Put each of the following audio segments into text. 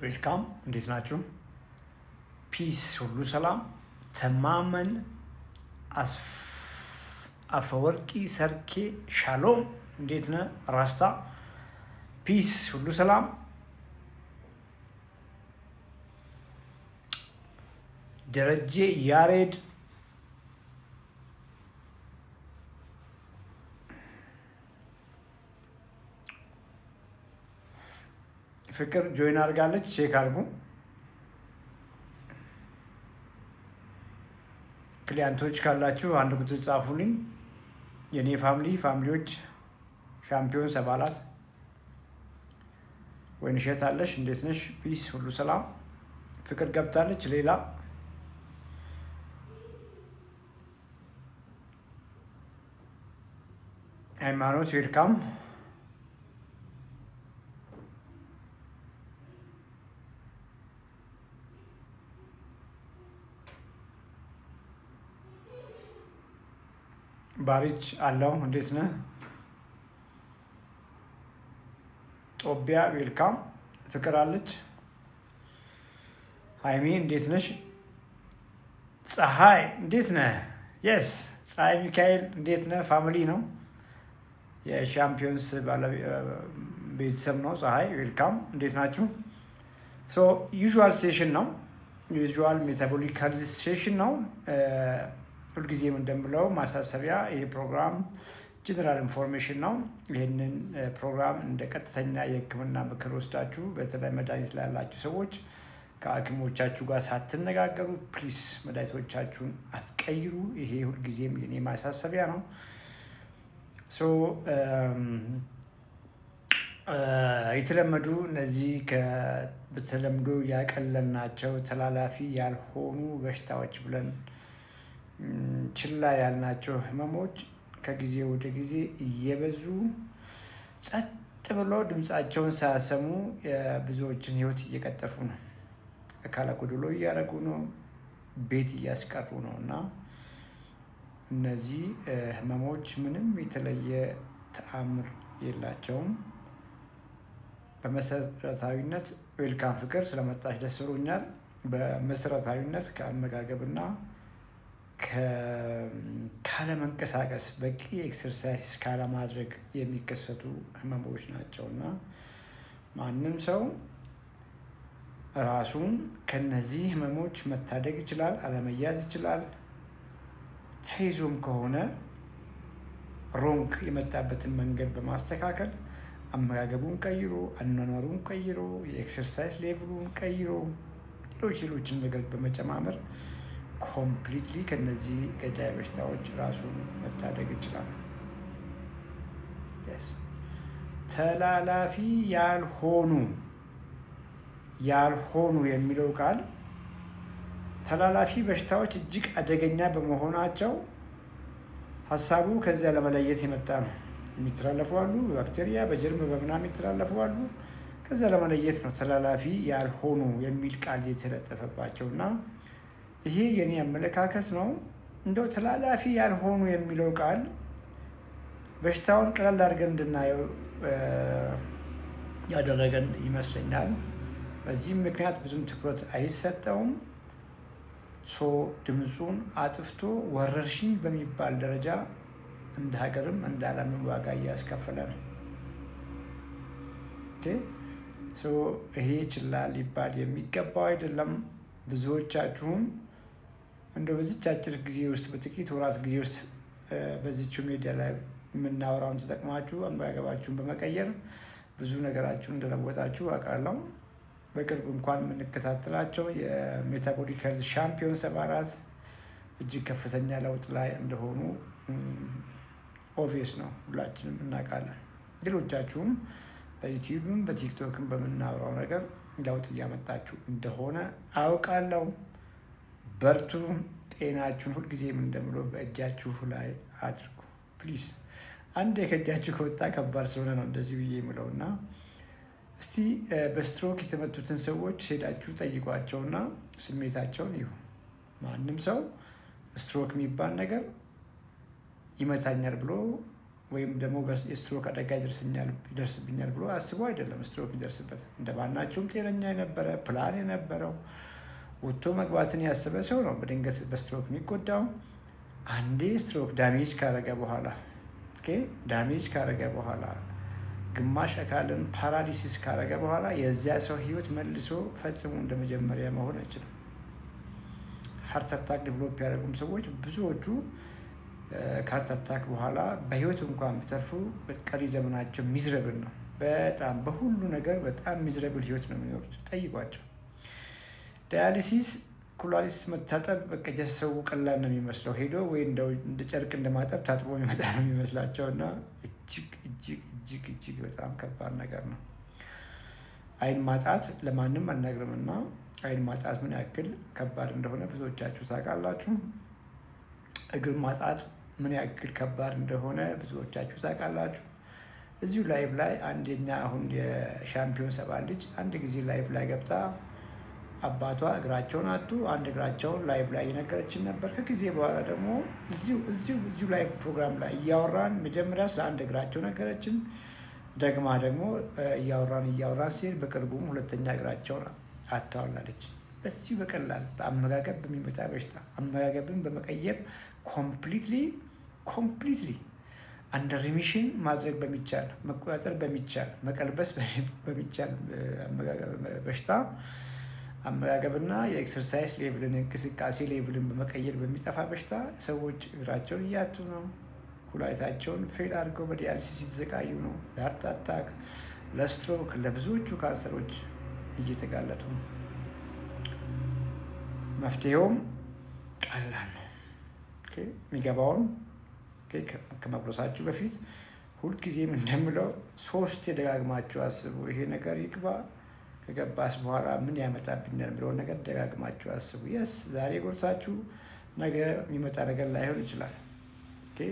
ዌልካም እንዴት ናችሁ? ፒስ ሁሉ ሰላም። ተማመን አፈወርቂ ሰርኬ ሻሎም እንዴት ነህ? ራስታ ፒስ ሁሉ ሰላም። ደረጀ ያሬድ ፍቅር ጆይን አድርጋለች። ቼክ አድርጉ። ክሊያንቶች ካላችሁ አንድ ቁጥር ጻፉልኝ። የኔ ፋሚሊዎች ሻምፒዮንስ አባላት ወይንሸት አለሽ፣ እንዴት ነሽ? ፒስ ሁሉ ሰላም። ፍቅር ገብታለች። ሌላ ሃይማኖት ዌልካም። ባሪች አለው፣ እንዴት ነህ? ጦቢያ ዌልካም። ፍቅር አለች። ሃይሚ እንዴት ነሽ? ፀሐይ እንዴት ነህ? የስ ፀሐይ ሚካኤል እንዴት ነህ? ፋሚሊ ነው፣ የሻምፒዮንስ ቤተሰብ ነው። ፀሐይ ዌልካም። እንዴት ናችሁ? ሶ ዩዥዋል ሴሽን ነው፣ ዩዥዋል ሜታቦሊክ ሄልዝ ሴሽን ነው። ሁልጊዜም እንደምለው ማሳሰቢያ፣ ይሄ ፕሮግራም ጀነራል ኢንፎርሜሽን ነው። ይህንን ፕሮግራም እንደ ቀጥተኛ የሕክምና ምክር ወስዳችሁ በተለይ መድኃኒት ላይ ያላችሁ ሰዎች ከሐኪሞቻችሁ ጋር ሳትነጋገሩ ፕሊስ መድኃኒቶቻችሁን አትቀይሩ። ይሄ ሁልጊዜም የኔ ማሳሰቢያ ነው። ሶ የተለመዱ እነዚህ በተለምዶ ያቀለልናቸው ተላላፊ ያልሆኑ በሽታዎች ብለን ችላ ያልናቸው ህመሞች ከጊዜ ወደ ጊዜ እየበዙ ጸጥ ብሎ ድምፃቸውን ሳያሰሙ የብዙዎችን ህይወት እየቀጠፉ ነው። አካለ ጎዶሎ እያደረጉ ነው፣ ቤት እያስቀሩ ነው። እና እነዚህ ህመሞች ምንም የተለየ ተአምር የላቸውም። በመሰረታዊነት ዌልካም ፍቅር ስለመጣች ደስ ብሎኛል። በመሰረታዊነት ከአመጋገብና ካለመንቀሳቀስ በቂ ኤክሰርሳይዝ ካለማድረግ የሚከሰቱ ህመሞች ናቸው እና ማንም ሰው ራሱን ከነዚህ ህመሞች መታደግ ይችላል፣ አለመያዝ ይችላል። ተይዞም ከሆነ ሮንግ የመጣበትን መንገድ በማስተካከል አመጋገቡን ቀይሮ፣ አኗኗሩን ቀይሮ፣ የኤክሰርሳይዝ ሌቭሉን ቀይሮ፣ ሌሎችን ነገር በመጨማመር ኮምፕሊትሊ ከነዚህ ገዳይ በሽታዎች ራሱን መታደግ ይችላል። ተላላፊ ያልሆኑ የሚለው ቃል ተላላፊ በሽታዎች እጅግ አደገኛ በመሆናቸው ሀሳቡ ከዚያ ለመለየት የመጣ ነው። የሚተላለፉ አሉ፣ በባክቴሪያ በጀርም በምናምን የሚተላለፉ አሉ። ከዚያ ለመለየት ነው ተላላፊ ያልሆኑ የሚል ቃል የተለጠፈባቸው እና ይሄ የኔ አመለካከት ነው። እንደው ተላላፊ ያልሆኑ የሚለው ቃል በሽታውን ቀለል አድርገን እንድናየው ያደረገን ይመስለኛል። በዚህም ምክንያት ብዙም ትኩረት አይሰጠውም። ድምፁን አጥፍቶ ወረርሽኝ በሚባል ደረጃ እንደ ሀገርም እንደ ዓለምም ዋጋ እያስከፈለ ነው። ይሄ ችላ ሊባል የሚገባው አይደለም። ብዙዎቻችሁም እንደው በዚች አጭር ጊዜ ውስጥ በጥቂት ወራት ጊዜ ውስጥ በዚች ሚዲያ ላይ የምናወራውን ተጠቅማችሁ አመጋገባችሁን በመቀየር ብዙ ነገራችሁን እንደለወጣችሁ አውቃለሁ። በቅርብ እንኳን የምንከታተላቸው የሜታቦሊክ ሄልዝ ሻምፒዮንስ አባላት እጅግ ከፍተኛ ለውጥ ላይ እንደሆኑ ኦቪየስ ነው፣ ሁላችንም እናውቃለን። ሌሎቻችሁም በዩቲዩብም በቲክቶክም በምናወራው ነገር ለውጥ እያመጣችሁ እንደሆነ አውቃለሁ። በርቱ። ጤናችሁን ሁልጊዜም እንደምለው በእጃችሁ ላይ አድርጉ ፕሊዝ። አንዴ ከእጃችሁ ከወጣ ከባድ ስለሆነ ነው እንደዚህ ብዬ የምለው እና እስቲ በስትሮክ የተመቱትን ሰዎች ሄዳችሁ ጠይቋቸውና ስሜታቸውን ይሁ። ማንም ሰው ስትሮክ የሚባል ነገር ይመታኛል ብሎ ወይም ደግሞ የስትሮክ አደጋ ይደርስብኛል ብሎ አስቦ አይደለም ስትሮክ ይደርስበት። እንደማናቸውም ጤነኛ የነበረ ፕላን የነበረው ወጥቶ መግባትን ያሰበ ሰው ነው በድንገት በስትሮክ የሚጎዳው። አንዴ ስትሮክ ዳሜጅ ካረገ በኋላ ግማሽ አካልን ፓራሊሲስ ካረገ በኋላ የዚያ ሰው ህይወት መልሶ ፈጽሞ እንደመጀመሪያ መሆን አይችልም። ሃርት አታክ ዲቨሎፕ ያደረጉም ሰዎች ብዙዎቹ ከሃርት አታክ በኋላ በህይወት እንኳን ቢተርፉ ቀሪ ዘመናቸው ሚዝረብል ነው። በጣም በሁሉ ነገር በጣም ሚዝረብል ህይወት ነው የሚኖሩት። ጠይቋቸው። ዳያሊሲስ ኩላሊት መታጠብ በቃ ሰው ቀላል ነው የሚመስለው። ሄዶ ወይ እንደ ጨርቅ እንደማጠብ ታጥቦ የሚመጣ ነው የሚመስላቸው እና እጅግ በጣም ከባድ ነገር ነው። አይን ማጣት ለማንም አልነግርም እና አይን ማጣት ምን ያክል ከባድ እንደሆነ ብዙዎቻችሁ ታውቃላችሁ። እግር ማጣት ምን ያክል ከባድ እንደሆነ ብዙዎቻችሁ ታውቃላችሁ። እዚሁ ላይቭ ላይ አንደኛ አሁን የሻምፒዮን 7 ልጅ አንድ ጊዜ ላይቭ ላይ ገብታ አባቷ እግራቸውን አጡ። አንድ እግራቸውን ላይቭ ላይ የነገረችን ነበር። ከጊዜ በኋላ ደግሞ እዚሁ ላይቭ ፕሮግራም ላይ እያወራን መጀመሪያ ስለ አንድ እግራቸው ነገረችን። ደግማ ደግሞ እያወራን ሲሄድ በቅርቡም ሁለተኛ እግራቸውን አጥተዋላለች። በዚሁ በቀላል በአመጋገብ በሚመጣ በሽታ አመጋገብን በመቀየር ኮምፕሊትሊ አንደር ሪሚሽን ማድረግ በሚቻል መቆጣጠር በሚቻል መቀልበስ በሚቻል በሽታ አመጋገብና የኤክሰርሳይዝ ሌቭልን እንቅስቃሴ ሌቭልን በመቀየር በሚጠፋ በሽታ ሰዎች እግራቸውን እያጡ ነው። ኩላሊታቸውን ፌል አድርገው በዲያሊሲስ የተዘቃዩ ነው። ለሃርት አታክ፣ ለስትሮክ፣ ለብዙዎቹ ካንሰሮች እየተጋለጡ ነው። መፍትሄውም ቀላል ነው። የሚገባውን ከመቁረሳችሁ በፊት ሁልጊዜም እንደምለው 3 ደጋግማችሁ አስቡ። ይሄ ነገር ይግባ፣ ከገባስ በኋላ ምን ያመጣብኛል ብለውን ነገር ደጋግማችሁ አስቡ። የስ ዛሬ ጎርሳችሁ ነገ የሚመጣ ነገር ላይሆን ይችላል።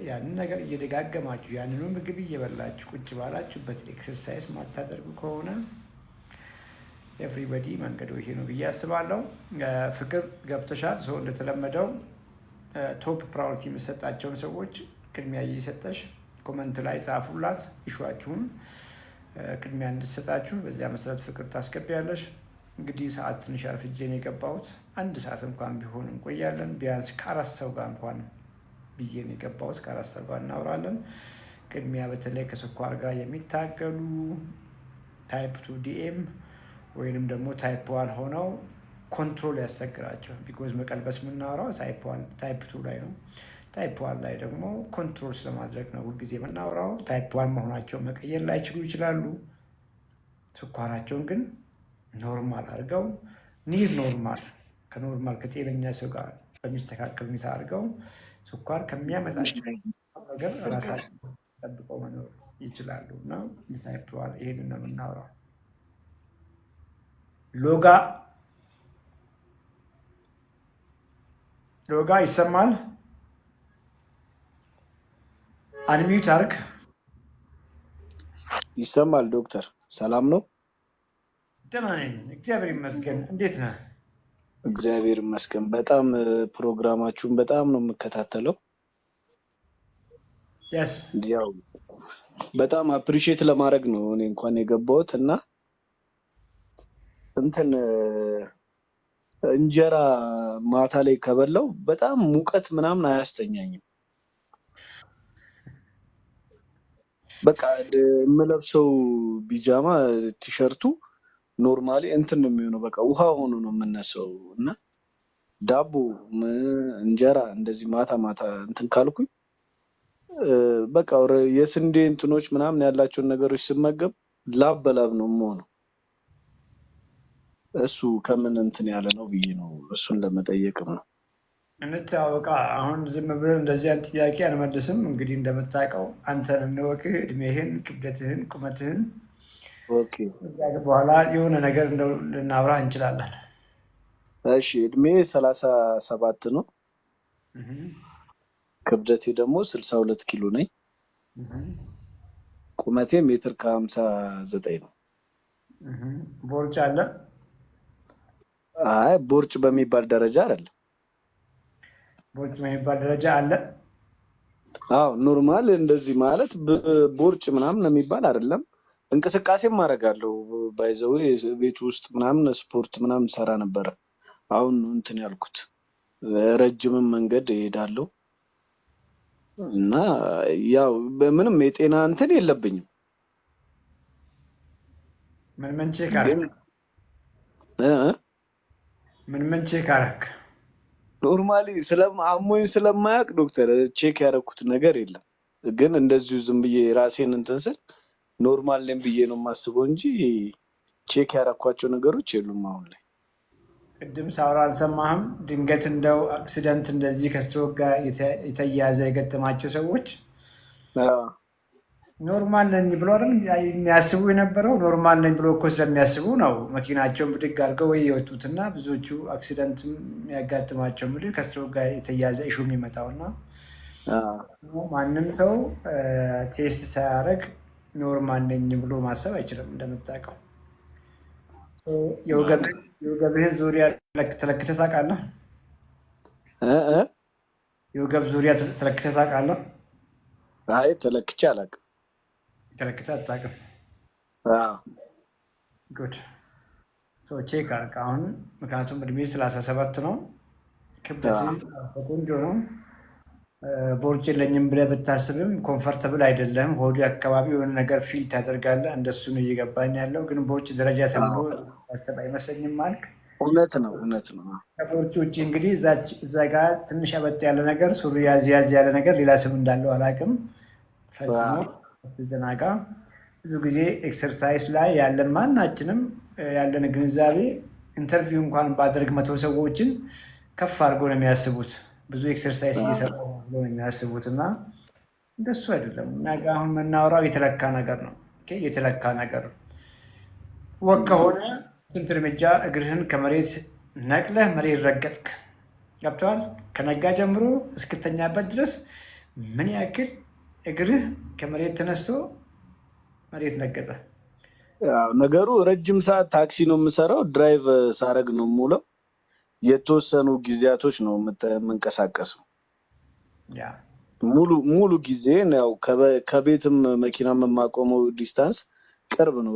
ያንን ነገር እየደጋገማችሁ ያንኑ ምግብ እየበላችሁ ቁጭ ባላችሁበት ኤክሰርሳይዝ ማታደርጉ ከሆነ ኤቭሪበዲ መንገዱ ይሄ ነው ብዬ አስባለሁ። ፍቅር ገብተሻል። ሰው እንደተለመደው ቶፕ ፕራዮሪቲ የምሰጣቸውን ሰዎች ቅድሚያ እየሰጠሽ ኮመንት ላይ ጻፉላት። ኢሹአችሁን ቅድሚያ እንድትሰጣችሁ በዚያ መሰረት ፍቅር ታስገቢያለሽ። እንግዲህ ሰዓት ትንሽ አርፍጄ ነው የገባሁት። 1 ሰዓት እንኳን ቢሆን እንቆያለን። ቢያንስ ከ4 ሰው ጋር እንኳን ብዬ ነው የገባሁት። ከ4 ሰው ጋር እናወራለን። ቅድሚያ በተለይ ከስኳር ጋር የሚታገሉ ታይፕ 2 ዲኤም ወይንም ደግሞ ታይፕ 1 ሆነው ኮንትሮል ያስቸግራቸው። ቢኮዝ መቀልበስ የምናወራው ታይፕ 2 ላይ ነው። ታይፕ 1 ላይ ደግሞ ኮንትሮል ስለማድረግ ነው ሁልጊዜ የምናወራው። ታይፕ 1 መሆናቸው መቀየር ላይችሉ ይችላሉ። ስኳራቸውን ግን ኖርማል አድርገው ኖርማል ከጤነኛ ሰው ጋር በሚስተካከል ሁኔታ አድርገው ስኳር ከሚያመጣቸው ነገር ራሳቸው ጠብቀው መኖር ይችላሉ እና ታይፕ 1 ይሄንን ነው የምናወራው። ሎጋ ይሰማል? አንሚዩት አርግ። ይሰማል ዶክተር? ሰላም ነው? ደህና ነኝ እግዚአብሔር ይመስገን። እንዴት ነህ? እግዚአብሔር ይመስገን። በጣም ፕሮግራማችሁን በጣም ነው የምከታተለው። ያው በጣም አፕሪሺየት ለማድረግ ነው እኔ እንኳን የገባሁት እና እንጀራ ማታ ላይ ከበላው በጣም ሙቀት ምናምን አያስተኛኝም። በቃ የምለብሰው ቢጃማ ቲሸርቱ ኖርማሊ ነው የሚሆነው። በቃ ውሃ ሆኖ ነው የምነሳው እና ዳቦ እንጀራ እንደዚህ ማታ ካልኩኝ በቃ የስንዴ እንትኖች ምናምን ያላቸውን ነገሮች ስመገብ ላብ በላብ ነው የምሆነው። እሱ ከምን ያለ ነው ብዬ ነው እሱን ለመጠየቅም ነው። እንታወቃ አሁን ዝም ብለን እንደዚህ አይነት ጥያቄ አንመልስም። እንግዲህ እንደምታውቀው አንተን እንወቅህ፣ እድሜህን፣ ክብደትህን፣ ቁመትህን በኋላ የሆነ ነገር እንደው ልናብራህ እንችላለን። እሺ እድሜ 37 ነው። ክብደቴ ደግሞ 62 ኪሎ ነኝ። ቁመቴ 1.59 ነው። ቦርጭ አለ? አይ ቦርጭ በሚባል ደረጃ አይደለም። ቦርጭ በሚባል ደረጃ አለ? አዎ ኖርማል እንደዚህ ማለት ቦርጭ ምናምን የሚባል አይደለም። እንቅስቃሴም አደርጋለሁ ባይዘው ቤት ውስጥ ምናምን ስፖርት ምናምን ሰራ ነበረ። አሁን ነው እንትን ያልኩት። ረጅምም መንገድ እሄዳለሁ እና ያው ምንም የጤና እንትን የለብኝም። ምን ቼክ ግን አደረክ? እ ምን ቼክ አደረክ? ኖርማሊ አሞኝ ስለማያውቅ ዶክተር ቼክ ያደረኩት ነገር የለም። ግን እንደዚሁ ዝም ብዬ ራሴን እንትን ስል ኖርማል ነኝ ብዬ ነው የማስበው እንጂ ቼክ ያደረኳቸው ነገሮች የሉም አሁን ላይ። ቅድም ሳውራ አልሰማህም? ድንገት እንደው አክሲደንት እንደዚህ ከስትሮክ ጋር የተያያዘ የገጠማቸው ሰዎች አዎ ኖርማል ነኝ ብሎ አይደል የሚያስቡ የነበረው። ኖርማል ነኝ ብሎ እኮ ስለሚያስቡ ነው መኪናቸውን ብድግ አድርገው ወይ የወጡትና ብዙዎቹ አክሲደንት የሚያጋጥማቸው ምድር ከስትሮክ ጋር የተያያዘ ኢሹ የሚመጣው እና አዎ ማንም ሰው ቴስት ሳያደርግ ኖርማል ነኝ ብሎ ማሰብ አይችልም። እንደምታውቀው የወገብህን ዙሪያ ተለክተህ ታውቃለህ? እ እ የወገብ ዙሪያ ተለክተህ ታውቃለህ? አይ ተለክቼ አላውቅም። ተለክተህ አታውቅም? አዎ ጉድ ቼክ አድርግ አሁን። ምክንያቱም እድሜ 37 ነው። ክብደት ቆንጆ ነው። ቦርጭ የለኝም ብለህ ብታስብም ኮምፈርተብል አይደለም። ሆዲ አካባቢ የሆነ ነገር ፊል ታደርጋለህ። እንደሱ ነው እየገባኝ ያለው። ግን ቦርጭ ደረጃ ተብሎ ታሰብ አይመስለኝም አልክ። እውነት ነው እውነት ነው። ከቦርጭ ውጭ እንግዲህ እዛ ጋር ትንሽ አበጥ ያለ ነገር ሱሪ ያዝ ያዝ ያለ ነገር ሌላ ስም እንዳለው አላውቅም። ፈጽሞ ዘናጋ። ብዙ ጊዜ ኤክሰርሳይዝ ላይ ያለን ማናችንም ያለን ግንዛቤ ኢንተርቪው እንኳን ባደርግ 100 ሰዎችን ከፍ አድርጎ ነው የሚያስቡት። ብዙ ኤክሰርሳይዝ እየሰሩ ነው የሚያስቡት እና እንደሱ አይደለም። እኛ ጋ አሁን የምናወራው የተለካ ነገር ነው። የተለካ ነገር ወቅ ከሆነ ስንት እርምጃ እግርህን ከመሬት ነቅለህ መሬት ረገጥክ? ገብተዋል? ከነጋ ጀምሮ እስክተኛበት ድረስ ምን ያክል እግርህ ከመሬት ተነስቶ መሬት ነገጠ? ነገሩ ረጅም ሰዓት ታክሲ ነው የምሰራው። ድራይቭ ሳረግ ነው የምውለው። የተወሰኑ ጊዜያቶች ነው የምንቀሳቀሰው። ሙሉ ጊዜ ያው ከቤትም መኪና የማቆመው ዲስታንስ ቅርብ ነው፣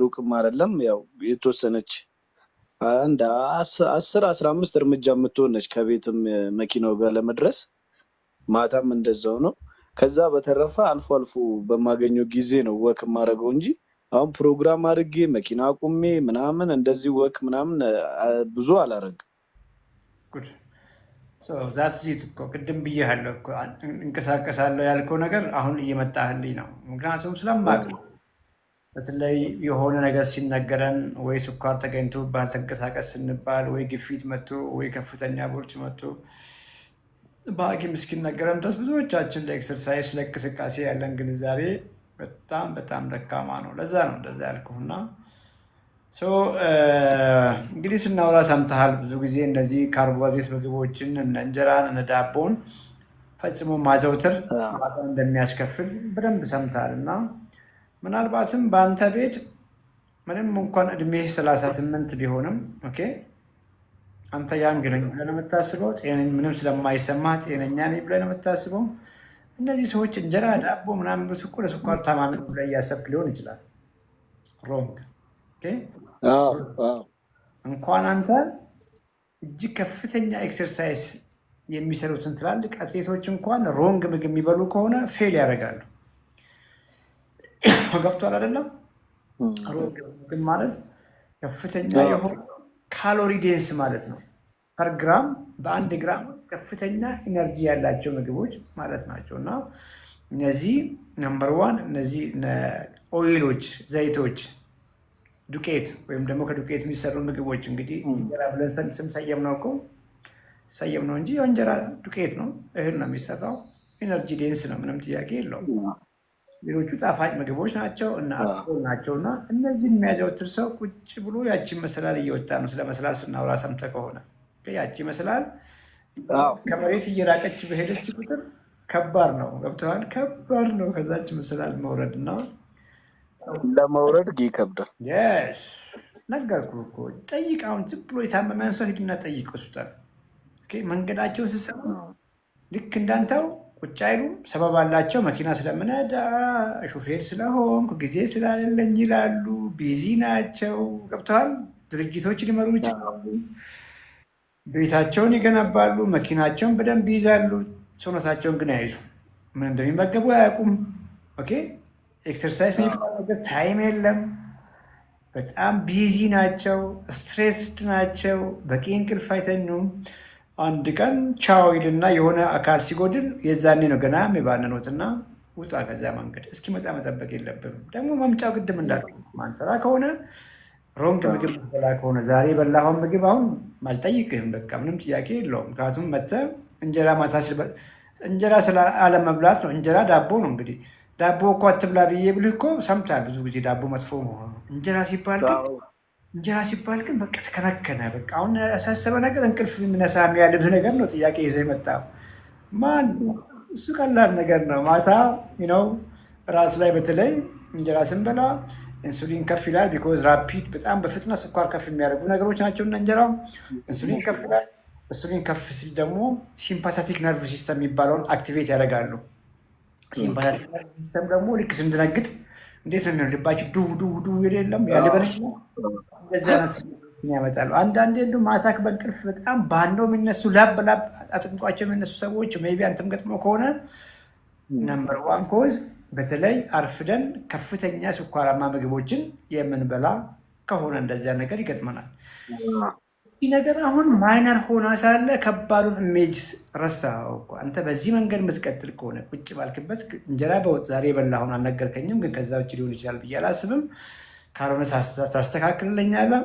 ሩቅም አይደለም። ያው የተወሰነች አንድ 10-15 እርምጃ የምትሆን ነች ከቤትም መኪናው ጋር ለመድረስ። ማታም እንደዛው ነው። ከዛ በተረፈ አልፎ አልፎ በማገኘው ጊዜ ነው ወክ የማደርገው እንጂ አሁን ፕሮግራም አድርጌ መኪና አቁሜ ምናምን እንደዚህ ወክ ምናምን ብዙ አላረግም። ዛትዚት እኮ ቅድም ብዬሃለሁ እኮ እንቀሳቀሳለሁ ያልከው ነገር አሁን እየመጣህልኝ ነው። ምክንያቱም ስለማውቅ በተለይ የሆነ ነገር ሲነገረን ወይ ስኳር ተገኝቶ ባልተንቀሳቀስ ስንባል ወይ ግፊት መጥቶ ወይ ከፍተኛ ቦርጭ መጥቶ በሐኪም እስኪነገረን ድረስ ብዙዎቻችን ለኤክሰርሳይዝ ለእንቅስቃሴ ያለን ግንዛቤ በጣም በጣም ደካማ ነው። ለዛ ነው እንደዛ ያልኩህና እንግዲህ ስናወራ ሰምተሃል። ብዙ ጊዜ እነዚህ ካርቦሃይድሬት ምግቦችን እነ እንጀራን እነ ዳቦን ፈጽሞ ማዘውተር ዋጋ እንደሚያስከፍል በደንብ ሰምተሃል። እና ምናልባትም በአንተ ቤት ምንም እንኳን እድሜህ 38 ቢሆንም አንተ ያንግ ነኝ ብለህ ነው የምታስበው። ምንም ስለማይሰማ ጤነኛ ነኝ ብለህ ነው የምታስበው። እነዚህ ሰዎች እንጀራ ዳቦ ምናምን ብሉት እኮ ለስኳር ታማሚ ብለህ እያሰብክ ሊሆን ይችላል። ሮንግ። እንኳን አንተ እጅግ ከፍተኛ ኤክሰርሳይዝ የሚሰሩትን ትላልቅ አትሌቶች እንኳን ሮንግ ምግብ የሚበሉ ከሆነ ፌል ያደርጋሉ። ገብቷል አይደለም? ሮንግ ምግብ ማለት ከፍተኛ የሆነ ካሎሪ ዴንስ ማለት ነው። ፐር ግራም በአንድ ግራም ከፍተኛ ኢነርጂ ያላቸው ምግቦች ማለት ናቸው። እና እነዚህ ነምበር ዋን እነዚህ ኦይሎች፣ ዘይቶች፣ ዱቄት ወይም ደግሞ ከዱቄት የሚሰሩ ምግቦች እንግዲህ እንጀራ ብለን ስም ሰየም ነው እንጂ የእንጀራ ዱቄት ነው፣ እህል ነው የሚሰራው። ኢነርጂ ዴንስ ነው፣ ምንም ጥያቄ የለውም። ሌሎቹ ጣፋጭ ምግቦች ናቸው እና አልኮል ናቸው። እና እነዚህን የሚያዘወትር ሰው ቁጭ ብሎ ያቺን መሰላል እየወጣ ነው። ስለ መሰላል ስናወራ ሰምተህ ከሆነ ያቺ መሰላል ከመሬት እየራቀች በሄደች ቁጥር ከባድ ነው። ገብተዋል? ከባድ ነው ከዛች መሰላል መውረድ እና ለመውረድ ይከብዳል። ነገርኩህ እኮ ጠይቅ። አሁን ዝም ብሎ የታመመን ሰው ሂድና ጠይቅ ሆስፒታል። መንገዳቸውን ስትሰማ ልክ እንዳንተው ቁጭ አይሉም። ሰበብ አላቸው። መኪና ስለምነዳ፣ ሹፌር ስለሆንኩ፣ ጊዜ ስላለኝ ይላሉ። ቢዚ ናቸው። ገብተዋል። ድርጅቶች ሊመሩ ይችላሉ። ቤታቸውን ይገነባሉ። መኪናቸውን በደንብ ይይዛሉ። ሰውነታቸውን ግን አይዙ። ምን እንደሚመገቡ አያውቁም። ኦኬ ኤክሰርሳይዝ የሚባል ነገር ታይም የለም። በጣም ቢዚ ናቸው። ስትሬስድ ናቸው። በቂ እንቅልፍ አይተኙም። አንድ ቀን ቻው ይልና የሆነ አካል ሲጎድል የዛኔ ነው ገና የሚባንኑት እና ውጣ ከዛ መንገድ እስኪመጣ መጠበቅ የለብንም። ደግሞ መምጫው ግድም እንዳለ ማንሰራ ከሆነ ሮንግ ምግብ በላ ከሆነ ዛሬ የበላኸውን ምግብ አሁን አልጠይቅህም። በቃ ምንም ጥያቄ የለውም። ምክንያቱም መተህ እንጀራ ማታ እንጀራ ስለ አለመብላት ነው። እንጀራ ዳቦ ነው። እንግዲህ ዳቦ እኮ አትብላ ብዬ ብልህ እኮ ሰምተሃል ብዙ ጊዜ ዳቦ መጥፎ መሆኑ። እንጀራ ሲባል ግን በቃ ተከነከነ። በቃ አሁን ያሳሰበ ነገር እንቅልፍ የሚነሳ የሚያልብህ ነገር ነው። ጥያቄ ይዘህ የመጣው ማን? እሱ ቀላል ነገር ነው። ማታ ነው ራስ ላይ በተለይ እንጀራ ስንበላ ኢንሱሊን ከፍ ይላል። ቢኮዝ ራፒድ በጣም በፍጥነት ስኳር ከፍ የሚያደርጉ ነገሮች ናቸው እና እንጀራው ኢንሱሊን ከፍ ይላል። ኢንሱሊን ከፍ ሲል ደግሞ ሲምፓታቲክ ነርቭ ሲስተም የሚባለውን አክቲቬት ያደርጋሉ። ሲምፓታቲክ ነርቭ ሲስተም ደግሞ ልክ ስንደነግጥ እንዴት ነው የሚሆን? ልባችን ዱ ዱ ዱ የሌለም ያልበለ እንደዚህ አይነት ያመጣሉ። አንዳንዴ እንዱ ማታክ በእንቅልፍ በጣም ባንደው የሚነሱ ላብ ላብ አጥንቋቸው የሚነሱ ሰዎች ሜይ ቢ አንተም ገጥሞ ከሆነ ነምበር ዋን ኮዝ በተለይ አርፍደን ከፍተኛ ስኳራማ ምግቦችን የምንበላ ከሆነ እንደዚያ ነገር ይገጥመናል። ይህ ነገር አሁን ማይነር ሆና ሳለ ከባዱን ኢሜጅ ረሳኸው እኮ አንተ። በዚህ መንገድ የምትቀጥል ከሆነ ቁጭ ባልክበት እንጀራ በወጥ ዛሬ የበላኸውን አልነገርከኝም፣ ግን ከዛ ውጭ ሊሆን ይችላል ብዬ አላስብም። ካልሆነ ታስተካክልልኛለህ።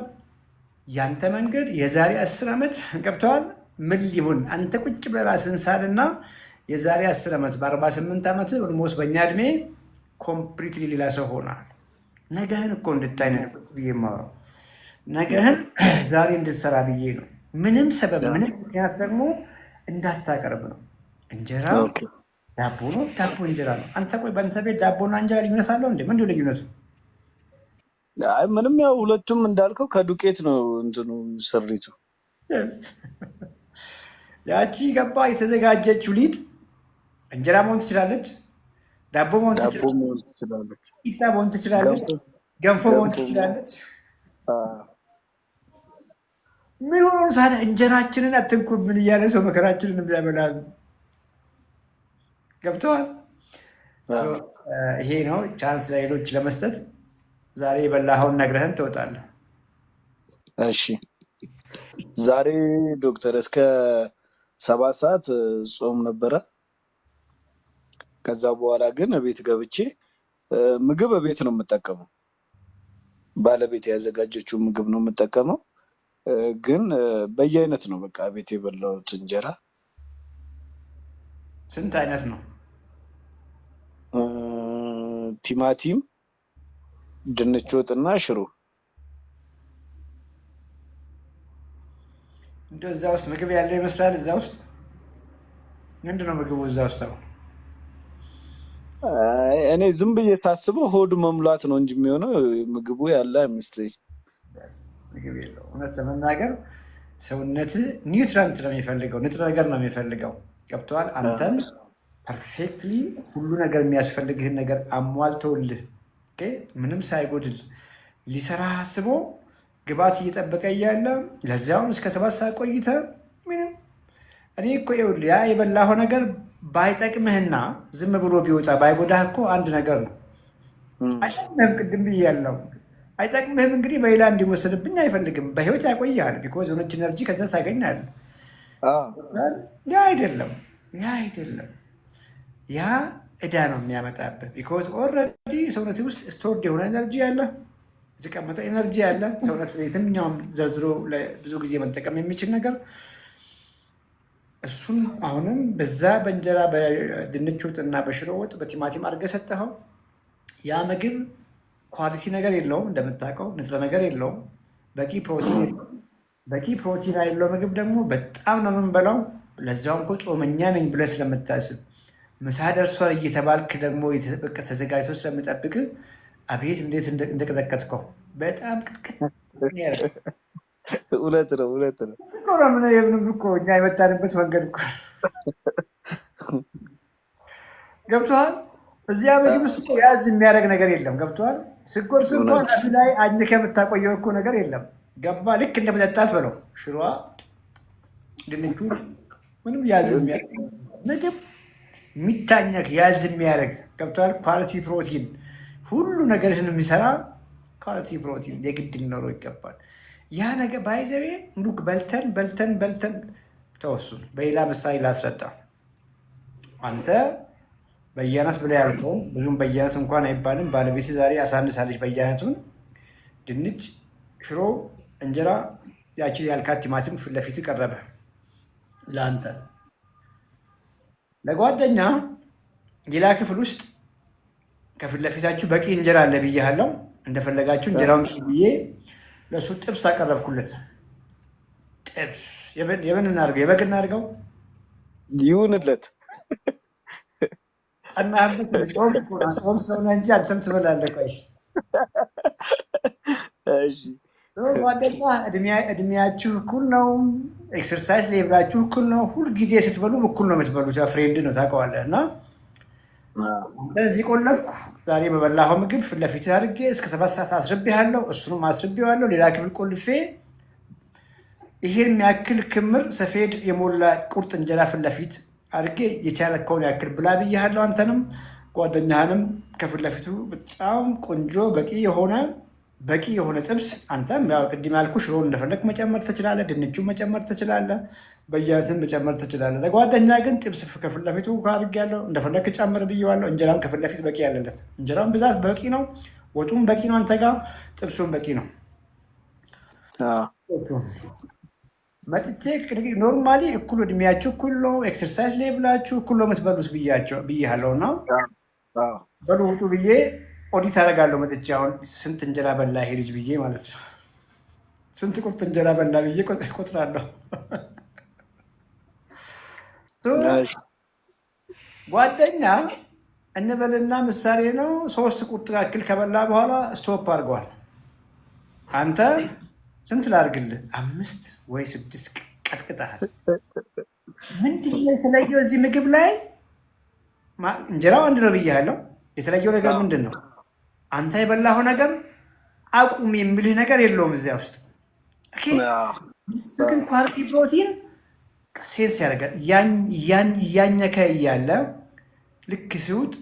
ያንተ መንገድ የዛሬ 10 ዓመት ገብተዋል ምን ሊሆን አንተ ቁጭ ብለህ ራስህን ሳልና የዛሬ 10 ዓመት በ48 ዓመት ኦልሞስት በእኛ እድሜ ኮምፕሊትሊ ሌላ ሰው ሆናል። ነገህን እኮ እንድታይ ነው ብዬ የማወራው። ነገህን ዛሬ እንድትሰራ ብዬ ነው። ምንም ሰበብ ምንም ምክንያት ደግሞ እንዳታቀርብ ነው። እንጀራ ዳቦ ነው፣ ዳቦ እንጀራ ነው። አንተ ቆይ በአንተ ቤት ዳቦና እንጀራ ልዩነት አለው እንዴ? ምንድን ልዩነቱ? ምንም ያው ሁለቱም እንዳልከው ከዱቄት ነው እንትኑ ስሪቱ። ያቺ ገባ የተዘጋጀችው ሊጥ እንጀራ መሆን ትችላለች፣ ዳቦ መሆን ትችላለች፣ ቂጣ መሆን ትችላለች፣ ገንፎ መሆን ትችላለች። ምን ሆኖ ሳለ እንጀራችንን አትንኩብን እያለ ሰው መከራችንን የሚያበላል። ገብተዋል። ይሄ ነው ቻንስ ለሌሎች ለመስጠት። ዛሬ የበላኸውን ነግረህን ትወጣለህ። እሺ ዛሬ ዶክተር እስከ 7 ሰዓት ጾም ነበረ። ከዛ በኋላ ግን ቤት ገብቼ ምግብ ቤት ነው የምጠቀመው። ባለቤት ያዘጋጀችው ምግብ ነው የምጠቀመው። ግን በየአይነት ነው በቃ ቤት የበላሁት እንጀራ። ስንት አይነት ነው? ቲማቲም፣ ድንች ወጥና ሽሮ። እንደው እዛ ውስጥ ምግብ ያለ ይመስላል። እዛ ውስጥ ምንድን ነው ምግቡ? እዛ ውስጥ ነው እኔ ዝም ብዬ ታስበው ሆድ መሙላት ነው እንጂ የሚሆነው ምግቡ ያለ አይመስለኝ። ምግብ የለው። እውነት ለመናገር ሰውነት ኒውትራንት ነው የሚፈልገው፣ ንጥረ ነገር ነው የሚፈልገው። ገብተዋል። አንተም ፐርፌክትሊ ሁሉ ነገር የሚያስፈልግህን ነገር አሟልተውልህ ምንም ሳይጎድል ሊሰራ አስቦ ግባት እየጠበቀ እያለ ለዚያውን እስከ 7 ሰዓት ቆይተ ምንም እኔ እኮ ይኸውልህ ያ የበላኸው ነገር ባይጠቅምህና ዝም ብሎ ቢወጣ ባይጎዳህ እኮ አንድ ነገር ነው። አይጠቅምህም፣ ቅድም ብያለሁ። አይጠቅምህም እንግዲህ በሌላ እንዲወሰድብኝ አይፈልግም። በህይወት ያቆያል። ቢኮዝ የሆነች ኤነርጂ ከዛ ታገኛለህ። ያ አይደለም ያ እዳ ነው የሚያመጣብህ። ቢኮዝ ኦልሬዲ ሰውነት ውስጥ ስቶርድ የሆነ ኤነርጂ አለ፣ የተቀመጠ ኤነርጂ አለ። ሰውነት የትኛውም ዘርዝሮ ብዙ ጊዜ መጠቀም የሚችል ነገር እሱን አሁንም በዛ በእንጀራ በድንች ወጥ እና በሽሮ ወጥ በቲማቲም አድርገህ ሰጠኸው። ያ ምግብ ኳሊቲ ነገር የለውም፣ እንደምታውቀው ንጥረ ነገር የለውም፣ በቂ ፕሮቲን የሌለው ምግብ ደግሞ በጣም ነው የምንበላው። ለዛውም እኮ ጾመኛ ነኝ ብለህ ስለምታስብ ምሳ ደርሷል እየተባልክ ደግሞ ተዘጋጅቶ ስለምጠብቅ አቤት እንዴት እንደቀጠቀጥከው በጣም ቅጥቅጥ። እውነት ነው ምንም እኮ እኛ የመጣንበት መንገድ እኮ ገብቶሃል? እዚያ ምግብ ውስጥ እኮ ያዝ የሚያደርግ ነገር የለም። ገብቶሃል? ስጎርስ እንኳን እውነት አፍ ላይ አኝከህ የምታቆየው እኮ ነገር የለም። ገባ? ልክ እንደ መጠጣት በለው። ሽሯ፣ ድንቹ ምንም ያዝ የሚያደርግ ምግብ የሚታኘክ ያዝ የሚያደርግ ገብቶሃል? ኳሊቲ ፕሮቲን ሁሉ ነገርህን የሚሰራ ኳሊቲ ፕሮቲን የግድ ሊኖረው ይገባል። ያ ነገር ባይዘዌ እንዱክ በልተን በልተን በልተን ተወሱን። በሌላ ምሳሌ ላስረዳ። አንተ በየአይነት ብላ ያልከውን ብዙም በየአይነት እንኳን አይባልም። ባለቤት ዛሬ አሳንሳለች በየአይነቱን ድንች፣ ሽሮ፣ እንጀራ ያችን ያልካት ቲማቲም ፊት ለፊት ቀረበ ለአንተ። ለጓደኛ ሌላ ክፍል ውስጥ ከፊት ለፊታችሁ በቂ እንጀራ አለ ብያለሁ። እንደፈለጋችሁ እንጀራውን ብዬ ለእሱ ጥብስ አቀረብኩለት። ጥብስ የምን እናድርገው? የበግ እናድርገው? ይሁንለት። ቀናህበት። ጾም ጾም ስለሆነ እንጂ አንተም ትበላለህ። ቆይ ጓደኛ እድሜያችሁ እኩል ነው። ኤክሰርሳይዝ ሌብላችሁ እኩል ነው። ሁልጊዜ ስትበሉ እኩል ነው የምትበሉት። ፍሬንድ ነው ታውቀዋለህ። እና እዚህ ቆለፍኩ። ዛሬ በበላኸው ምግብ ፊት ለፊት አድርጌ እስከ 7 ሰዓት አስርቤሃለሁ። እሱንም አስርቤዋለሁ። ሌላ ክፍል ቆልፌ ይሄን የሚያክል ክምር ሰፌድ የሞላ ቁርጥ እንጀራ ፊት ለፊት አድርጌ የቻለከውን ያክል ብላ ብያለሁ። አንተንም ጓደኛህንም ከፊት ለፊቱ በጣም ቆንጆ በቂ የሆነ ጥብስ። አንተም ያው ቅድም ያልኩ ሽሮን እንደፈለግ መጨመር ትችላለህ፣ ድንቹን መጨመር ትችላለህ፣ በየአይነትን መጨመር ትችላለህ። ለጓደኛ ግን ጥብስ ከፊት ለፊቱ አድርጌያለሁ፣ እንደፈለግ ጨምር ብዬዋለሁ። እንጀራም ከፊት ለፊት በቂ ያለለት፣ እንጀራም ብዛት በቂ ነው፣ ወጡም በቂ ነው፣ አንተ ጋር ጥብሱም በቂ ነው። መጥቼ ኖርማሊ እኩል እድሜያችሁ እኩል ነው፣ ኤክሰርሳይዝ ሌቭላችሁ እኩል ነው የምትበሉት ብያለሁ። እና በሉ ውጡ ብዬ ኦዲት አደርጋለሁ። መጥቼ አሁን ስንት እንጀራ በላ ይሄ ልጅ ብዬ ማለት ነው። ስንት ቁርጥ እንጀራ በላ ብዬ ቆጥራለሁ። ጓደኛ እንበልና ምሳሌ ነው 3 ቁርጥ ያክል ከበላ በኋላ ስቶፕ አድርገዋል። አንተ ስንት ላድርግልህ? 5 ወይ 6 ቀጥቅጠሃል። ምንድን ነው የተለየው እዚህ ምግብ ላይ? እንጀራው አንድ ነው ብያለሁ። የተለየው ነገር ምንድን ነው? አንተ የበላኸው ነገር አቁም የሚልህ ነገር የለውም እዚያ ውስጥ። ግን ኳሊቲ ፕሮቲን ሴንስ ያደርጋል። እያኘከ እያለ ልክ ሲውጥ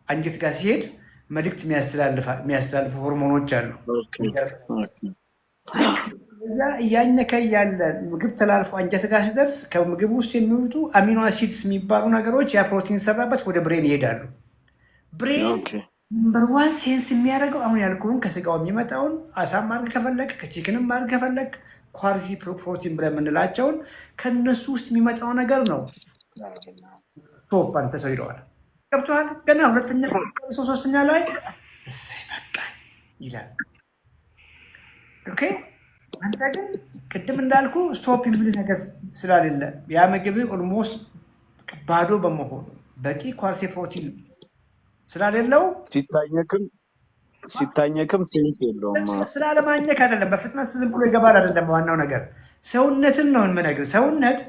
አንጀት ጋር ሲሄድ መልዕክት የሚያስተላልፉ ሆርሞኖች አሉ። እዛ እያኘከ እያለ ምግብ ተላልፎ አንጀት ጋር ሲደርስ ከምግብ ውስጥ የሚወጡ አሚኖ አሲድስ የሚባሉ ነገሮች ያ ፕሮቲን ሰራበት ወደ ብሬን ይሄዳሉ። ብሬን ነምበር 1 ሴንስ የሚያደርገው አሁን ያልኩህን ከስጋው የሚመጣውን አሳም ማድረግ ከፈለግ ከቺክንም ማድረግ ከፈለግ ኳሊቲ ፕሮቲን ብለን የምንላቸውን ከነሱ ውስጥ የሚመጣው ነገር ነው። ቶፕ አንተ ሰው ይለዋል። ገብቶሃል? ገና 2ኛ 3ኛ ላይ እሰይ በቃኝ ይላል። ኦኬ አንተ ግን ቅድም እንዳልኩ ስቶፕ የሚል ነገር ስላሌለ ያ ምግብ ኦልሞስት ባዶ በመሆኑ በቂ ኳሊቲ ፕሮቲን ስለሌለው ሲታኘክም ሴንስ የለውም። ስላለማኘክ አይደለም፣ በፍጥነት ዝም ብሎ ይገባል አይደለም። ዋናው ነገር ሰውነትን ነው የምነግርህ። ሰውነት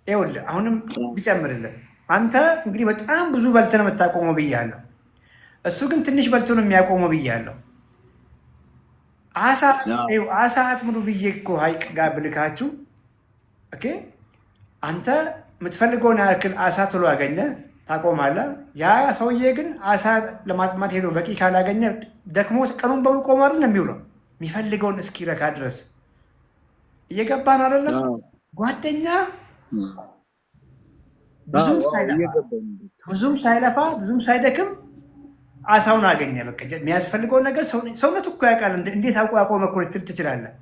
ይኸውልህ፣ አሁንም ቢጨምርልህ አንተ እንግዲህ በጣም ብዙ በልተህ ነው የምታቆመው ብያለሁ። እሱ ግን ትንሽ በልቶ ነው የሚያቆመው ብያለሁ። አሳ አጥምዱ ብዬ እኮ ሀይቅ ጋር ብልካችሁ አንተ የምትፈልገውን ያክል አሳ ቶሎ ያገኘ ታቆማለህ። ያ ሰውዬ ግን አሳ ለማጥማት ሄዶ በቂ ካላገኘ ደክሞ ቀኑን በሙሉ ቆማል ነው የሚውለው የሚፈልገውን እስኪረካ ድረስ። እየገባን አይደለም ጓደኛ? ብዙም ሳይለፋ ብዙም ሳይደክም አሳውን አገኘ። በቃ የሚያስፈልገውን ነገር ሰውነት እኮ ያውቃል። እንዴት አውቆ ያቆመ እኮ ልትል ትችላለህ።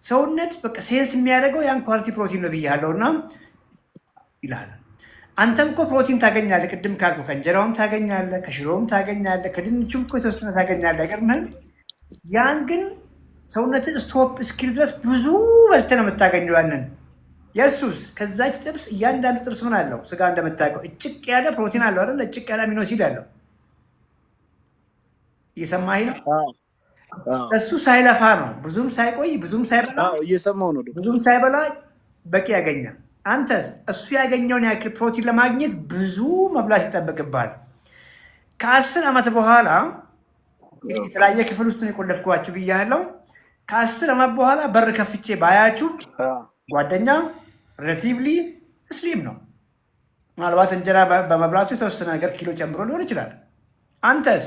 ሰውነት በቃ ሴንስ የሚያደርገው ያን ኳሊቲ ፕሮቲን ነው ብያለሁ። እና ይላል አንተም እኮ ፕሮቲን ታገኛለህ። ቅድም ካልኩ ከእንጀራውም ታገኛለህ፣ ከሽሮውም ታገኛለህ፣ ከድንቹም እኮ የተወሰነ ታገኛለህ። አይገርምህም? ያን ግን ሰውነት ስቶፕ እስኪል ድረስ ብዙ በልተህ ነው የምታገኘው ያንን። የሱስ ከዛች ጥብስ እያንዳንዱ ጥብስ ምን አለው? ስጋ እንደምታውቀው እጭቅ ያለ ፕሮቲን አለው አይደል? እጭቅ ያለ አሚኖ አሲድ አለው። እየሰማኸኝ ነው? እሱ ሳይለፋ ነው፣ ብዙም ሳይቆይ፣ ብዙም ሳይበላ፣ እየሰማሁ ነው። ብዙም ሳይበላ በቂ ያገኛል። አንተስ እሱ ያገኘውን ያክል ፕሮቲን ለማግኘት ብዙ መብላት ይጠበቅብሃል። ከ10 ዓመት በኋላ እንግዲህ የተለያየ ክፍል ውስጥ ነው የቆለፍኳችሁ ብያለሁ። ከ10 ዓመት በኋላ በር ከፍቼ ባያችሁ ጓደኛ ሬላቲቭሊ ስሊም ነው። ምናልባት እንጀራ በመብላቱ የተወሰነ ነገር ኪሎ ጨምሮ ሊሆን ይችላል። አንተስ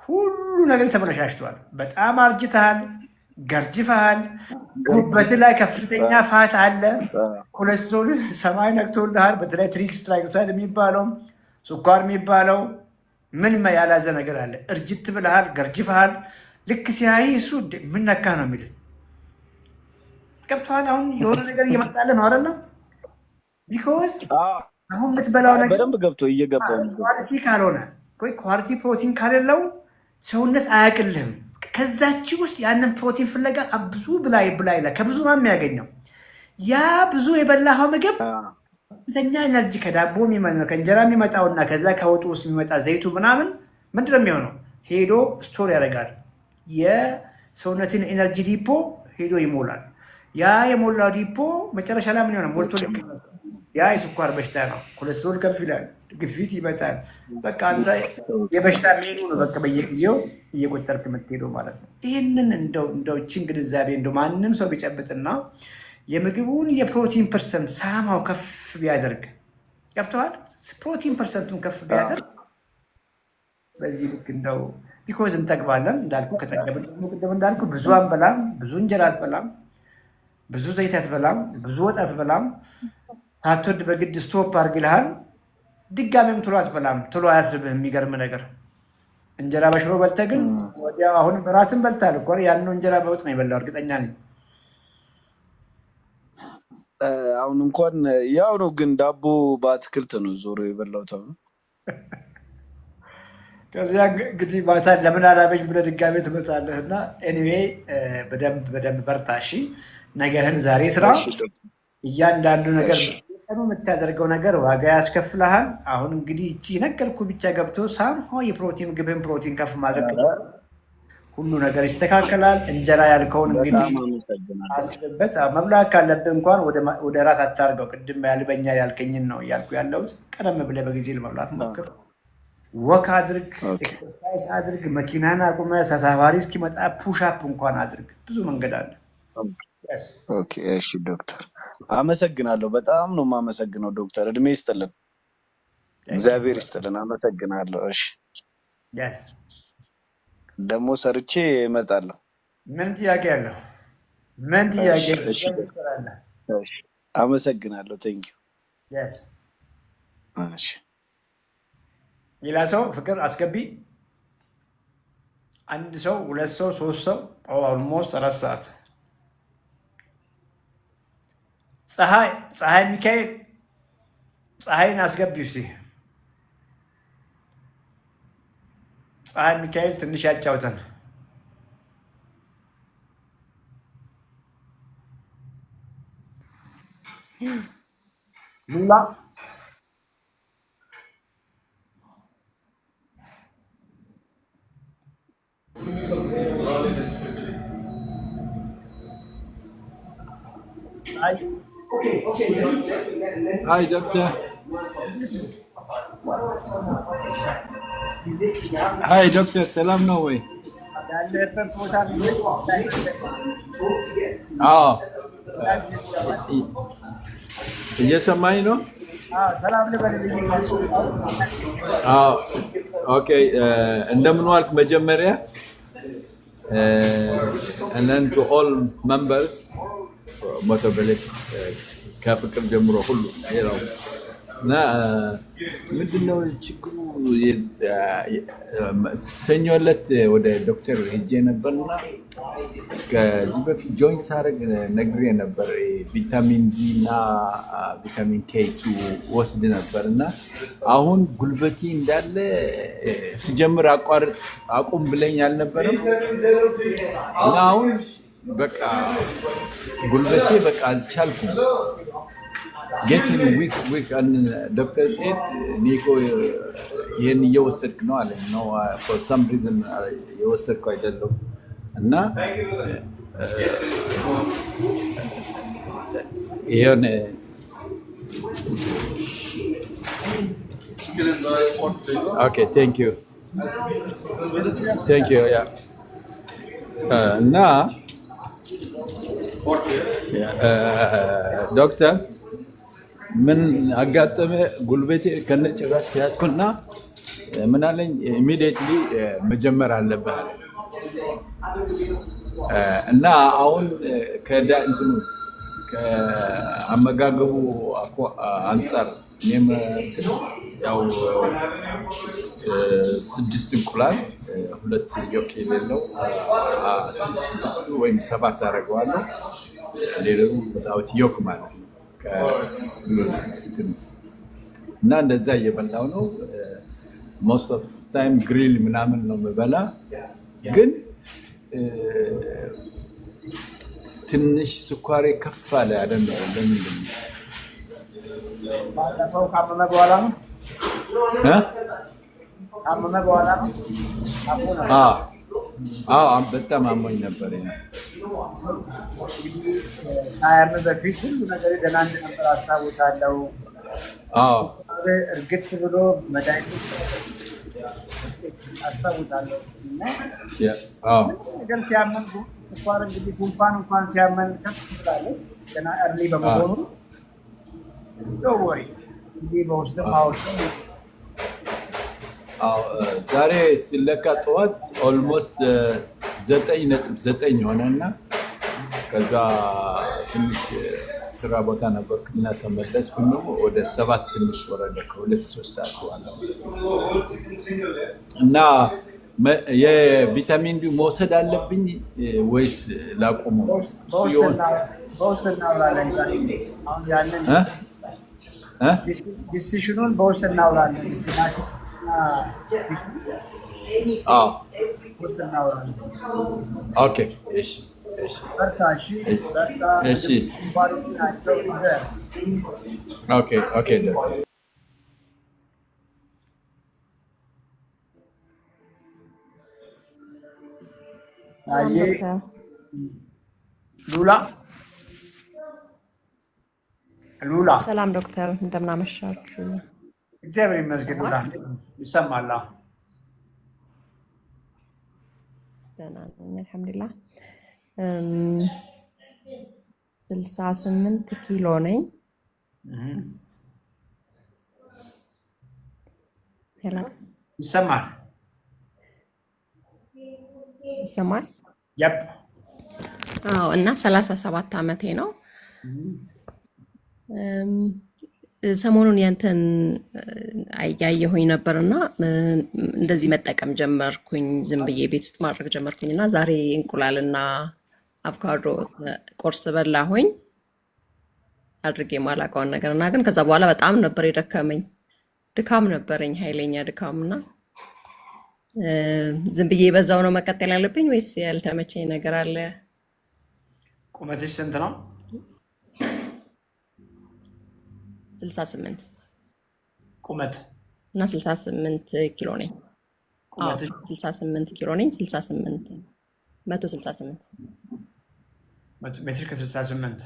ሁሉ ነገር ተበለሻሽቷል። በጣም አርጅተሃል፣ ገርጅፈሃል። ጉበት ላይ ከፍተኛ ፋት አለ። ኮሌስትሮል ሰማይ ነክቶልሃል። በተለይ ትራይግሊሰራይድ የሚባለው ስኳር የሚባለው ምን ያላዘ ነገር አለ። እርጅት ብለሃል፣ ገርጅፈሃል። ልክ ሲያይ እሱ ምን ነካ ነው የሚል ገብቶሃል። አሁን የሆነ ነገር እየመጣልህ ነው አይደለም? ቢኮዝ አሁን የምትበላው ነገር በደንብ ገብቶ እየገባው ኳሊቲ ካልሆነ ወይ ኳሊቲ ፕሮቲን ካሌለው ሰውነት አያቅልህም። ከዛች ውስጥ ያንን ፕሮቲን ፍለጋ ብዙ ብላይ ከብዙ ነው የሚያገኘው። ያ ብዙ የበላኸው ምግብ ከፍተኛ ኤነርጂ ከዳቦ የሚመጣው ከእንጀራ የሚመጣውና ከዛ ከወጡ ውስጥ የሚመጣ ዘይቱ ምናምን ምንድን ነው የሚሆነው? ሄዶ ስቶር ያደርጋል። የሰውነትን ኤነርጂ ዲፖ ሄዶ ይሞላል። ያ የሞላው ዲፖ መጨረሻ ላይ ምን ይሆናል? ሞልቶ ልክ ያ የስኳር በሽታ ነው። ኮሌስትሮል ከፍ ይላል፣ ግፊት ይመጣል። በቃ አንተ የበሽታ ሜኑ ነው በቃ በየጊዜው እየቆጠርክ የምትሄደው ማለት ነው። ይህንን እንደው ችን ግንዛቤ እንደው ማንም ሰው ቢጨብጥና የምግቡን የፕሮቲን ፐርሰንት ሳማው ከፍ ቢያደርግ ገብተዋል። ፕሮቲን ፐርሰንቱን ከፍ ቢያደርግ በዚህ ልክ እንደው ቢኮዝ እንጠግባለን እንዳልኩ ከጠገብን ደግሞ ቅድም እንዳልኩ ብዙ አንበላም፣ ብዙ እንጀራ አትበላም፣ ብዙ ዘይት አትበላም፣ ብዙ ወጥ አትበላም። ሳትወድ በግድ ስቶፕ አድርግ ይልሃል። ድጋሜም ቶሎ አትበላም፣ ቶሎ አያስርብህ። የሚገርም ነገር እንጀራ በሽሮ በልተህ ግን ወዲያው አሁን ራስን በልታል እኮ ያንኑ እንጀራ በወጥ ነው የበላው እርግጠኛ ነኝ። አሁን እንኳን ያው ነው፣ ግን ዳቦ በአትክልት ነው ዞሮ የበላው ተብሎ ከዚያ እንግዲህ ማታ ለምን አላበኝ ብለህ ድጋሜ ትመጣለህ። እና ኤኒዌይ በደንብ በርታ እሺ። ነገህን ዛሬ ስራ። እያንዳንዱ ነገር ቀኑ የምታደርገው ነገር ዋጋ ያስከፍልሃል። አሁን እንግዲህ እቺ ነገርኩ ብቻ ገብቶ ሳምሆ የፕሮቲን ምግብን ፕሮቲን ከፍ ማድረግ ሁሉ ነገር ይስተካከላል። እንጀራ ያልከውን እንግዲህ አስብበት። መብላት ካለብህ እንኳን ወደ ራት አታርገው። ቅድም ያልበኛል ያልከኝን ነው እያልኩ ያለሁት። ቀደም ብለህ በጊዜ ለመብላት ሞክር። ወክ አድርግ፣ ኤክሰርሳይዝ አድርግ፣ መኪናን አቁመ ተሳፋሪ እስኪመጣ ፑሻፕ እንኳን አድርግ። ብዙ መንገድ አለ። ኦኬ እሺ ዶክተር አመሰግናለሁ። በጣም ነው የማመሰግነው ዶክተር። እድሜ ይስጥልን፣ እግዚአብሔር ይስጥልን። አመሰግናለሁ። እሺ ደግሞ ሰርቼ እመጣለሁ። ምን ጥያቄ አለው? ምን ጥያቄ? አመሰግናለሁ። ቴንኪው። እሺ ሌላ ሰው ፍቅር አስገቢ። አንድ ሰው፣ ሁለት ሰው፣ ሶስት ሰው ኦልሞስት 4 ሰዓት። ፀሐይ ሚካኤል ፀሐይን አስገቢ እስቲ። ፀሐይ ሚካኤል ትንሽ ያጫውተን። ሉላ Hi, doctor. Hi, doctor. Salam no way. Oh. እየሰማኝ ነው? ኦኬ። እንደምን ዋልክ መጀመሪያ and then to all members ሞቶበሌክ ከፍቅር ጀምሮ ሁሉ ሌላው እና ምንድነው ችግሩ? ሰኞ ዕለት ወደ ዶክተር ሄጄ ነበርና ከዚህ በፊት ጆይን ሳረግ ነግሬ ነበር። ቪታሚን ዲ እና ቪታሚን ኬ2 ወስድ ነበርና አሁን ጉልበቴ እንዳለ ስጀምር አቁም ብለኝ አልነበረም እና አሁን በቃ ጉልበቴ በቃ አልቻልኩም። ጌቲንግ ዊክ ዶክተር ሴድ ኒኮ ይህን እየወሰድክ ነው አለኝ። ነው ፎር ሰም ሪዝን የወሰድኩ አይደለም እና ይሄን ኦኬ ቴንክ ዩ ቴንክ ዩ ያ እና ዶክተር ምን አጋጠመ? ጉልበቴ ከነጭራሽ ያዝኩና ምን አለኝ ኢሚዲየትሊ መጀመር አለብህ አለ። እና አሁን እንትኑ ከአመጋገቡ አንጻር እኔም ያው 6 እንቁላል 2 ዮክ የሌለው 6 ወይም 7 አደርገዋለሁ። ሌላው without ዮክ ማለት ነው። እና እንደዛ እየበላው ነው። most of time ግሪል ምናምን ነው የምበላ። ግን ትንሽ ስኳሬ ከፍ አለ አይደለም። ለምንድን ነው? ባለፈው ካመመ በኋላ ነው ካመመ በኋላ ነው። በጣም አሞኝ ነበር። ከአመመ በፊት ሁሉ ነገር ደህና እንደነበር አስታውሳለሁ። እርግጥ ብሎ መድኃኒት አስታውሳለሁ። ግን ሲያመን ስኳር እንግዲህ ጉንፋን እንኳን ሲያመን ከፍ ትላለች ገና እርሊ በመሆኑ ወሪ እንዲህ በውስጥ ማወቅ ዛሬ ሲለካ ጠዋት ኦልሞስት 9.9 ሆነና ከዛ ትንሽ ስራ ቦታ ነበርኩና ተመለስኩኝ። ወደ 7 ትንሽ ወረደ ከ2-3 ሰዓት በኋላ እና የቪታሚን ዲ መውሰድ አለብኝ ወይስ ላቆመው? በውስጥ እናውራለን። አሁን ያንን ዲሲሽኑን በውስጥ እናውራለን። ኦኬ እሺ ኦኬ ሉላ ሰላም ዶክተር፣ እንደምን አመሻችሁ? እግዚአብሔር ይመስገን። ሉላ ይሰማል? ደህና ነኝ አልሐምዱሊላህ። 68 ኪሎ ነኝ። ሄሎ ይሰማል? ይሰማል? ያፕ አዎ። እና 37 ዓመቴ ነው። ሰሞኑን ያንተን ያየሁኝ ነበርና እንደዚህ መጠቀም ጀመርኩኝ። ዝም ብዬ ቤት ውስጥ ማድረግ ጀመርኩኝና ዛሬ እንቁላልና አቮካዶ ቁርስ በላሁኝ አድርጌ የማላውቀውን ነገርና ግን ከዛ በኋላ በጣም ነበር የደከመኝ። ድካም ነበረኝ፣ ኃይለኛ ድካምና ዝም ብዬ በዛው ነው መቀጠል ያለብኝ ወይስ ያልተመቸኝ ነገር አለ? ቁመትሽ ስንት ነው? 68 ቁመት እና 68 ኪሎ ነኝ። 68 ኪሎ ነኝ። 168 ሜትር ከ68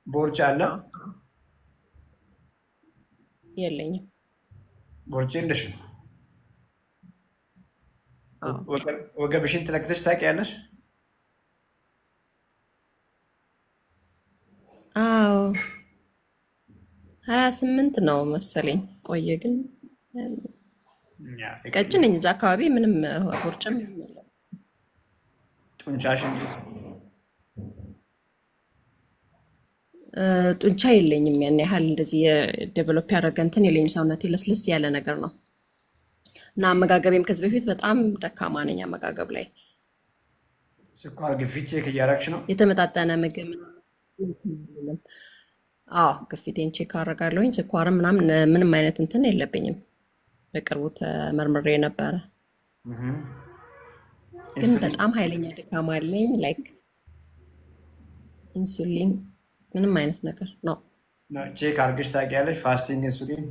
ቦርጭ አለ? የለኝም። ቦርጭ የለሽም? ወገብሽን ትለክተሽ ታውቂያለሽ? አዎ 28 ነው መሰለኝ። ቆየ ግን ቀጭን ነኝ። እዛ አካባቢ ምንም ቦርጭም የለም። ጡንቻሽ ጡንቻ የለኝም። ያን ያህል እንደዚህ የዴቨሎፕ ያደረገ እንትን የለኝም። ሰውነቴ ለስልስ ያለ ነገር ነው እና አመጋገቤም ከዚህ በፊት በጣም ደካማ ነኝ አመጋገብ ላይ። ስኳር፣ ግፊት ቼክ እያደረግሽ ነው? የተመጣጠነ ምግብ ግፊቴን ቼክ አደርጋለሁኝ። ስኳርም ምናምን ምንም አይነት እንትን የለብኝም። በቅርቡ ተመርምሬ ነበረ። ግን በጣም ኃይለኛ ድካም አለኝ። ላይክ ኢንሱሊን ምንም አይነት ነገር ነው። ቼክ አድርገሽ ታውቂያለሽ? ፋስቲንግ ኢንሱሊን?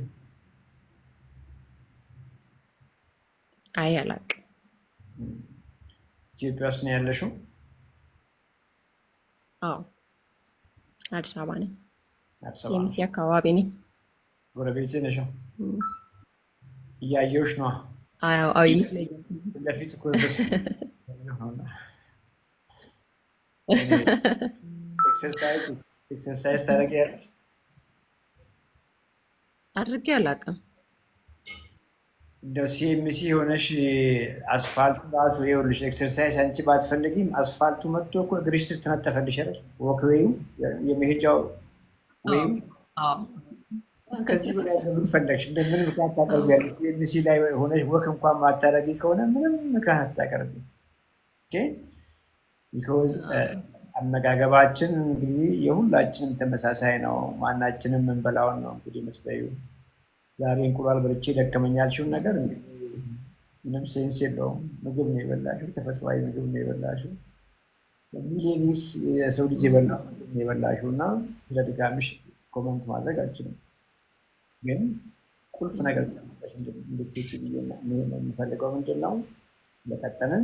አይ አላውቅም። ኢትዮጵያ ውስጥ ነው ያለሽው? አዎ አዲስ አበባ ነኝ። አዲስ አበባ የሚሲ አካባቢ ነኝ። ጎረቤቴ ነሽ? እያየሁሽ ነዋ። አዎ ይመስለኛል። ለፊት እኮ በስ ኤክሰርሳይዝ ታደርጊያለሽ? አድርጌ አላውቅም። እንደው ሲኤምሲ የሆነሽ አስፋልቱ ራሱ ይኸውልሽ፣ ኤክሰርሳይዝ አንቺ ባትፈልጊም አስፋልቱ መጥቶ እኮ እግርሽ ስር ትነጠፈልሽ አይደል? ወክዌዩ የመሄጃው ወይም ከዚህ በላይ ምን ፈለግሽ? እንደምን ምክንያት ታቀርቢያለሽ? ሲኤምሲ ላይ ሆነሽ ወክ እንኳን ማታረጊ ከሆነ ምንም ምክንያት አታቀርቢ። ቢኮዝ አመጋገባችን እንግዲህ የሁላችንም ተመሳሳይ ነው። ማናችንም የምንበላውን ነው እንግዲህ የምትበዩ። ዛሬ እንቁላል በልቼ ደከመኝ ያልሽውን ነገር እንግዲህ ምንም ሴንስ የለውም። ምግብ ነው የበላሽው፣ ተፈጥሯዊ ምግብ ነው የበላሽው። ሚሊዮኒስ የሰው ልጅ የበላው ምግብ ነው የበላሽው እና ስለ ድጋምሽ ኮመንት ማድረግ አልችልም። ግን ቁልፍ ነገር ጨምረሽ እንድትሄጂ ብዬ የምፈልገው ምንድን ነው፣ ለቀጠንን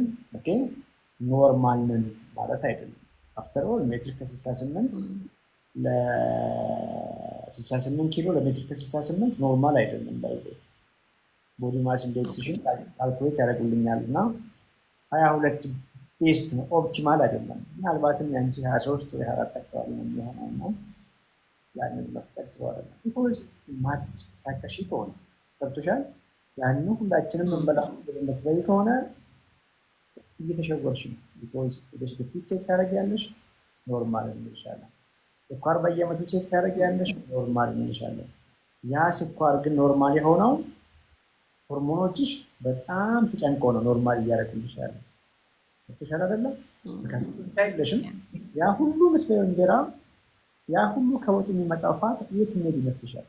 ኖርማል ነን ማለት አይደለም። አፍተር ኦል ሜትር ከ68 ለ68 ኪሎ ለሜትር ከ68 ኖርማል አይደለም። ባይዘ ቦዲ ማስ ኢንዴክስሽን ካልኩሌት ያደርጉልኛል እና 22 ቤስት ነው፣ ኦፕቲማል አይደለም። ምናልባትም የአንቺ 23 ወይ 24 አካባቢ ነው የሚሆነው እና ያንን መፍጠር ትዋለ ቢኮዝ ማትስ ሳቀሺ ከሆነ ገብቶሻል። ያንን ሁላችንም እንበላ በይ ከሆነ እየተሸወርሽ ነው። ቢኮዝ ወደሽ ግፊት ቼክ ታደርጊያለሽ፣ ኖርማል እንልሻለን። ስኳር በየዓመቱ ቼክ ታደርጊያለሽ፣ ኖርማል እንልሻለን። ያ ስኳር ግን ኖርማል የሆነው ሆርሞኖችሽ በጣም ተጨንቀው ነው ኖርማል እያደረጉልሽ ያለ። ገብቶሻል አይደለም? አይለሽም። ያ ሁሉ ምትበይው እንጀራ፣ ያ ሁሉ ከወጡ የሚመጣው ፋት የት የሚሄድ ይመስልሻል?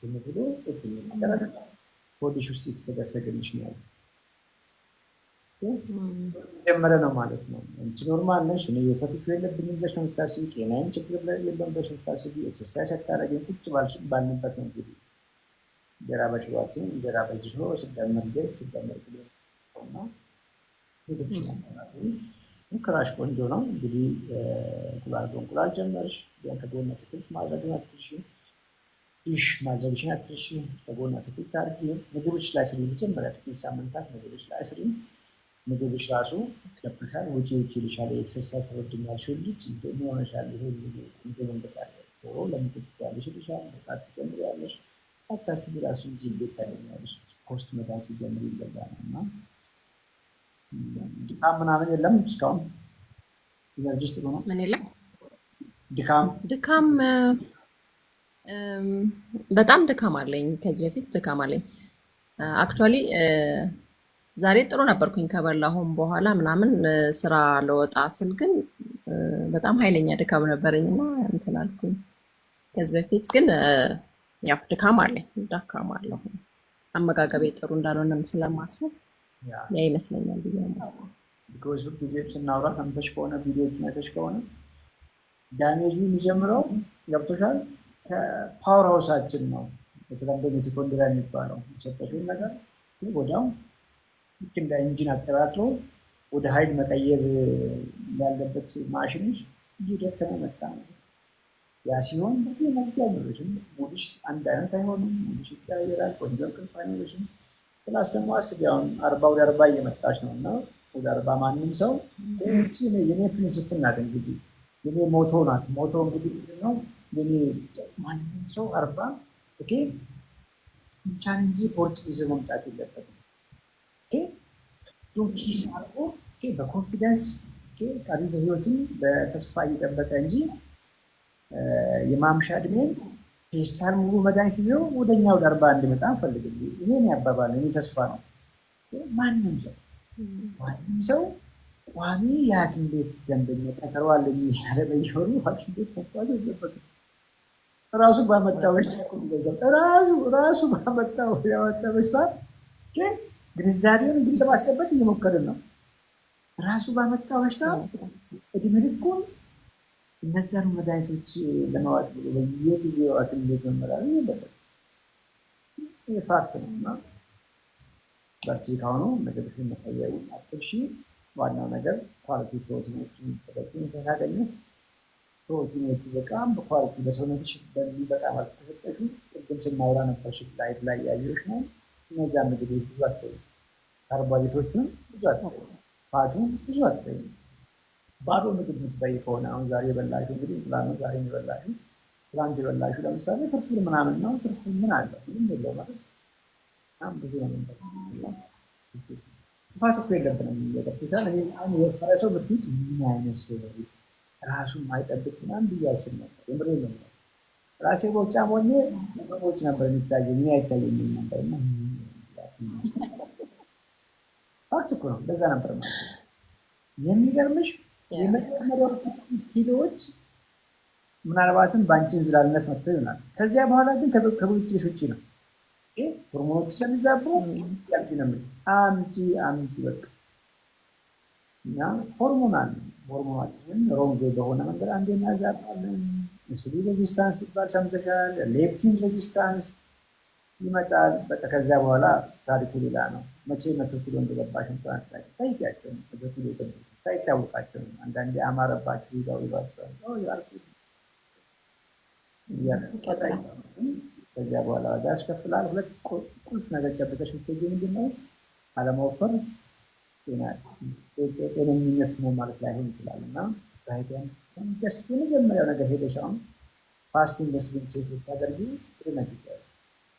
ዝም ብሎ ሆድሽ ውስጥ የተሰገሰገልሽ ነው ያለው። ጀመረ ነው ማለት ነው። አንቺ ኖርማል ነሽ፣ እኔ የፈትሹ የለብኝም ብለሽ ነው የምታስቢ። ጤናዬን ችግር የለም ብለሽ ነው የምታስቢ። ኤክሰርሳይዝ አታደርጊም ቁጭ ባልንበት ነው እንግዲህ እንጀራ በሽሮአችን፣ እንጀራ በዚህ ሽሮ ሲደመር ዘይት ሲደመር እና ምግብሽን አስተናግሪ። ሙከራሽ ቆንጆ ነው። እንግዲህ እንቁላል በእንቁላል ጀመርሽ፣ ከጎን አትክልት ማድረግን አትርሺ። ፊሽ ማድረግሽን አትርሺ። ከጎን አትክልት አድርጊ። ምግብሽ ላይ ስሪ። መጀመሪያ ጥቂት ሳምንታት ምግብሽ ላይ ስሪ። ምግብሽ ራሱ ገብቶሻል፣ ውጪ ይልሻል። ኤክሰርሳይዝ ረድም ያልሽው ልጅ እንደምን ሆነሻል? ይሄ ቆንጆ መንገድ አለ ቶሎ ለምግብ ትያለሽ ይልሻል። በቃት ትጨምሪያለሽ። አታስቢ ራሱ እንጂ እንዴት ታገኛለሽ? ፖስት መዳን ሲጀምር ይለዛ ነው እና ድካም ምናምን የለም እስካሁን? ኢነርጂስት ጥሩ ነው? ምን የለም ድካም በጣም ድካም አለኝ። ከዚህ በፊት ድካም አለኝ። አክቹዋሊ ዛሬ ጥሩ ነበርኩኝ ከበላሁም በኋላ ምናምን ስራ ለወጣ ስል ግን በጣም ኃይለኛ ድካም ነበረኝ እና እንትን አልኩኝ። ከዚህ በፊት ግን ያው ድካም አለኝ፣ እዳካማለሁ። አመጋገቤ ጥሩ እንዳልሆነም ስለማስብ ያ ይመስለኛል ብዬ ማስብ። ቢኮዝ ሁልጊዜ ስናወራ ሰምተሽ ከሆነ ቪዲዮዎችን አይተሽ ከሆነ ዳሜጁ የሚጀምረው ገብቶሻል ከፓወር ሃውሳችን ነው። በተለምዶ ሚቶኮንድሪያ የሚባለው የሰጠሽውን ነገር ወዲያው ልክ እንደ ኢንጂን አቀጣጥሎ ወደ ኃይል መቀየር ያለበት ማሽንሽ እየደከመ መጣ ማለት ነው። ያ ሲሆን መብት አይኖርሽም። ሙድሽ አንድ አይነት አይሆንም። ሙድሽ ይቀያየራል። ቆንጆ እንቅልፍ አይኖርሽም። ፕላስ ደግሞ አስቢ አሁን 40 ወደ 40 እየመጣች ነው እና ወደ 40 ማንም ሰው የኔ ፕሪንሲፕል ናት እንግዲህ የኔ ሞቶ ናት። ሞቶ እንግዲህ ነው የኔ ማንም ሰው 40 ብቻን እንጂ ቦርጭ ይዞ መምጣት የለበትም። ኪስ አድርጎ በኮንፊደንስ ቀሪ ህይወትን በተስፋ እየጠበቀ እንጂ የማምሻ እድሜን ፌስታል ሙሉ መድኃኒት ይዘው ወደኛ ወደ 40 እንዲመጣ አንፈልግም። ይሄን ያባባል እኔ ተስፋ ነው። ማንም ሰው ቋሚ የሐኪም ቤት ዘንበኛ ቀጠሮ አለኝ ያለ በየወሩ ሐኪም ቤት መጓዝ የለበትም። ራሱ ባመጣው በሽታ ራሱ ባመጣው ያወጣው በሽታ ግንዛቤውን እንግዲህ ለማስጨበጥ እየሞከርን ነው። ራሱ ባመጣው በሽታ እድሜ ልኩን እነዛን መድኃኒቶች ለማዋጥ ብሎ በየጊዜው ሐኪም ቤት መመላለስ የለበትም። ይህ ፋክት ነው እና በርቺ ካሁኑ ምግብሽን መቀየሩ አትርሺ። ዋናው ነገር ኳሊቲ ፕሮቲኖችን ተጠቅመሽ ታገኙ። ፕሮቲኖቹ በጣም በኳሊቲ በሰውነትሽ በጣም አልተሰጠሽም። ቅድም ስናወራ ነበር ላይፍ ላይ ያየሁሽ ነው። እነዛ ምግቦች ብዙ አትበይም። ካርቦሃይድሬቶቹን ብዙ አትበይም። ፋቱን ብዙ አትበይም። ባዶ ምግብ የምትበይ ከሆነ አሁን ዛሬ የበላሽው እንግዲህ እንቁላል ነው ዛሬ የበላሽው። ትናንት የበላሽው ለምሳሌ ፍርፍር ምናምን ነው። ፍርፍር ምን አለው? ምንም የለው ማለት በጣም ብዙ ነው የምንበላው። ጥፋት እኮ የለብንም። እየገብሻል እኔ በጣም የወፈረ ሰው በፊት ምን አይነት ሰው ነው ራሱን ማይጠብቅ ምናምን ብዬ አስብ ነበር። የምሬን ነው የምለው። ራሴ ቦጫም ሆኜ ነገሮች ነበር የሚታየኝ፣ እኔ አይታየኝም ነበር። እና ፋክት እኮ ነው፣ እንደዛ ነበር ማለት ነው። የሚገርምሽ የመጀመሪያው ኪሎዎች ምናልባትም በአንቺ እንዝላልነት መጥተው ይሆናል። ከዚያ በኋላ ግን ከቁጥጥርሽ ውጭ ነው። ሆርሞኖች ስለሚዛቡ ያምጪ ነው የምልሽ። አምጪ በቃ እና ሆርሞናል ነው። ሆርሞናችንን ሮንግ በሆነ መንገድ አንዴ እናዛባለን። ኢንሱሊን ሬዚስታንስ ሲባል ሰምተሻል። ሌፕቲን ሬዚስታንስ ይመጣል። በቃ ከዚያ በኋላ ታሪኩ ሌላ ነው። መቼ 100 ኪሎ እንደገባሽ እንኳን ጠይቂያቸው። 100 ኪሎ የገቡት ሳይታወቃቸው ነው። አንዳንዴ አማረባችሁ ይዛው ይሏቸዋል። ከዚያ በኋላ ዋጋ ያስከፍላል። ሁለት ቁልፍ ነገር ጨብጠሽ የምትሄጂው ምንድን ነው? አለመወፈር ጤነኝነት ነው ማለት ላይሆን ይችላል። እና ደስ የመጀመሪያው ነገር ሄደሽ አሁን ፋስቲንግ መስሉን ቼክ ብታደርጊ ጥሩ ነገር ይቻላል።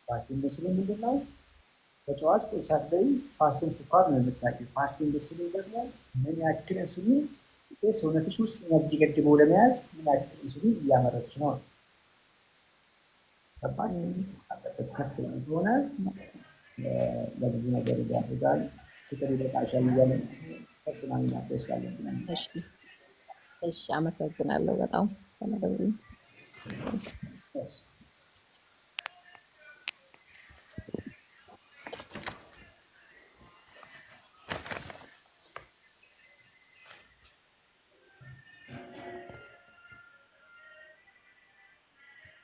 ፋስቲንግ መስሉ ምንድን ነው? በጠዋት ቁርስ ሳትበይ ፋስቲንግ ስኳር ነው የምታውቂው። ፋስቲንግ መስሉ ደግሞ ምን ያክል ኢንሱሊን ሰውነትሽ ውስጥ ኢነርጂ ገድቦ ለመያዝ ምን ያክል ኢንሱሊን እያመረትሽ ነው። ገባሽ? አለበት ከፍ ሆነ ለብዙ ነገር ያደርጋል። ፍቅር ይበቃሻል እያለ ፐርሰናል ማፕሬስ ካለን እሺ፣ አመሰግናለሁ በጣም ተነግሩኝ።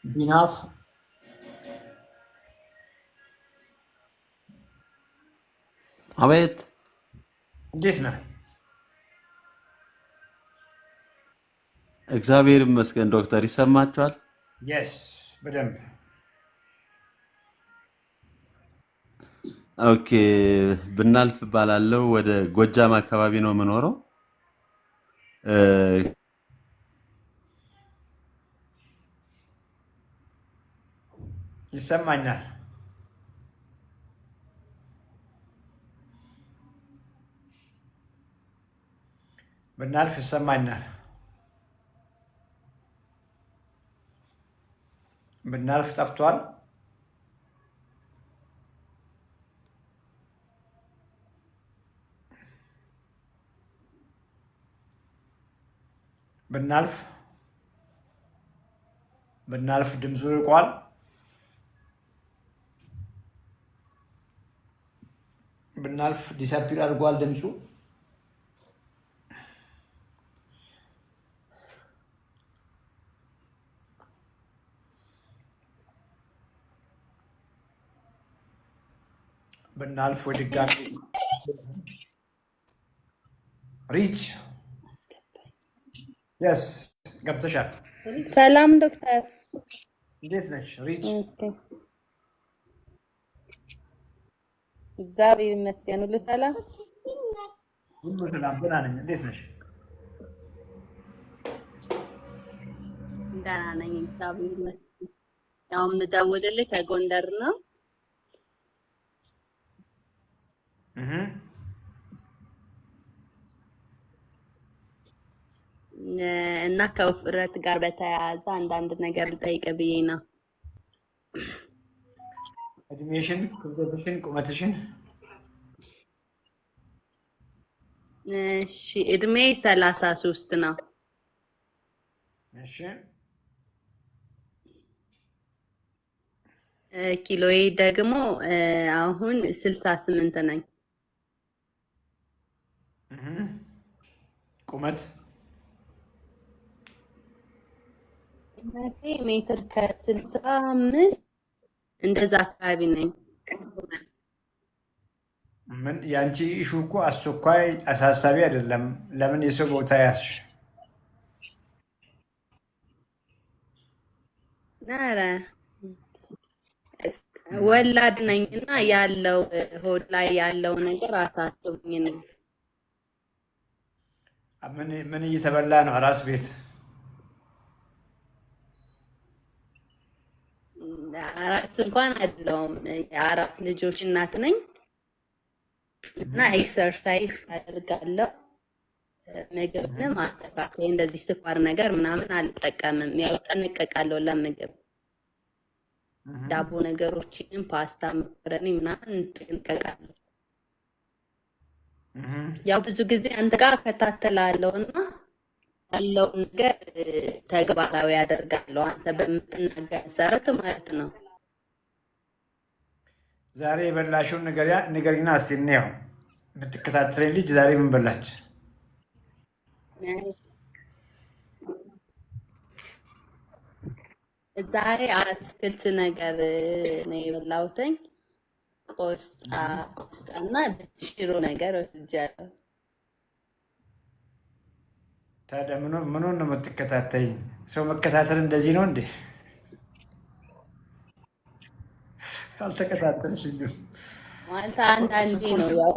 ቢናፍ አቤት፣ እንዴት ነህ? እግዚአብሔር ይመስገን ዶክተር። ይሰማችኋል? የስ በደንብ ኦኬ። ብናልፍ እባላለሁ። ወደ ጎጃም አካባቢ ነው የምኖረው። ይሰማኛል። ብናልፍ ይሰማኛል። ብናልፍ ጠፍቷል። ብናልፍ ድምፁ ርቋል። ብናልፍ ዲሳፒር አድርጓል ድምፁ። ብናልፍ ወይ ድጋሚ ሪች የስ ገብተሻል። ሰላም ዶክተር፣ እንዴት ነሽ ሪች? እግዚአብሔር ይመስገን ሁሉ ሰላም። ሁሉ ሰላም፣ ደህና ነኝ። እንዴት ነሽ? ደህና ነኝ እግዚአብሔር ይመስገን። ያው የምደውልልህ ከጎንደር ነው እና ከውፍረት ጋር በተያያዘ አንዳንድ ነገር ልጠይቅ ብዬ ነው። እድሜሽን፣ ክብደትሽን፣ ቁመትሽን? እሺ፣ እድሜ 33 ነው። እሺ፣ ኪሎዬ ደግሞ አሁን 68 ነኝ። ቁመት? ቁመቴ ሜትር ከ65 እንደዛ አካባቢ ነኝ። ምን ያንቺ ኢሹ እኮ አስቸኳይ አሳሳቢ አይደለም። ለምን የሰው ቦታ ያዝሽ? ኧረ ወላድ ነኝና ያለው ሆድ ላይ ያለው ነገር አታስቡኝ ነው። ምን እየተበላ ነው? አራስ ቤት አራስ እንኳን አይደለሁም። የአራት ልጆች እናት ነኝ እና ኤክሰርሳይዝ አደርጋለሁ። ምግብንም አስተካክዬ እንደዚህ ስኳር ነገር ምናምን አልጠቀምም። ያው እጠነቀቃለሁ ለምግብ ዳቦ ነገሮችንም ፓስታ፣ መኮረኒ ምናምን እጠነቀቃለሁ። ያው ብዙ ጊዜ አንተ ጋር እከታተላለሁ እና ያለው ነገር ተግባራዊ ያደርጋለሁ አንተ በምትናገር መሰረት ማለት ነው። ዛሬ የበላሽውን ንገሪና እስቲ እንየው። የምትከታተለኝ ልጅ ዛሬ ምን በላች? ዛሬ አትክልት ነገር ነው የበላሁትኝ። ቆስጣና ሽሮ ነገር ወስጃለሁ። ታዲያ ምኑን ነው የምትከታተይኝ? ሰው መከታተል እንደዚህ ነው እንዴ? አልተከታተልሽኝም ማለት አንዳንዴ ነው ያው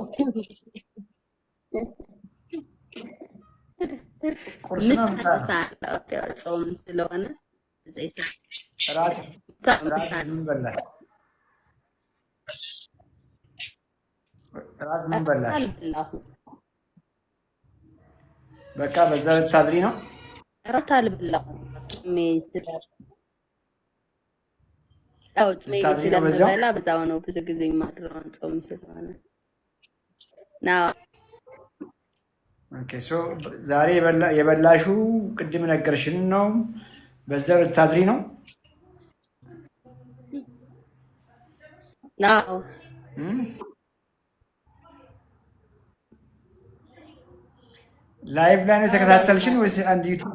ቁርስ ነው ምሳ ነው? ጾም ስለሆነ እራት ምን በላሽ? እራት ምን በላሽ? አልበላሁም። በቃ በዛ ልታድሪ ነው? እራት አልበላሁም። ጾሜ ስለምበላ በዛው ነው ብዙ ጊዜ የማድረው ጾም ስለሆነ ነው። ኦኬ ሶ ዛሬ የበላሹ ቅድም ነገርሽን ነው። በዛው ልታድሪ ነው? ነው ላይቭ ላይ ነው የተከታተልሽን ወይስ አንድ ዩቲዩብ?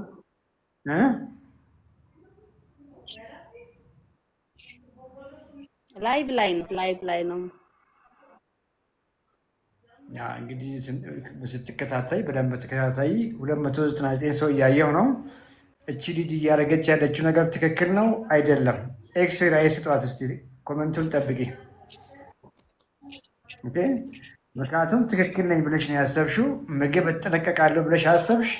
ላይቭ ላይ ነው። ያ እንግዲህ ስትከታታይ በደንብ ተከታታይ 299 ሰው እያየው ነው። እቺ ልጅ እያደረገች ያለችው ነገር ትክክል ነው አይደለም? ኤክስ ራይ ስጧት እስቲ፣ ኮመንቱን ጠብቂ። ኦኬ ምክንያቱም ትክክል ነኝ ብለሽ ነው ያሰብሽው። ምግብ እጠነቀቃለሁ ብለሽ አሰብሽ።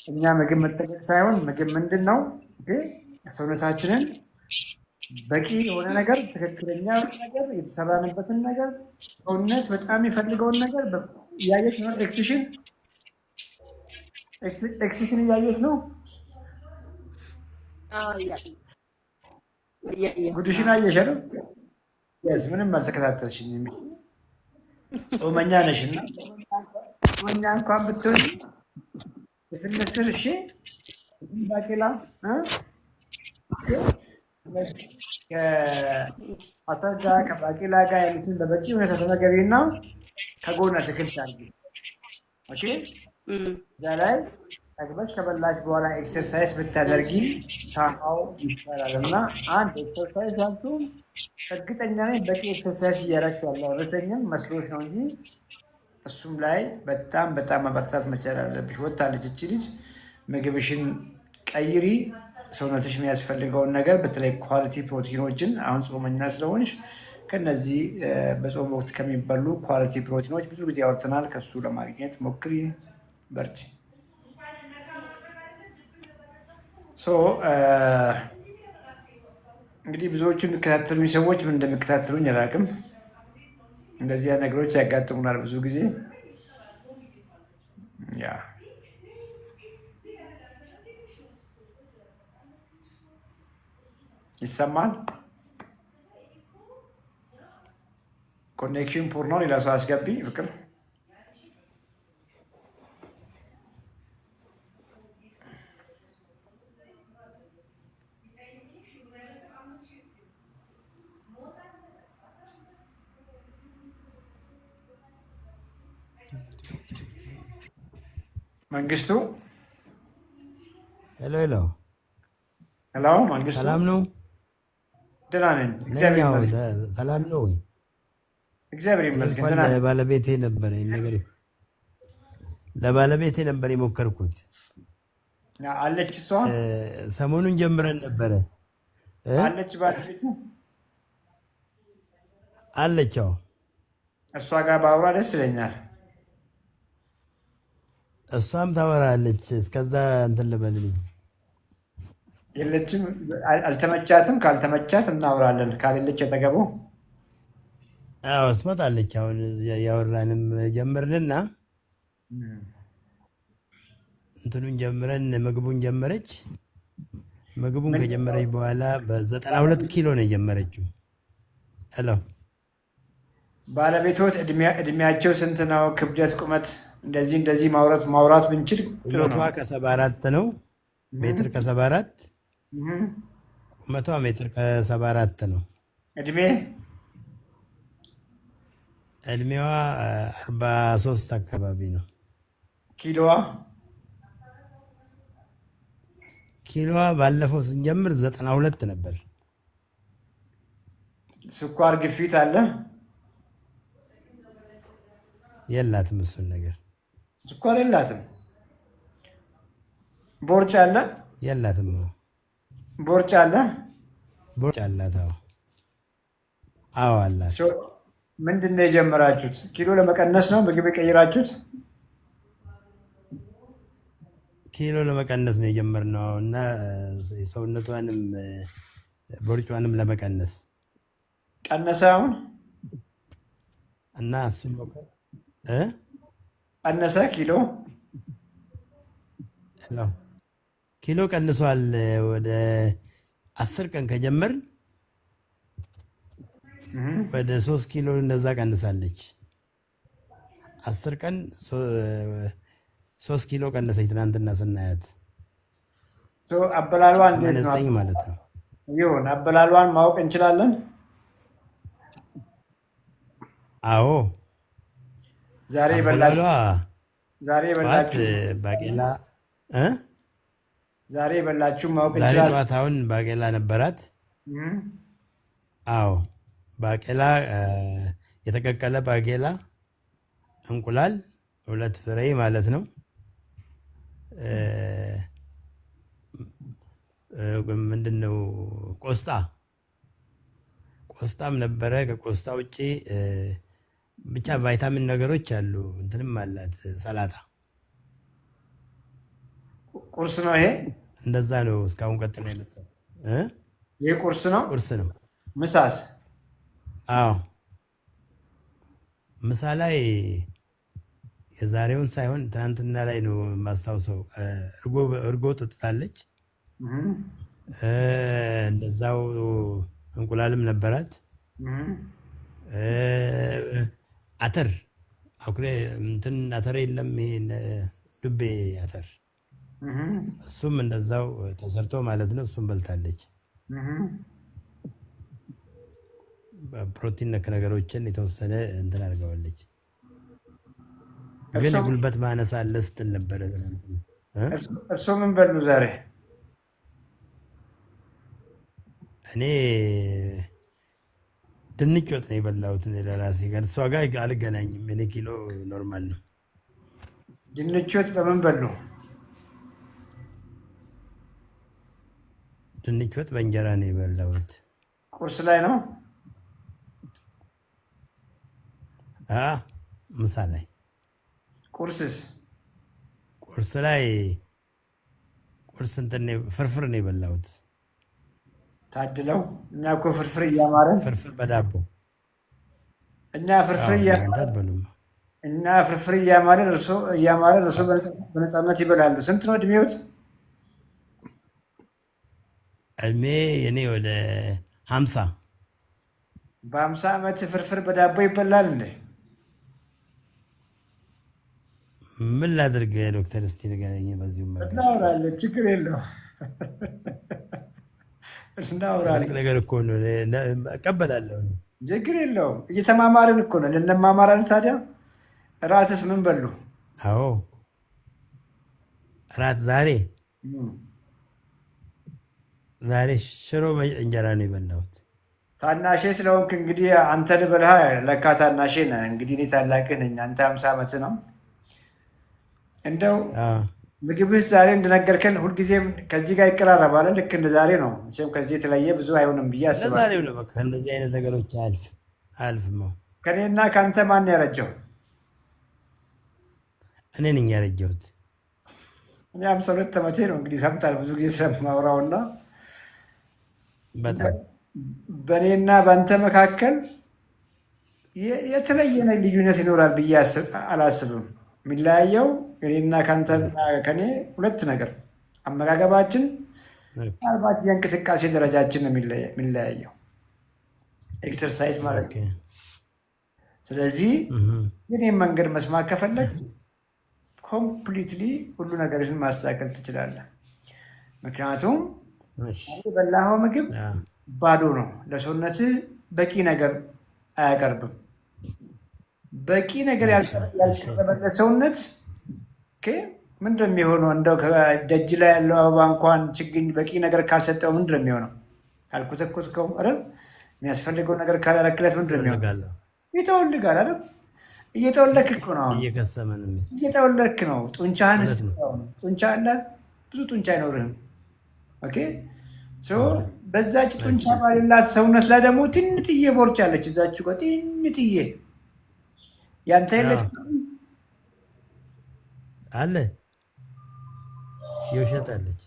እኛ ምግብ መጠንቀቅ ሳይሆን ምግብ ምንድን ነው ሰውነታችንን በቂ የሆነ ነገር፣ ትክክለኛ ነገር፣ የተሰራንበትን ነገር፣ ሰውነት በጣም የሚፈልገውን ነገር እያየች ነው። ኤክስሽን እያየች ነው። ጉድሽን አየሽ ነው። ምንም አልተከታተልሽኝ። ጾመኛ ነሽና ጾመኛ እንኳን ብትሆን የፍልስር እሺ ባቄላ ከአተር ጋር ከባቄላ ጋር ያሉትን በበቂ ሁኔታ ተመገቢና ከጎን አትክልት አድርጊ። ኦኬ እዛ ላይ ጠግበሽ ከበላሽ በኋላ ኤክሰርሳይዝ ብታደርጊ ሳፋው ይሻላል። እና አንድ ኤክሰርሳይዝ ያልኩ እርግጠኛ ነኝ በቂ ኤክሰርሳይዝ እያደረግሽ ያለው እውነተኛም መስሎሽ ነው እንጂ እሱም ላይ በጣም መበርታት መቻል አለብሽ። ወጣለች እቺ ልጅ። ምግብሽን ቀይሪ። ሰውነትሽ የሚያስፈልገውን ነገር በተለይ ኳሊቲ ፕሮቲኖችን አሁን ጾመኛ ስለሆንሽ ከነዚህ በጾም ወቅት ከሚበሉ ኳሊቲ ፕሮቲኖች ብዙ ጊዜ ያወርተናል። ከሱ ለማግኘት ሞክሪ። በርቺ። እንግዲህ ብዙዎቹ የሚከታተሉኝ ሰዎች ምን እንደሚከታተሉኝ አላውቅም። እንደዚያ ነገሮች ያጋጥሙናል ብዙ ጊዜ። ያ ይሰማል። ኮኔክሽን ፑር ነው። ሌላ ሰው አስገቢ። ፍቅር መንግስቱ ሄሎ ሄሎ፣ መንግስቱ ሰላም ነው? ደህና ነኝ፣ እግዚአብሔር ይመስገን። ሰላም ነው ወይ? እግዚአብሔር ይመስገን። እንኳን ለባለቤቴ ነበር ነገር ለባለቤቴ ነበር የሞከርኩት። አለች እሷ እ፣ ሰሞኑን ጀምረን ነበረ እ? አለች ባለቤቱ አለችው። እሷ ጋር ባውራ ደስ ይለኛል። እሷም ታወራለች። እስከዛ እንትን ልበልልኝ። የለችም፣ አልተመቻትም። ካልተመቻት እናውራለን። ካሌለች የተገቡ አዎ ትመጣለች። አሁን ያወራንም ጀምርንና እንትኑን ጀምረን ምግቡን ጀመረች። ምግቡን ከጀመረች በኋላ በ92 ኪሎ ነው የጀመረችው። ሄሎ ባለቤቶት እድሜያቸው ስንት ነው? ክብደት፣ ቁመት እንደዚህ ማውራት ብንችል ጥሩ ቁመቷ ነው። ከ74 ነው። ሜትር ከ74 ቁመቷ ሜትር ከ74 ነው። እድሜ እድሜዋ 43 አካባቢ ነው። ኪሎዋ ኪሎዋ ባለፈው ስንጀምር 92 ነበር። ስኳር፣ ግፊት አለ? የላትም እሱን ነገር ስኳር የላትም። ቦርጭ አለ? የላትም። ቦርጭ አለ? ቦርጭ አላት። አዎ አላት። ምንድን ነው የጀመራችሁት? ኪሎ ለመቀነስ ነው ምግብ የቀየራችሁት? ኪሎ ለመቀነስ ነው የጀመርነው እና ሰውነቷንም ቦርጯንም ለመቀነስ ቀነሰ አሁን? እና እሱን ቀነሰ ኪሎ? ኪሎ ቀንሷል። ወደ 10 ቀን ከጀመርን ወደ 3 ኪሎ እንደዛ ቀንሳለች። 10 ቀን 3 ኪሎ ቀነሰች። ትናንትና ስናያት አበላሏን እንዴት ነው? 89 ማለት ነው። ይሁን አበላሏን ማወቅ እንችላለን? አዎ ዛሬ አበላሏ በላችሁ ባቄላ ዛሬ በላችሁ ማወቅ ዛሬ እንችላለን? ጠዋት አሁን ባቄላ ነበራት። አዎ ባቄላ፣ የተቀቀለ ባቄላ፣ እንቁላል 2 ፍሬ ማለት ነው። ምንድነው ቆስጣም ነበረ። ከቆስጣ ውጭ ብቻ ቫይታሚን ነገሮች አሉ። እንትንም አላት። ሰላጣ ቁርስ ነው ይሄ? እንደዛ ነው እስካሁን ቀጥሎ የመጣው። ይሄ ቁርስ ነው? ቁርስ ነው። ምሳስ? አዎ ምሳ ላይ የዛሬውን ሳይሆን ትናንትና ላይ ነው የማስታውሰው። እርጎ ጠጥታለች። እንደዛው እንቁላልም ነበራት። አተር እንትን አተር የለም ይሄ ዱቤ አተር፣ እሱም እንደዛው ተሰርቶ ማለት ነው። እሱም በልታለች። ፕሮቲን ነክ ነገሮችን የተወሰነ እንትን አድርገዋለች። ግን የጉልበት ማነስ አለ ስትል ነበረ። እርሶ ምን በሉ ዛሬ? እኔ ድንች ወጥ ነው የበላሁት ለራሴ። ከእሷ ጋር አልገናኝም። እኔ ኪሎ ኖርማል ነው። ድንች ወጥ በምን በሉ? ድንች ወጥ በእንጀራ ነው የበላሁት። ቁርስ ላይ ነው? ምሳ ላይ። ቁርስስ? ቁርስ ላይ እንትን ፍርፍር ነው የበላሁት። ታድለው። እኛ እኮ ፍርፍር እያማረን፣ ፍርፍር በዳቦ እኛ ፍርፍር እያማረን እርሶ በነፃነት ይበላሉ። ስንት ነው እድሜዎት? እድሜ የኔ ወደ 50። በ50 ዓመት ፍርፍር በዳቦ ይበላል እንዴ? ምን ላድርግ ዶክተር? እስቲ ንገረኝ። በዚሁ እናወራለን፣ ችግር የለውም። እናወራለን። ነገር እኮ ነው፣ እቀበላለሁ። ችግር የለውም። እየተማማርን እኮ ነው። ልንማማራለን። ታዲያ እራትስ ምን በሉ? አዎ እራት ዛሬ ሽሮ እንጀራ ነው የበላሁት። ታናሼ ስለሆንክ እንግዲህ አንተ ልበልሃ። ለካ ታናሼ ነህ። እንግዲህ እኔ ታላቅህ ነኝ። አንተ 50 ዓመት ነው። እንደው ምግብህ ዛሬ እንደነገርከን ሁልጊዜም ከዚህ ጋር ይቀራረባል። ልክ እንደ ዛሬ ነው። ከዚህ የተለየ ብዙ አይሆንም ብዬ አስባለሁ። እንደዚህ አይነት ነገሮች አያልፍ አያልፍም። ከኔና ከአንተ ማን ያረጀው? እኔ ነኝ ያረጀሁት። እኔ 52 ዓመቴ ነው። እንግዲህ ሰምታል ብዙ ጊዜ ስለማወራውና በጣም በእኔና በአንተ መካከል የተለየ ልዩነት ይኖራል ብዬ አላስብም። የሚለያየው እኔና ከአንተና ከኔ ሁለት ነገር፣ አመጋገባችን፣ ምናልባት የእንቅስቃሴ ደረጃችን ነው የሚለያየው፣ ኤክሰርሳይዝ ማለት ነው። ስለዚህ የኔን መንገድ መስማት ከፈለግ ኮምፕሊትሊ ሁሉ ነገርሽን ማስተካከል ትችላለህ። ምክንያቱም የበላኸው ምግብ ባዶ ነው፣ ለሰውነትህ በቂ ነገር አያቀርብም። በቂ ነገር ያልቀረበለት ሰውነት ምንድን ነው የሚሆነው? እንደው ደጅ ላይ ያለው አበባ እንኳን ችግኝ በቂ ነገር ካልሰጠው ምንድን ነው የሚሆነው? ካልኮተኮትከው አይደል? የሚያስፈልገው ነገር ካላረክለት ምንድን ነው የሚሆነው? ይጠወልጋል አይደል? እየጠወለክ እኮ ነው። እየጠወለክ ነው። ጡንቻህን ጡንቻ አለ፣ ብዙ ጡንቻ አይኖርህም። ኦኬ በዛች ጡንቻ ባሌላት ሰውነት ላይ ደግሞ ትንጥዬ ቦርጭ አለች። እዛች ጋር ትንጥዬ ያንተ የለች አለ፣ የውሸት አለች።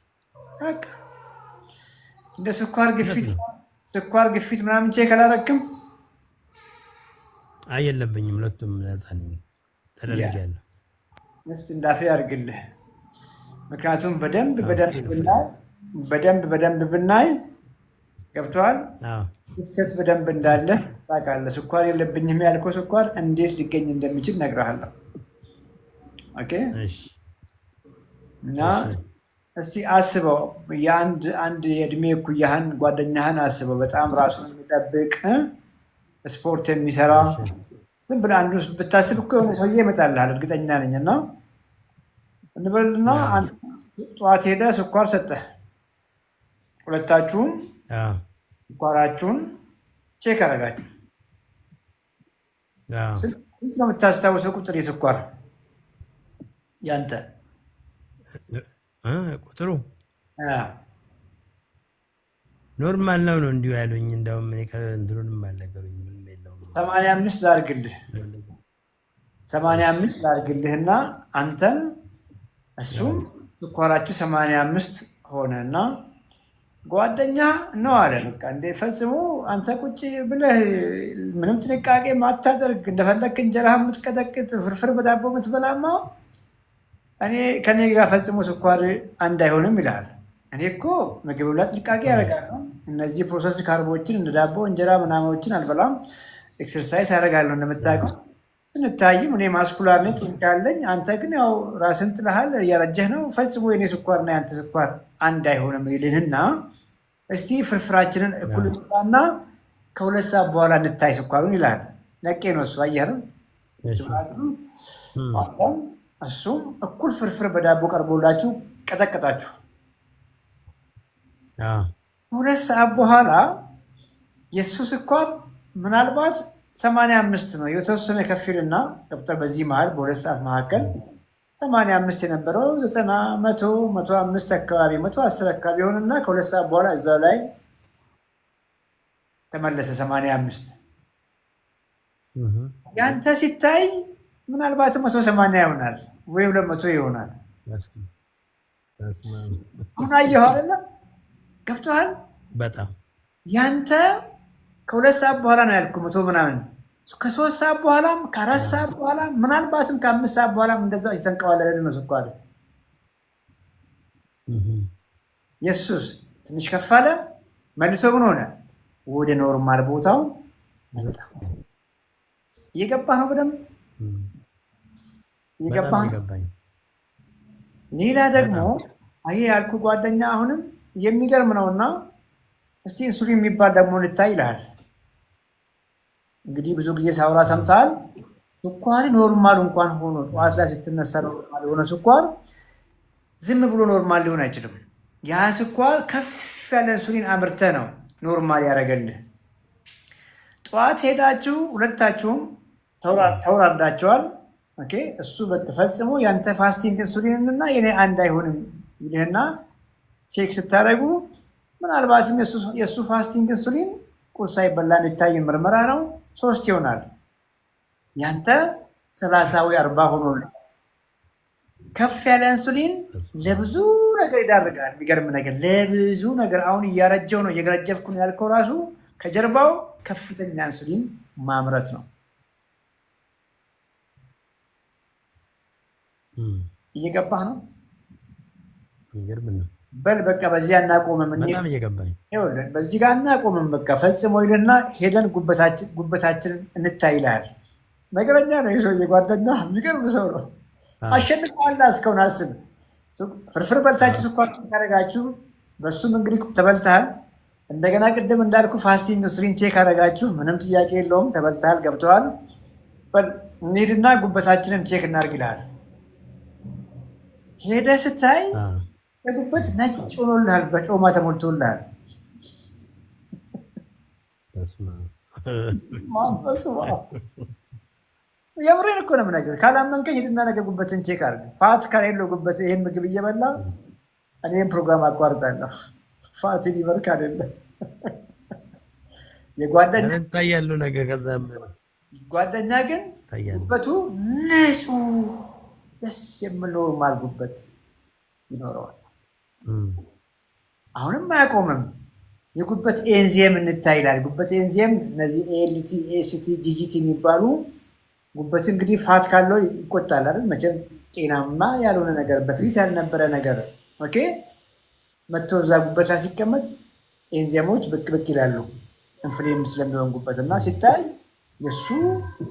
እንደ ስኳር ግፊት ምናምን ቼክ አላረክም? የለብኝም። ሁለቱም ነፃ ነኝ፣ ተደርጊያለሁ። እስኪ እንዳፌ ያድርግልህ። ምክንያቱም በደንብ ብናይ ገብተዋል። ክፍተት በደንብ እንዳለ ታውቃለህ። ስኳር የለብኝም ያልከው ስኳር እንዴት ሊገኝ እንደሚችል እነግርሃለሁ። ኦኬ እና እስቲ አስበው፣ አንድ የእድሜ እኩያህን ጓደኛህን አስበው፣ በጣም ራሱን የሚጠብቅ ስፖርት የሚሰራ ዝም ብለህ አንዱ ብታስብ እኮ የሆነ ሰውዬ ይመጣልሃል፣ እርግጠኛ ነኝ። እና እንበልና ጠዋት ሄደህ ስኳር ሰጠህ፣ ሁለታችሁም ስኳራችሁን ቼክ አደረጋችሁ። ስንት ነው የምታስታውሰው ቁጥር የስኳር ያንተ ቁጥሩ? ኖርማል ነው እንዲሁ ያሉኝ። እንደውም እንትኑንም አልነገሩኝ። ምንም የለውም። 85 ላድርግልህና አንተም እሱም ስኳራችሁ 85 ሆነ እና ጓደኛ ነው አለ። በቃ እንደ ፈጽሞ አንተ ቁጭ ብለህ ምንም ጥንቃቄ ማታደርግ እንደፈለክ እንጀራ የምትቀጠቅጥ ፍርፍር በዳቦ የምትበላማ ከኔ ጋር ፈጽሞ ስኳር አንድ አይሆንም ይልሃል። እኔ እኮ ምግብ ላይ ጥንቃቄ ያደርጋለሁ። እነዚህ ፕሮሰስ ካርቦችን እንደ ዳቦ እንጀራ ምናምኖችን አልበላም። ኤክሰርሳይዝ ያደርጋለሁ። እንደምታውቀው ስንታይም እኔ ማስኩላር ነኝ፣ ጡንቻ አለኝ። አንተ ግን ያው ራስን ጥለሃል፣ እያረጀህ ነው። ፈጽሞ የኔ ስኳርና የአንተ ስኳር አንድ አይሆንም ይልህና እስቲ ፍርፍራችንን እኩል እና ከ2 ሰዓት በኋላ እንታይ ስኳሩን ይልሃል። ነቄ ነው እሱ። አየህ እሱም እኩል ፍርፍር በዳቦ ቀርቦላችሁ ቀጠቀጣችሁ። 2 ሰዓት በኋላ የእሱ ስኳር ምናልባት 85 ነው። የተወሰነ ከፊልና ዶክተር በዚህ መሀል በ2 ሰዓት መካከል 85 የነበረው 90፣ 100፣ 105 አካባቢ 110 አካባቢ ሆንና ከ2 ሰዓት በኋላ እዛው ላይ ተመለሰ 85። ያንተ ሲታይ ምናልባት 180 ይሆናል ወይ 200 ይሆናል። አሁን አየኸው አይደለ? ገብቶሃል? በጣም ያንተ ከ2 ሰዓት በኋላ ነው ያልኩህ 100 ምናምን፣ ከ3 ሰዓት በኋላም ከ4 ሰዓት በኋላ ምናልባትም ከ5 ሰዓት በኋላም እንደዛው የተንቀባለለ ነው ስኳር። ኢየሱስ ትንሽ ከፍ አለ፣ መልሶ ምን ሆነ? ወደ ኖርማል ቦታው መጣ። እየገባህ ነው በደንብ እየገባህ ነው። ሌላ ደግሞ አየህ ያልኩህ ጓደኛ አሁንም የሚገርም ነውና እስቲ ኢንሱሊን የሚባል ደግሞ ልታይ ይልሃል። እንግዲህ ብዙ ጊዜ ሳውራ ሰምተሃል። ስኳር ኖርማል እንኳን ሆኖ ጠዋት ላይ ስትነሳ ኖርማል የሆነ ስኳር ዝም ብሎ ኖርማል ሊሆን አይችልም። ያ ስኳር ከፍ ያለ ኢንሱሊን አምርተህ ነው ኖርማል ያደረገልህ። ጠዋት ሄዳችሁ ሁለታችሁም ተወራርዳችኋል። እሱ ፈጽሞ ያንተ ፋስቲንግ ኢንሱሊን እና የኔ አንድ አይሆንም ይልህና ቼክ ስታደርጉ ምናልባትም የእሱ ፋስቲንግ ኢንሱሊን ቁርስ ሳይበላ የሚታይ ምርመራ ነው። 3 ይሆናል። ያንተ 30 ወይ 40 ሆኖልህ ከፍ ያለ ኢንሱሊን ለብዙ ነገር ይዳርጋል። የሚገርም ነገር ለብዙ ነገር አሁን እያረጀው ነው እየገረጀፍኩ ነው ያልከው ራሱ ከጀርባው ከፍተኛ ኢንሱሊን ማምረት ነው። እየገባህ ነው? የሚገርም ነው። በል በቃ በዚህ አናቆምም። በጣም እየገባኝ በዚህ ጋር አናቆምም። በቃ ፈጽሞ ይልና ሄደን ጉበታችንን እንታይልሃል። ነገረኛ ነው የሰውዬ ጓደኛ፣ የሚገርም ሰው ነው። አሸንፈዋል። እስካሁን አስብ። ፍርፍር በልታችሁ ስኳር ካረጋችሁ በሱም እንግዲህ ተበልተሃል። እንደገና ቅድም እንዳልኩ ፋስቲንግ ኢንሱሊን ቼክ አረጋችሁ፣ ምንም ጥያቄ የለውም ተበልተሃል፣ ገብተዋል። እንሂድና ጉበታችንን ቼክ እናድርግልሃል። ሄደህ ስታይ የጉበት ነጭ ሆኖልሃል፣ በጮማ ተሞልቶልሃል። የምሬን እኮ ነው የምነግርህ። ካላመንከኝ ሂድና ነገ ጉበትን ቼክ አድርግ። ፋት ከሌለው ጉበት ይሄን ምግብ እየበላ እኔም ፕሮግራም አቋርጣለሁ። ፋት ሊቨር ካሌለ ታያሉ ነገር ጓደኛ ግን ጉበቱ ንጹህ ደስ የሚል ኖርማል ጉበት ይኖረዋል። አሁንም አያቆምም። የጉበት ኤንዚየም እንታይላል። ጉበት ኤንዚየም እነዚህ ኤልቲ፣ ኤስቲ፣ ጂጂቲ የሚባሉ ጉበት እንግዲህ ፋት ካለው ይቆጣል አይደል? መቼም ጤናማ ያልሆነ ነገር በፊት ያልነበረ ነገር ኦኬ መጥቶ እዛ ጉበት ላይ ሲቀመጥ ኤንዚየሞች ብቅ ብቅ ይላሉ። ኢንፍሌም ስለሚሆን ጉበት እና ሲታይ የሱ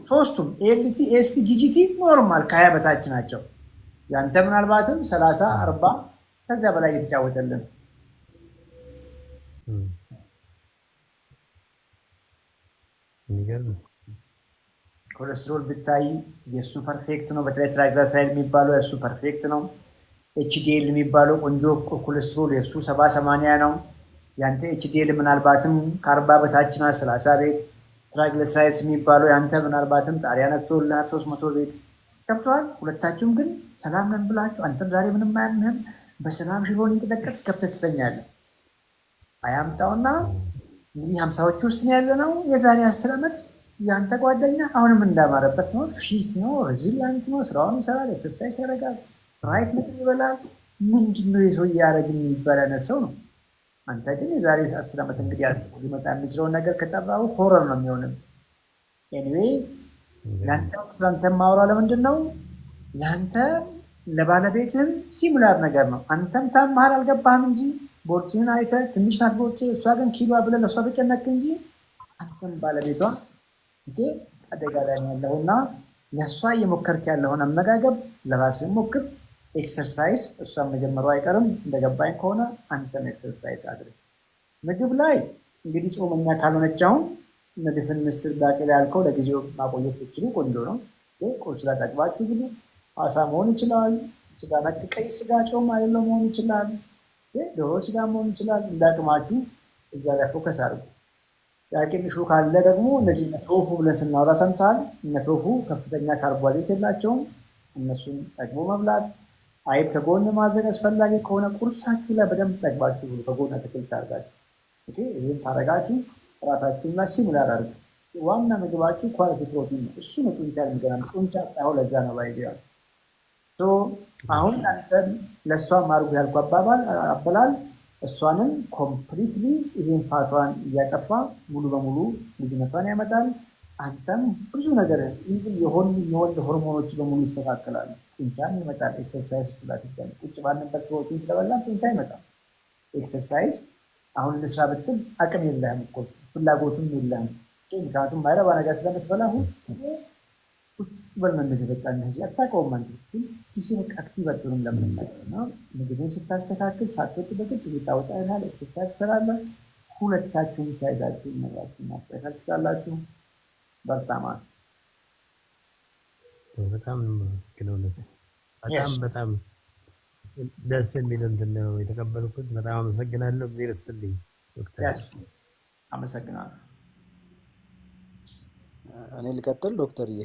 ሶስቱም ኤልቲ፣ ኤስቲ፣ ጂጂቲ ኖርማል ከ20 በታች ናቸው። ያንተ ምናልባትም 30፣ 40 ከዚያ በላይ እየተጫወተልን። ኮሌስትሮል ብታይ የእሱ ፐርፌክት ነው። በተለይ ትራይግሊሰራይድ የሚባለው የእሱ ፐርፌክት ነው። ኤችዲኤል የሚባለው ቆንጆ ኮሌስትሮል የእሱ 70-80 ነው። ያንተ ኤችዲኤል ምናልባትም ከ40 በታች ናት፣ 30 ቤት። ትራይግሊሰራይድስ የሚባለው ያንተ ምናልባትም ጣሪያ ነክቶልሃል፣ 300 ቤት ገብተዋል። ሁለታችሁም ግን ሰላም ነን ብላችሁ አንተም ዛሬ ምንም አያምህም፣ በሰላም ሽሮን እንቅጠቀጥ ከብተህ ትተኛለህ። አያምጣውና እንግዲህ 50ዎቹ ውስጥ ነው ያለ ነው። የዛሬ 10 ዓመት ያንተ ጓደኛ አሁንም እንዳማረበት ነው። ፊት ነው፣ ሬዚሊያንት ነው፣ ስራውን ይሰራል፣ ኤክሰርሳይዝ ያደርጋል፣ ራይት ምግብ ይበላል። ምንድነው የሰው እያደረግ የሚባል አይነት ሰው ነው። አንተ ግን የዛሬ 10 ዓመት እንግዲህ አስቡ፣ ሊመጣ የሚችለውን ነገር ከጠራው ሆረር ነው የሚሆንም። ኤኒዌይ ለአንተ ማውራ ለምንድን ነው? ለአንተ ለባለቤትህም ሲሙላር ነገር ነው። አንተም ታመሃል አልገባህም እንጂ ቦርጭህን አይተህ ትንሽ ናት ቦርጭ፣ እሷ ግን ኪሎ ብለህ ለእሷ ተጨነቅ እንጂ አንተም ባለቤቷ አደጋ ላይ ያለውና ለእሷ እየሞከርክ ያለውን አመጋገብ ለራስህ ሞክር። ኤክሰርሳይዝ እሷን መጀመሩ አይቀርም። እንደገባኝ ከሆነ አንተም ኤክሰርሳይዝ አድርግ። ምግብ ላይ እንግዲህ ጾመኛ ካልሆነች አሁን ድፍን ምስር ባቄላ ያልከው ለጊዜው ማቆየት ትችሉ ቆንጆ ነው። ቁርስ ላይ ጠግባችሁ ብሉ። አሳ መሆን ይችላል፣ ስጋ ነክ ቀይ ስጋ ጮማ የለው መሆን ይችላል፣ ዶሮ ስጋ መሆን ይችላል። እንዳቅማችሁ እዛ ላይ ፎከስ አድርጉ። ያቂንሹ ካለ ደግሞ እነዚህ ቶፉ ብለን ስናወራ ሰምተሃል። እነ ቶፉ ከፍተኛ ካርቦሃይድሬት የላቸውም። እነሱን ጠግቦ መብላት። አይብ ከጎን ማዘን አስፈላጊ ከሆነ ቁርሳችሁ ላይ በደንብ ጠግባችሁ ብሉ። ከጎን አትክልት አድርጋችሁ ይህን ታረጋችሁ ራሳችሁን ላይ ሲሙላር አድርጉ። ዋና ምግባችሁ ኳሊቲ ፕሮቲን ነው። እሱ ነው ጡንቻ የሚገናኝ። ጡንቻ ሳይሆን ለዛ ነው ባይዲያ። አሁን አንተ ለእሷ ማርጉ ያልኩ አበላል እሷንም ኮምፕሊትሊ ይህን ፋቷን እያጠፋ ሙሉ በሙሉ ልጅነቷን ያመጣል። አንተም ብዙ ነገር የወንድ ሆርሞኖች በሙሉ ይስተካከላሉ። ጡንቻም ይመጣል። ኤክሰርሳይዝ እሱ ላይ ሲገኝ ቁጭ ባንበት ፕሮቲን ስለበላን ጡንቻ ይመጣል። ኤክሰርሳይዝ አሁን ልስራ ብትል አቅም የለህም እኮ ፍላጎቱም የለህም። ምክንያቱም ማይረባ ነገር ስለምትበላ በል መመዝ በቃ እነዚህ አታውቀውም። አንተ ግን ኪሴ በቃ አክቲቭ አትሆንም። ለምን ነው ምግብን ስታስተካክል ሳትወጥ በግድ ልታወጣ ይላል። ኤክሰርሳይዝ ትሰራለህ። ሁለታችሁም ተያይዛችሁ ነገራችሁ ማስተካከል ትችላላችሁ። በርታማ በጣም በጣም ደስ የሚል እንትን ነው የተቀበልኩት። በጣም አመሰግናለሁ። እግዚአብሔር ይስጥልኝ ዶክተር። አመሰግናለሁ። እኔ ልቀጥል ዶክተርዬ?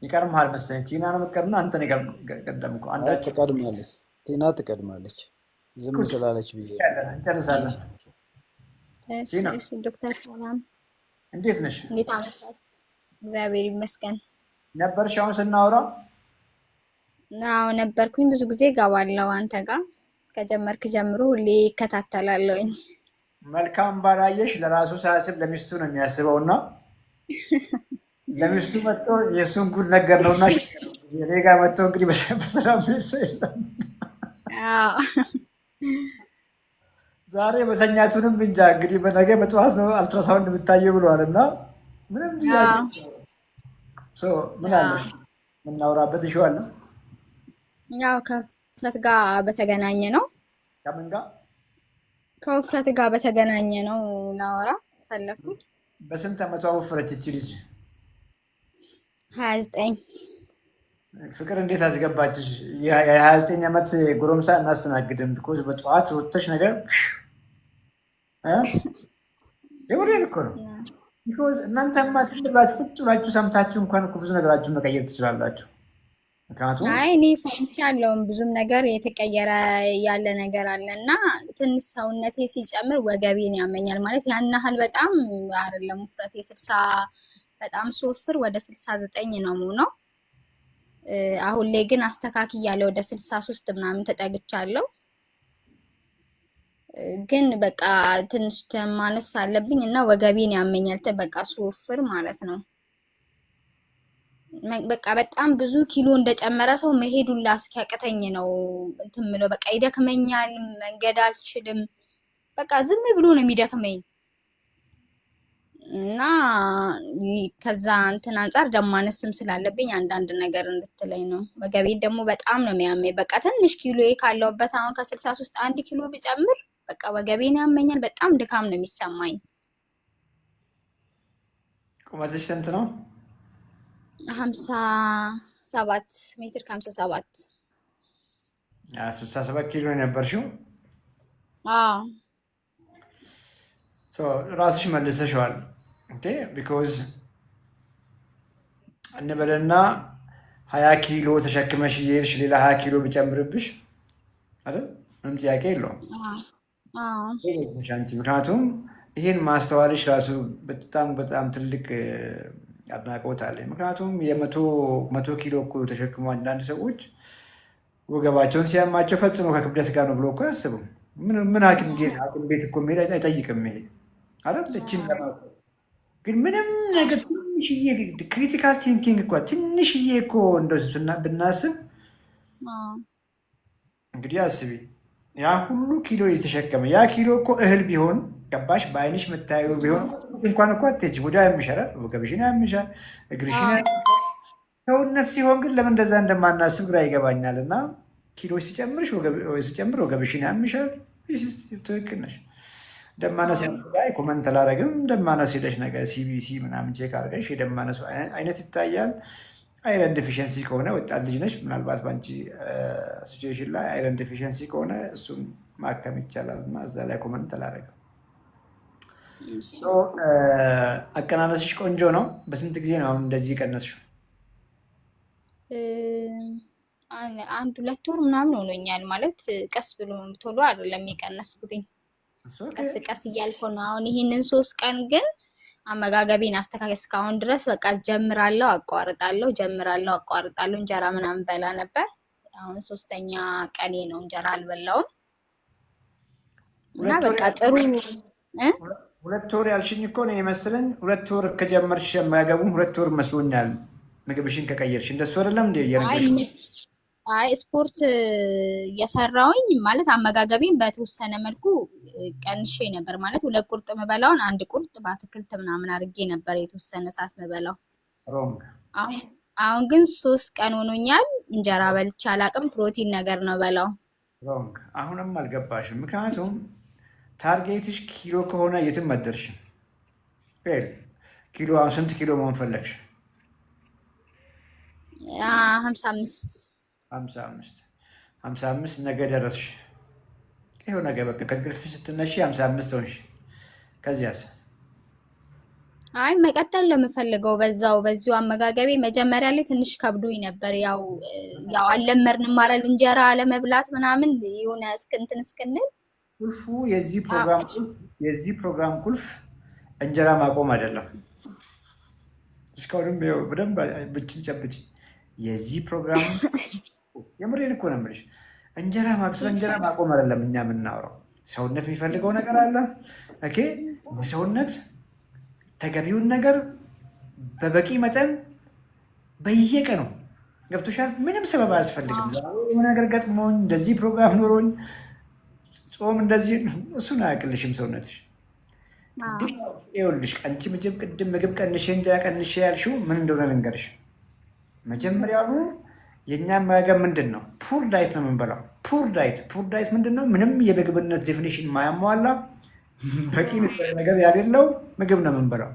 ይቀርምሃል መሰለኝ። ቲና ነው የምትቀድመው? አንተ ነው የቀደምከው። ትቀድማለች። ቲና ትቀድማለች። ዝም ስላለች ብዬ እንጨርሳለን። እሺ ዶክተር ሰላም እንዴት ነሽ? እንዴት አመሻችሁ? እግዚአብሔር ይመስገን። ነበርሽ አሁን ስናወራ? አዎ ነበርኩኝ። ብዙ ጊዜ እገባለሁ አንተ ጋር ከጀመርክ ጀምሮ ሁሌ እከታተላለሁኝ። መልካም ባላየሽ ለራሱ ሳያስብ ለሚስቱ ነው የሚያስበው እና ለሚስቱ መጥቶ የእሱን ጉድ ነገር ነውና እኔ ጋር መጥቶ እንግዲህ በሰላም ሰው የለም። አዎ ዛሬ በተኛቱንም እንጃ እንግዲህ በነገ በጠዋት ነው አልትራሳውንድ የምታየው ብለዋል እና ምንም ምን አለ የምናወራበት ይሸዋል። ያው ከውፍረት ጋር በተገናኘ ነው። ከምን ጋር? ከውፍረት ጋር በተገናኘ ነው ላወራ ፈለኩት። በስንት ዓመቷ ወፈረች እቺ ልጅ? 29 ፍቅር እንዴት አስገባችሽ? የ29 ዓመት ጎረምሳ እናስተናግድም። ቢኮዝ በጠዋት ወጥተሽ ነገር የወሬን እኮ ነው። ቢኮዝ እናንተማ ትል ብላችሁ ቁጭ ብላችሁ ሰምታችሁ እንኳን እኮ ብዙ ነገራችሁን መቀየር ትችላላችሁ። ምክንያቱም አይ እኔ ሰምቻለሁም ብዙም ነገር የተቀየረ ያለ ነገር አለ እና ትንሽ ሰውነቴ ሲጨምር ወገቤን ያመኛል። ማለት ያን ያህል በጣም አይደለም ውፍረቴ 60 በጣም ስወፍር ወደ 69 ነው የምሆነው። አሁን ላይ ግን አስተካክያለሁ ወደ 63 ምናምን ተጠግቻለሁ። ግን በቃ ትንሽ ማነስ አለብኝ እና ወገቤን ያመኛል በቃ ስወፍር ማለት ነው። በቃ በጣም ብዙ ኪሎ እንደጨመረ ሰው መሄዱን ላስኪያቅተኝ ነው እንትን ምለው። በቃ ይደክመኛል፣ መንገድ አልችልም። በቃ ዝም ብሎ ነው የሚደክመኝ እና ከዛ እንትን አንጻር ደም ማነስም ስላለብኝ አንዳንድ ነገር እንድትለኝ ነው። ወገቤን ደግሞ በጣም ነው የሚያመኝ። በቃ ትንሽ ኪሎ ካለውበት አሁን ከ63 1 ኪሎ ብጨምር በቃ ወገቤን ያመኛል። በጣም ድካም ነው የሚሰማኝ። ቁመትሽ ስንት ነው? 57 ሜትር ከ57 67 ኪሎ የነበርሽው? አዎ ራስሽ መልሰሽዋል። ኦኬ ቢኮዝ እንበልና 20 ኪሎ ተሸክመሽ እየሄድሽ ሌላ 20 ኪሎ ብጨምርብሽ አይደል ምንም ጥያቄ የለውም አንቺ። ምክንያቱም ይህን ማስተዋልሽ ራሱ በጣም ትልቅ አድናቆት አለ። ምክንያቱም የመቶ ኪሎ እኮ ተሸክሞ አንዳንድ ሰዎች ወገባቸውን ሲያማቸው ፈጽሞ ከክብደት ጋር ነው ብሎ እኮ አያስቡም። ምን ሐኪም ቤት እኮ መሄድ አይጠይቅም ይሄ አይደል? እቺን ግን ምንም ነገር ትንሽዬ ክሪቲካል ቲንኪንግ እኮ ትንሽዬ እኮ እንደሱ ብናስብ እንግዲህ አስቢ፣ ያ ሁሉ ኪሎ የተሸከመ ያ ኪሎ እኮ እህል ቢሆን ገባሽ? በአይንሽ የምታየው ቢሆን እንኳን እኮ አትሄጂም። ወዲያ ያምሻል፣ ወገብሽን ያምሻል፣ እግርሽን ሰውነት ሲሆን ግን ለምን እንደዛ እንደማናስብ ግራ ይገባኛል። እና ኪሎ ሲጨምር ወገብሽን ያምሻል። ትክክል ነሽ። ደማነስ ላይ ኮመንት አላደርግም። ደማነስ ሄደሽ ነገር ሲቢሲ ምናምን ቼክ አድርገሽ የደማነሱ አይነት ይታያል። አይረን ዲፊሽንሲ ከሆነ ወጣት ልጅ ነሽ፣ ምናልባት በአንቺ ሲቹዌሽን ላይ አይረን ዲፊሽንሲ ከሆነ እሱን ማከም ይቻላል እና እዛ ላይ ኮመንት አላደርግም። አቀናነስሽ ቆንጆ ነው። በስንት ጊዜ ነው አሁን እንደዚህ ቀነስሽው? 1-2 ወር ምናምን ሆኖኛል። ማለት ቀስ ብሎ ቶሎ አይደለም የቀነስኩትኝ፣ ቀስ ቀስ እያልኩ ነው። አሁን ይህንን 3 ቀን ግን አመጋገቤን አስተካክል እስካሁን ድረስ በቃ ጀምራለሁ፣ አቋርጣለሁ፣ ጀምራለሁ፣ አቋርጣለሁ። እንጀራ ምናምን በላ ነበር። አሁን 3ኛ ቀኔ ነው እንጀራ አልበላውም እና በቃ ጥሩ 2 ወር ያልሽኝ እኮ ነው የመሰለኝ። 2 ወር ከጀመርሽ አመጋገቡን 2 ወር መስሎኛል። ምግብሽን ከቀየርሽ እንደሱ አይደለም እንዴ? አይ ስፖርት እየሰራውኝ ማለት አመጋገቤን በተወሰነ መልኩ ቀንሼ ነበር። ማለት 2 ቁርጥ መበላውን 1 ቁርጥ በአትክልት ምናምን አድርጌ ነበር የተወሰነ ሰዓት መበላው። አሁን ግን 3 ቀን ሆኖኛል እንጀራ በልቼ አላቅም። ፕሮቲን ነገር ነው በላው። አሁንም አልገባሽም። ምክንያቱም ታርጌትሽ ኪሎ ከሆነ የትም አትደርሽም። ኪሎ አሁን ስንት ኪሎ መሆን ፈለግሽ? 55 ነገ ደረስሽ። ይኸው ነገ በቃ ከእንቅልፍሽ ስትነሺ 55 ሆንሽ። ከዚያስ? አይ መቀጠል ለምፈልገው በዚሁ አመጋገቤ። መጀመሪያ ላይ ትንሽ ከብዶኝ ነበር። ያው አልለመድንም ማለት እንጀራ አለመብላት ምናምን የሆነ እስክንል ቁልፉ የዚህ ፕሮግራም ቁልፍ እንጀራ ማቆም አይደለም። እስካሁንም ይኸው በደንብ ብችን ጨብጭ የዚህ ፕሮግራም የምሬን እኮ ነው የምልሽ። ስለ እንጀራ ማቆም አይደለም እኛ የምናወራው። ሰውነት የሚፈልገው ነገር አለ። ኦኬ የሰውነት ተገቢውን ነገር በበቂ መጠን በየቀኑ ገብቶሻል። ምንም ሰበብ አያስፈልግም። የሆነ ነገር ገጥሞኝ እንደዚህ ፕሮግራም ኖሮኝ ጾም እንደዚህ እሱን አያውቅልሽም ሰውነትሽ። ይኸውልሽ አንቺ ቅድም ምግብ ቀንሼ እንጀራ ቀንሼ ያልሽው ምን እንደሆነ ልንገርሽ። መጀመሪያውኑ የእኛ አመጋገብ ምንድን ነው? ፑር ዳይት ነው የምንበላው። ፑር ዳይት ምንድን ነው? ምንም የምግብነት ዴፊኒሽን ማያሟላ በቂ ንጥረ ነገር ያሌለው ምግብ ነው የምንበላው።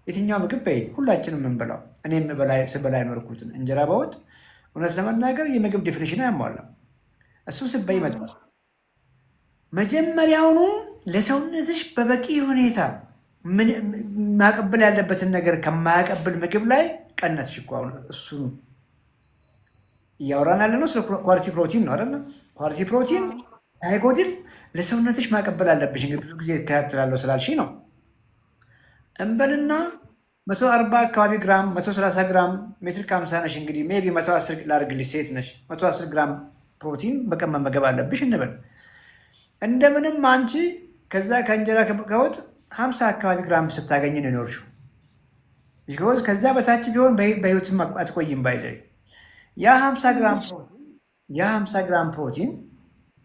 የትኛው ምግብ በይ ሁላችንም የምንበላው። እኔም ስበላ የኖርኩትን እንጀራ በወጥ እውነት ለመናገር የምግብ ዴፊኒሽን አያሟላም። እሱ ስበይ ይመጣል። መጀመሪያውኑ ለሰውነትሽ በበቂ ሁኔታ ማቀበል ያለበትን ነገር ከማያቀብል ምግብ ላይ ቀነስሽ እኮ። አሁን እሱን እያወራን ያለ ነው ስለ ኳሊቲ ፕሮቲን ነው አይደለ? ኳሊቲ ፕሮቲን ሳይጎድል ለሰውነትሽ ማቀበል አለብሽ። እንግዲህ ብዙ ጊዜ እከታተላለሁ ስላልሽ ነው። እንበልና 140 አካባቢ ግራም 130 ግራም ሜትር ከ50 ነሽ። እንግዲህ ሜይ ቢ 110 ላድርግልሽ፣ ሴት ነሽ። 110 ግራም ፕሮቲን በቀን መመገብ አለብሽ እንበል። እንደምንም አንቺ ከዛ ከእንጀራ ከወጥ 50 አካባቢ ግራም ስታገኝ ነው የኖርሽው። ከዛ በታች ቢሆን በህይወት አትቆይም። ባይዘ ያ 50 ግራም ፕሮቲን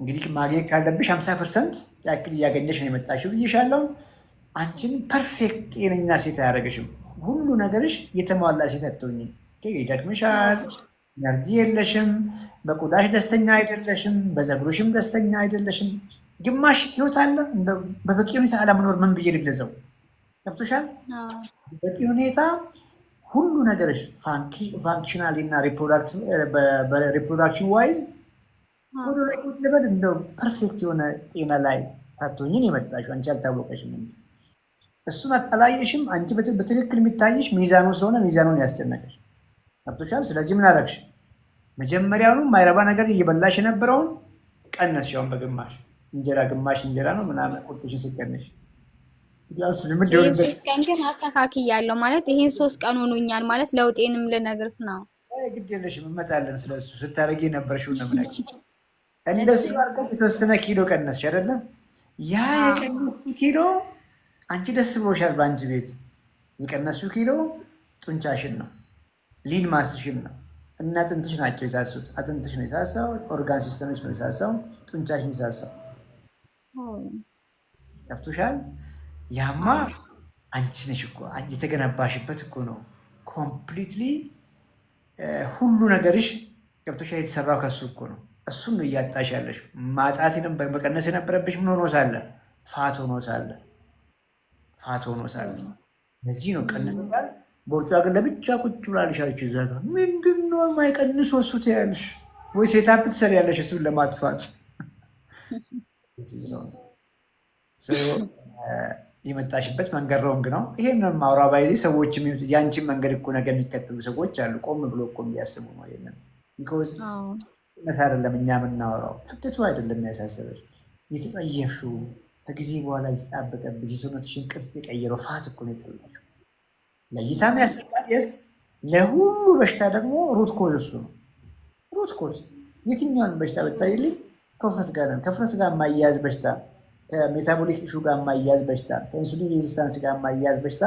እንግዲህ ማግኘት ካለብሽ 50% ያክል እያገኘሽ ነው የመጣሽው ብዬሻለሁ። አንቺን ፐርፌክት ጤነኛ ሴት አያደርግሽም። ሁሉ ነገርሽ የተሟላ ሴት አትሆኝም። ይደክምሻል፣ ኢነርጂ የለሽም፣ በቆዳሽ ደስተኛ አይደለሽም፣ በፀጉርሽም ደስተኛ አይደለሽም። ግማሽ ህይወት አለ በበቂ ሁኔታ አለመኖር ምን ብዬ ልግለጸው? ገብቶሻል? በበቂ ሁኔታ ሁሉ ነገርሽ ፋንክሽናሊ እና ሪፕሮዳክሽን ዋይዝ ወደ ላይ ልበል እንደው ፐርፌክት የሆነ ጤና ላይ ሳትሆኝን የመጣሽው አንቺ አልታወቀሽም። እሱን አላየሽም። አንቺ በትክክል የሚታይሽ ሚዛኑ ስለሆነ ሚዛኑን ያስጨነቀሽ። ገብቶሻል? ስለዚህ ምን አደረግሽ? መጀመሪያውኑ ማይረባ ነገር እየበላሽ የነበረውን ቀነስሽውን በግማሽ እንጀራ ግማሽ እንጀራ ነው ምናምን ቁርጥሽ ሲቀነሽ ይህን 3 ቀን ግን አስተካክያለሁ ማለት ይሄን 3 ቀን ሆኖኛል ማለት ለውጤንም ልነግርህ ነው። ግድ የለሽም እመጣለን። ስለሱ ስታደርጊ የነበርሽውን ነው የምነግርሽ። እንደሱ አድርገሽ የተወሰነ ኪሎ ቀነስሽ አይደለ? ያ የቀነስሽው ኪሎ አንቺ ደስ ብሎሻል። በአንቺ ቤት የቀነስሽው ኪሎ ጡንቻሽን ነው፣ ሊን ማስሽን ነው እና አጥንትሽ ናቸው የሳሱት። አጥንትሽ ነው የሳሳው፣ ኦርጋን ሲስተምሽ ነው የሳሳው፣ ጡንቻሽ ነው የሳሳው። ገብቶሻል? ያማ አንቺ ነሽ እኮ የተገነባሽበት እኮ ነው። ኮምፕሊትሊ ሁሉ ነገርሽ ገብቶሻል? የተሰራው ከሱ እኮ ነው። እሱን ነው እያጣሽ ያለሽ። ማጣትንም መቀነስ የነበረብሽ ምን ሆኖ ሳለ? ፋት ሆኖ ሳለ። ለዚህ ነው ቀንስ ባል ቦርጫ ግን ለብቻ ቁጭ ብላለሽ አለች። እዛ ጋር ምንድን ነው የማይቀንስ ወሱ ትያለሽ ወይ ሴታፕ ትሰሪያለሽ እሱን ለማጥፋት። የመጣሽበት መንገድ ሮንግ ነው። ይሄን ማውራ ባይዜ ሰዎች ያንቺን መንገድ እኮ ነገር የሚከተሉ ሰዎች አሉ። ቆም ብሎ እኮ የሚያስቡ ነው። ይሄንን ቢኮዝ እውነት አይደለም እኛ የምናወራው ህብተቱ አይደለም የሚያሳስበሽ። የተጸየፍሽው ከጊዜ በኋላ የተጣበቀብሽ የሰውነትሽን ቅርጽ የቀየረው ፋት እኮ ነው የጠላሽው። ለእይታም ያስጠላል። የስ ለሁሉ በሽታ ደግሞ ሩት ኮዝ እሱ ነው። ሩት ኮዝ የትኛውን በሽታ ብታይልኝ ከውፍረት ጋር ነው። ከውፍረት ጋር የማያያዝ በሽታ፣ ከሜታቦሊክ ኢሹ ጋር የማያያዝ በሽታ፣ ከኢንሱሊን ሬዚስታንስ ጋር የማያያዝ በሽታ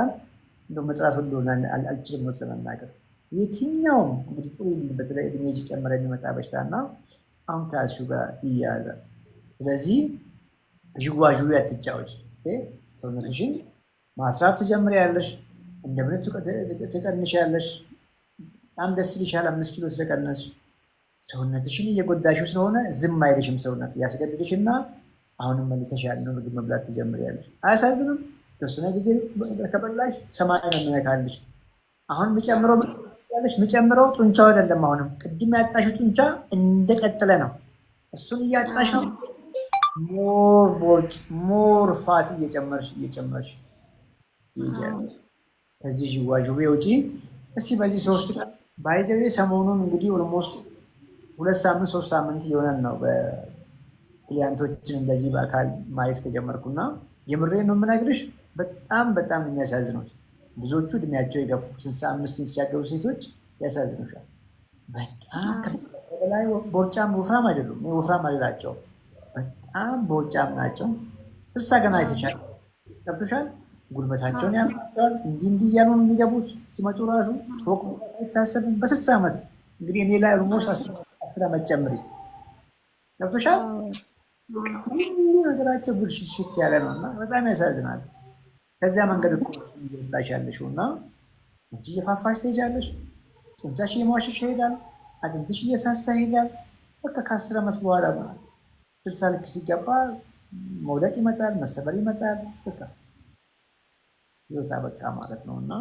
እንደው መጥራት እንደሆነ አልችልም ነው ለመናገር። የትኛውም እንግዲህ ጥሩ በተለይ እድሜ ሲጨምር የሚመጣ በሽታ እና አሁን ከእሱ ጋር ይያያዛል። ስለዚህ ዥዋዥዌ አትጫወች። ሰውነትሽን ማስራት ትጀምሪያለሽ። እንደምን ትቀንሻለሽ። በጣም ደስ ይልሻል 5 ኪሎ ስለቀነስሽ። ሰውነትሽን እየጎዳሽው ስለሆነ ዝም አይልሽም። ሰውነት ያስገድድሽና አሁንም መልሰሽ ያለው ምግብ መብላት ትጀምሪያለሽ። አያሳዝንም? የተወሰነ ጊዜ ከበላሽ 80 ነው የሚነካልሽ። አሁን የሚጨምረው ጡንቻው አይደለም። አሁንም ቅድም ያጣሽው ጡንቻ እንደቀጠለ ነው። እሱን እያጣሽ ነው። ሞር ቦርጭ ሞር ፋት እየጨመርሽ ይሄዳል። ከዚህ ዥዋዥዌ ውጪ እስቲ በዚህ 3 ቀን ባይዘዌ ሰሞኑን እንግዲህ ኦልሞስት 2 ሳምንት 3 ሳምንት የሆነን ነው በክሊያንቶችን እንደዚህ በአካል ማየት ከጀመርኩና የምሬን ነው የምነግርሽ። በጣም በጣም የሚያሳዝኑት ብዙዎቹ እድሜያቸው የገፉ 65 የተሻገሩ ሴቶች ያሳዝኑሻል። በጣም በላይ ቦርጫም ወፍራም አይደሉም። ወፍራም አይደላቸውም። በጣም ቦርጫም ናቸው። 60 ገና የተሻለ ገብቶሻል። ጉልበታቸውን ያማቸዋል። እንዲህ እያሉ ነው የሚገቡት። ሲመጡ ራሱ ፎቅ አይታሰብም። በ60 ዓመት እንግዲህ እኔ ላይ ኦልሞስት 10 ዓመት ጨምሪ ገብቶሻል። ሁሉ ነገራቸው ብልሽሽት ያለ ነው እና በጣም ያሳዝናል። ከዚያ መንገድ እኮ ላሽ ያለሽው እና እጅ እየፋፋሽ ትሄጃለሽ። ጡንቻሽ እየሟሸሽ ይሄዳል። አጥንትሽ እየሳሳ ይሄዳል። በቃ ከ10 ዓመት በኋላ 60 ልክ ሲገባ መውደቅ ይመጣል፣ መሰበር ይመጣል። በቃ ህይወት በቃ ማለት ነው እና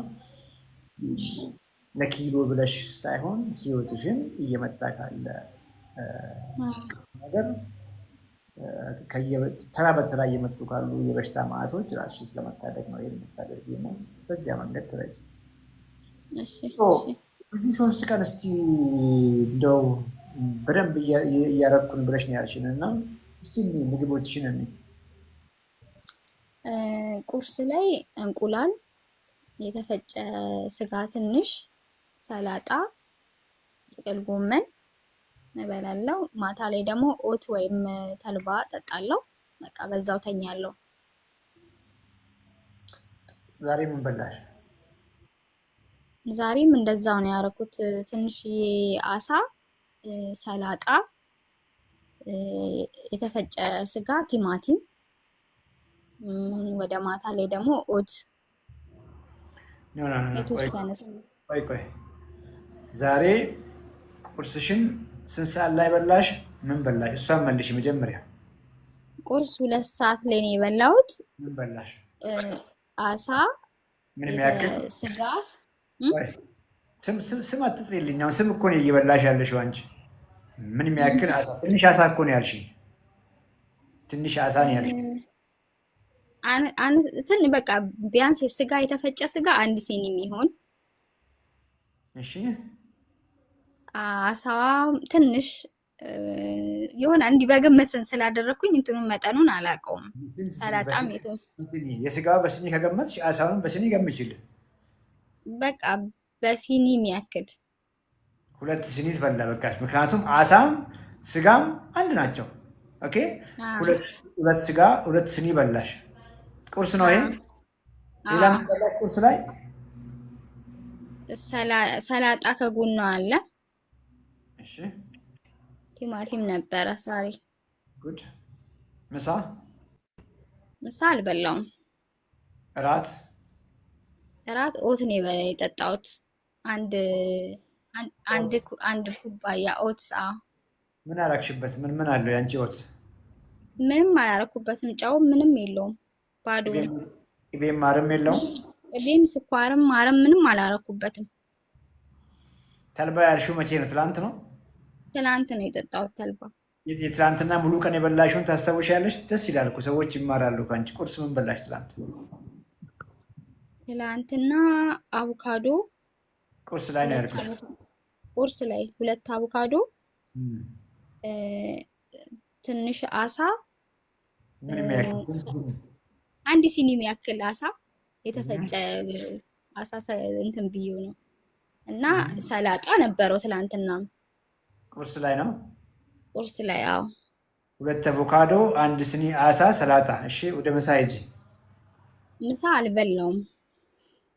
ለኪሎ ብለሽ ሳይሆን ህይወትሽን እየመጣ ካለ ነገር ተራ በተራ እየመጡ ካሉ የበሽታ ማዕቶች ራስሽን ስለመታደግ ነው የምታደርጊ ነው። በዚያ መንገድ ትረጂ። እዚህ 3 ቀን እስቲ እንደው በደንብ እያረኩን ብለሽ ነው ያልሽን እና እስቲ ምግቦችሽን እኔ ቁርስ ላይ እንቁላል፣ የተፈጨ ስጋ ትንሽ፣ ሰላጣ፣ ጥቅል ጎመን እበላለሁ። ማታ ላይ ደግሞ ኦት ወይም ተልባ ጠጣለሁ። በቃ በዛው ተኛለሁ። ዛሬ ምን በላሽ? ዛሬም እንደዛው ነው ያደረኩት። ትንሽዬ አሳ፣ ሰላጣ፣ የተፈጨ ስጋ፣ ቲማቲም፣ ወደ ማታ ላይ ደግሞ ኦት የተወሰነ። ቆይ ዛሬ ቁርስሽን ስንት ሰዓት ላይ በላሽ? ምን በላሽ? እሷን መልሽ መጀመሪያ። ቁርስ 2 ሰዓት ላይ ነው የበላሁት። ምን በላሽ? አሳ፣ ምን ያክል ስጋ። ስም አትጥሪልኝ። አሁን ስም እኮ ነው እየበላሽ ያለሽው አንቺ። ምን ያክል አሳ? ትንሽ አሳ እኮ ነው ያልሽኝ። ትንሽ አሳ ነው ያልሽኝ። በቃ ቢያንስ የስጋ የተፈጨ ስጋ 1 ሲኒ የሚሆን። እሺ። አሳዋ ትንሽ የሆነ እንዲህ በግምትን ስላደረኩኝ እንትኑን መጠኑን አላውቀውም። ሰላጣም የስጋው በሲኒ ከገመትሽ አሳውን በሲኒ ገምችልን። በቃ በሲኒ የሚያክል 2 ሲኒ ትበላ በቃ። ምክንያቱም አሳም ስጋም አንድ ናቸው። ኦኬ። 2 ስጋ 2 ሲኒ በላሽ። ቁርስ ነው ይሄ። ሌላ ምን በላሽ ቁርስ ላይ? ሰላጣ ከጎኗ አለ። እሺ። ቲማቲም ነበረ ዛሬ። ጉድ። ምሳ አልበላውም። እራት ኦት ነው የጠጣሁት። አንድ ኩባያ ኦት። ምን አላክሽበት? ምን አለው ያንቺ ኦት? ምንም አላረኩበትም። ጨው ምንም የለውም። ባዶ። ቅቤም ማርም የለውም። ቅቤም ስኳርም ማርም ምንም አላረኩበትም። ተልባ ያልሽው መቼ ነው? ትላንት ነው? ትላንት ነው የጠጣሁት ተልባ። የትላንትና ሙሉ ቀን የበላሽውን ታስታውሻለሽ? ደስ ይላል እኮ ሰዎች ይማራሉ ከአንቺ። ቁርስ ምን በላሽ ትላንት? ትላንትና አቮካዶ ቁርስ ላይ ነው ያልኩሽ። ቁርስ ላይ 2 አቮካዶ፣ ትንሽ አሳ፣ ምን ያክል? 1 ሲኒ የሚያክል አሳ፣ የተፈጨ አሳ እንትን ብዬው ነው እና ሰላጣ ነበረው ትላንትና። ቁርስ ላይ ነው? ቁርስ ላይ አዎ። 2 አቮካዶ፣ 1 ሲኒ አሳ፣ ሰላጣ። እሺ፣ ወደ ምሳ ሂጂ። ምሳ አልበላውም።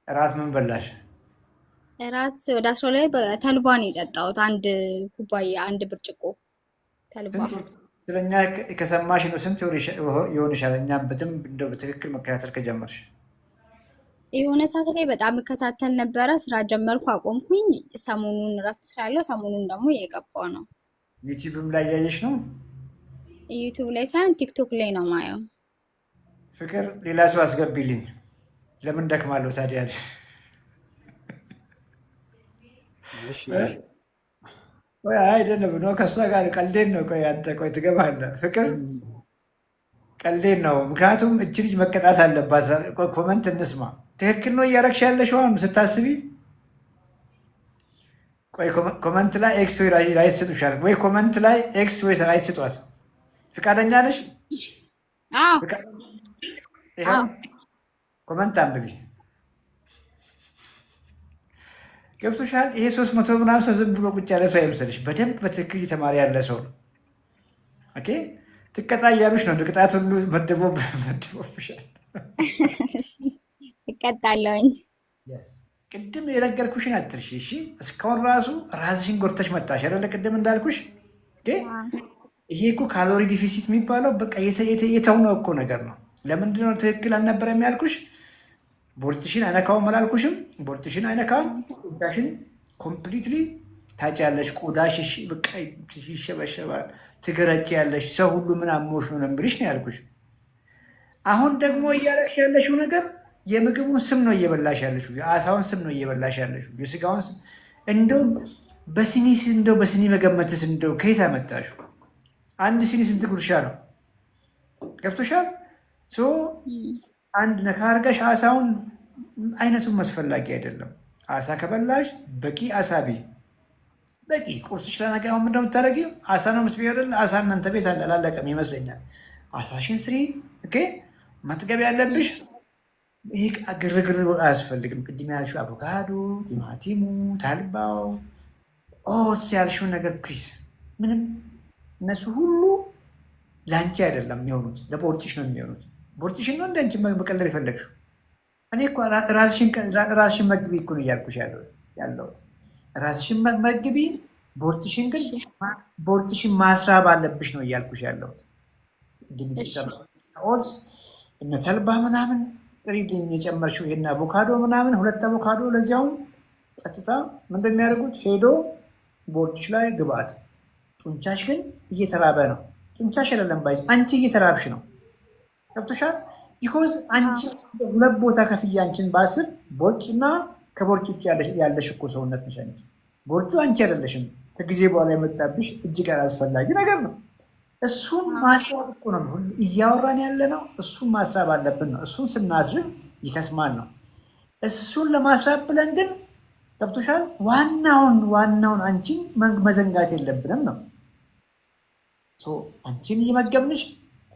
እራት ምን በላሽ? እራት ወደ 12 ተልባ ነው የጠጣሁት። 1 ኩባያ 1 ብርጭቆ ተልባ። ስለኛ ከሰማሽ ነው ስንት ይሆንሻል? እኛም በደንብ እንደው በትክክል መከታተል ከጀመርሽ። የሆነ ሰዓት ላይ በጣም እከታተል ነበረ። ስራ ጀመርኩ፣ አቆምኩኝ። ሰሞኑን እረፍት ስላለው ሰሞኑን ደግሞ እየገባሁ ነው። ዩቲዩብም ላይ እያየሽ ነው? ዩቲዩብ ላይ ሳይሆን ቲክቶክ ላይ ነው ማየው። ፍቅር ሌላ ሰው አስገቢልኝ። ለምን ደክማለሁ ታዲያ? አይደለም ነው ከእሷ ጋር ቀልዴን ነው። ቆይ አንተ ቆይ ትገባለህ። ፍቅር ቀልዴን ነው። ምክንያቱም እች ልጅ መቀጣት አለባት። ኮመንት እንስማ። ትክክል ነው እያረግሽ ያለሽው አሁን ስታስቢ። ቆይ ኮመንት ላይ ኤክስ ወይ ራይት ስጡሻል ወይ? ኮመንት ላይ ኤክስ ወይ ራይት ስጧት። ፍቃደኛ ነሽ? ኮመንት አንብቢ። ገብቶሻል? ይሄ 300 ምናምን ሰው ዝም ብሎ ቁጭ ያለ ሰው አይመስልሽ። በደንብ በትክክል እየተማረ ያለ ሰው ነው። ኦኬ ትቀጣ እያሉሽ ነው። ቅጣት ሁሉ መድቦብሻል። እቀጣለሁኝ። ቅድም የነገርኩሽን አትርሺ እሺ። እስካሁን ራሱ ራስሽን ጎርተሽ መጣሽ አይደለ? ቅድም እንዳልኩሽ ይሄ እኮ ካሎሪ ዲፊሲት የሚባለው በቃ የተውነው እኮ ነገር ነው። ለምንድነው ትክክል አልነበረም ያልኩሽ? ቦርጭሽን አይነካውም አላልኩሽም? ቦርጭሽን አይነካም። ቆዳሽን ኮምፕሊትሊ ታጭያለሽ። ቆዳሽ በቃ ይሸበሸባል፣ ትገረጭ ያለሽ ሰው ሁሉ ምን አሞሽ ነው ነምብልሽ ነው ያልኩሽ። አሁን ደግሞ እያለሽ ያለሽው ነገር የምግቡን ስም ነው እየበላሽ ያለሽው፣ የአሳውን ስም ነው እየበላሽ ያለሽው፣ የስጋውን ስም እንደው በሲኒ መገመትስ እንደው ከየት አመጣሽው? አንድ ሲኒ ስንት ጉርሻ ነው? ገብቶሻል? አንድ ነካ አድርገሽ አሳውን አይነቱን መስፈላጊ አይደለም። አሳ ከበላሽ በቂ አሳ ቢ በቂ ቁርስሽ ለነገ አሁን ምንድነው የምታደርጊው? አሳ ነው ምስ አይደለ? አሳ እናንተ ቤት አላለቀም ይመስለኛል። አሳሽን ስሪ። ኦኬ መጥገብ ያለብሽ ይሄ ግርግር አያስፈልግም። ቅድም ያልሽው አቮካዶ፣ ቲማቲሙ፣ ታልባው፣ ኦትስ ያልሽውን ነገር ፕሊዝ ምንም እነሱ ሁሉ ለአንቺ አይደለም የሚሆኑት፣ ለቦርጭሽ ነው የሚሆኑት። ቦርጭሽን ነው እንደ አንቺ መቀለብ የፈለግሽው። እኔ እኮ ራስሽን መግቢ እኮ ነው እያልኩሽ ያለሁት። ራስሽን መግቢ፣ ቦርጭሽን ግን ቦርጭሽን ማስራብ አለብሽ ነው እያልኩሽ ያለሁት። ኦትስ እነ ተልባ ምናምን ጥሪልኝ የጨመርሽው ይሄን አቮካዶ ምናምን 2 አቮካዶ ለዚያውም ቀጥታ ምን እንደሚያደርጉት ሄዶ ቦርጭሽ ላይ ግብአት። ጡንቻሽ ግን እየተራበ ነው። ጡንቻሽ አይደለም ባይዝ አንቺ እየተራብሽ ነው። ገብቶሻል? ቢኮዝ አንቺ 2 ቦታ ከፍዬ አንቺን ባስብ ቦርጭና ከቦርጭ ውጭ ያለሽ እኮ ሰውነት ነሽ አንቺ። ቦርጩ አንቺ አይደለሽም። ከጊዜ በኋላ የመጣብሽ እጅግ አስፈላጊ ነገር ነው። እሱን ማስራብ እኮ ነው እያወራን ያለ ነው። እሱን ማስራብ አለብን ነው። እሱን ስናስርብ ይከስማል ነው። እሱን ለማስራብ ብለን ግን ገብቶሻል? ዋናውን አንቺን መዘንጋት የለብንም ነው። አንቺን እየመገብንሽ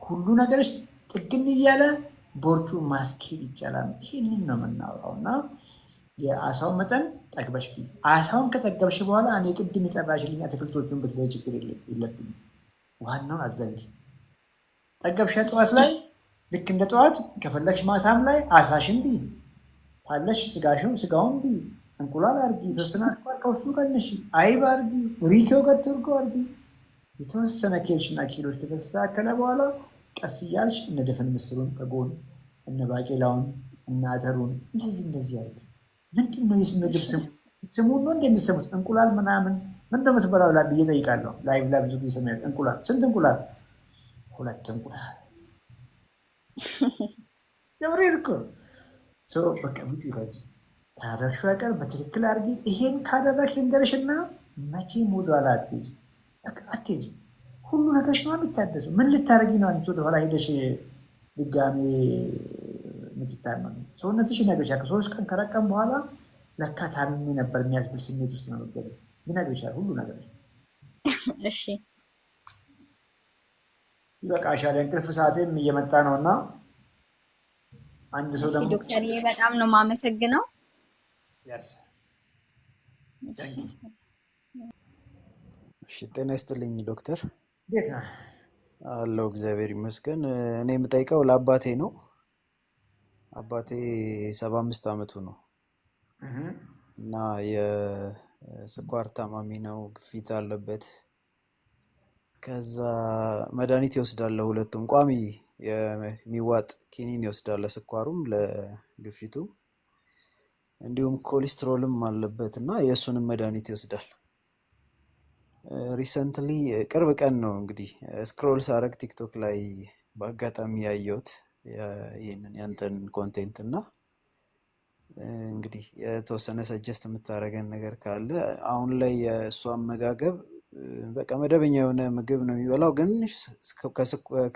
ሁሉ ነገርሽ ጥግን እያለ ቦርጩ ማስኬድ ይቻላል። ይህንን ነው የምናወራው። እና የአሳውን መጠን ጠግበሽ አሳውን ከጠገብሽ በኋላ እኔ ቅድም የጠራሽልኝ አትክልቶቹን ብትበይ ችግር የለብኝም። ዋናውን አዘንጊ። ጠገብሽ ጠዋት ላይ ልክ እንደ ጠዋት ከፈለግሽ ማታም ላይ አሳሽን ቢ ካለሽ ስጋውን ቢ እንቁላል አርጊ፣ የተወሰነ አስኳር ከውስጡ ቀንሺ፣ አይብ አርጊ፣ ሪክ ዮገርት እርጎ አርጊ። የተወሰነ ኬልሽና ኪሎች ከተስተካከለ በኋላ ቀስ እያልሽ እነ ድፍን ምስሩን ከጎን እነ ባቄላውን እነ አተሩን እንደዚህ አርጊ። ምንድን ነው የምግብ ስሙን ነው እንደሚሰሙት እንቁላል ምናምን ምን እንደምትበላው ብዬ እጠይቃለሁ። ላይቭ ላይ ብዙ ጊዜ ሰማያለሁ። እንቁላል ስንት እንቁላል? 2 እንቁላል። ገብርኤል እኮ በቃ ይበዝ ካደረግሽው አይቀር በትክክል አድርጊ። ይሄን ካደረግሽ ልንገርሽና መቼም ወደኋላ አትሄጂም። ሁሉ ነገርሽ ነው የሚታደሰው። ምን ልታደርጊ ነው አንቺ ወደኋላ ሄደሽ ድጋሜ የምትታመኑ? ሰውነትሽ ይነግርሻል። ከ3 ቀን ከረቀም በኋላ ለካ ታምሜ ነበር የሚያስብል ስሜት ውስጥ ነው የምትገቢው። ይነግርሻል ሁሉ ነገር። እሺ ይበቃሻል። የእንቅልፍ ሰዓቴም እየመጣ ነው እና አንድ ሰው ደግሞ ዶክተር በጣም ነው የማመሰግነው። እሺ ጤና ይስጥልኝ ዶክተር። እንዴት ነህ? አለሁ እግዚአብሔር ይመስገን። እኔ የምጠይቀው ለአባቴ ነው። አባቴ 75 ዓመቱ ነው እና የስኳር ታማሚ ነው። ግፊት አለበት። ከዛ መድኃኒት ይወስዳል። ሁለቱም ቋሚ የሚዋጥ ኪኒን ይወስዳል፣ ለስኳሩም ለግፊቱም። እንዲሁም ኮሌስትሮልም አለበት እና የእሱንም መድኃኒት ይወስዳል። ሪሰንትሊ ቅርብ ቀን ነው እንግዲህ ስክሮል ሳረግ ቲክቶክ ላይ በአጋጣሚ ያየሁት ይህንን ያንተን ኮንቴንት እና እንግዲህ የተወሰነ ሰጀስት የምታደርገን ነገር ካለ። አሁን ላይ የእሱ አመጋገብ በቃ መደበኛ የሆነ ምግብ ነው የሚበላው፣ ግን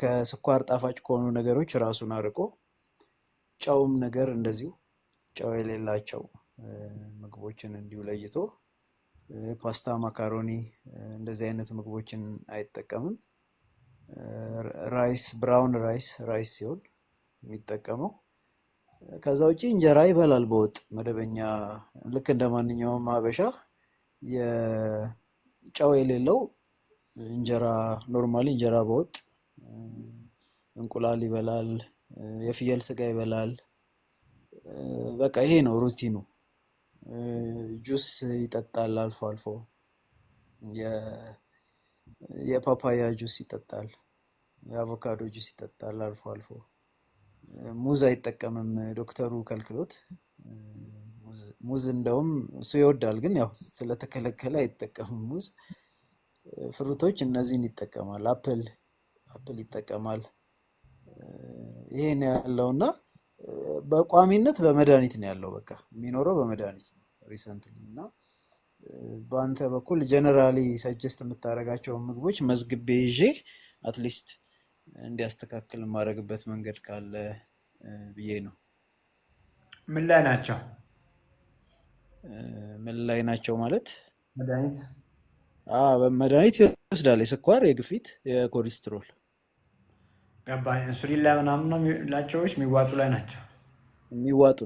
ከስኳር ጣፋጭ ከሆኑ ነገሮች ራሱን አርቆ ጨውም ነገር እንደዚሁ ጨው የሌላቸው ምግቦችን እንዲሁ ለይቶ ፓስታ፣ ማካሮኒ እንደዚህ አይነት ምግቦችን አይጠቀምም። ራይስ፣ ብራውን ራይስ ሲሆን የሚጠቀመው ከዛ ውጪ እንጀራ ይበላል በወጥ መደበኛ ልክ እንደ ማንኛውም ሀበሻ የጨው የሌለው እንጀራ ኖርማሊ እንጀራ በወጥ እንቁላል ይበላል፣ የፍየል ስጋ ይበላል። በቃ ይሄ ነው ሩቲኑ። ጁስ ይጠጣል አልፎ አልፎ የፓፓያ ጁስ ይጠጣል፣ የአቮካዶ ጁስ ይጠጣል አልፎ አልፎ። ሙዝ አይጠቀምም ዶክተሩ ከልክሎት። ሙዝ እንደውም እሱ ይወዳል ግን ያው ስለተከለከለ አይጠቀምም ሙዝ። ፍሩቶች እነዚህን ይጠቀማል። አፕል ይጠቀማል። ይሄን ያለውና በቋሚነት በመድኃኒት ነው ያለው። በቃ የሚኖረው በመድኃኒት ነው ሪሰንትሊ። እና በአንተ በኩል ጀነራሊ ሰጀስት የምታደርጋቸውን ምግቦች መዝግቤ ይዤ አትሊስት እንዲያስተካክል የማደርግበት መንገድ ካለ ብዬ ነው። ምን ላይ ናቸው? ምን ላይ ናቸው ማለት መድኃኒት መድኃኒት ይወስዳል። የስኳር፣ የግፊት፣ የኮሌስትሮል ገባኝ። ኢንሱሊን ላይ ምናምን ነው ላቸው ወይስ የሚዋጡ ላይ ናቸው? የሚዋጡ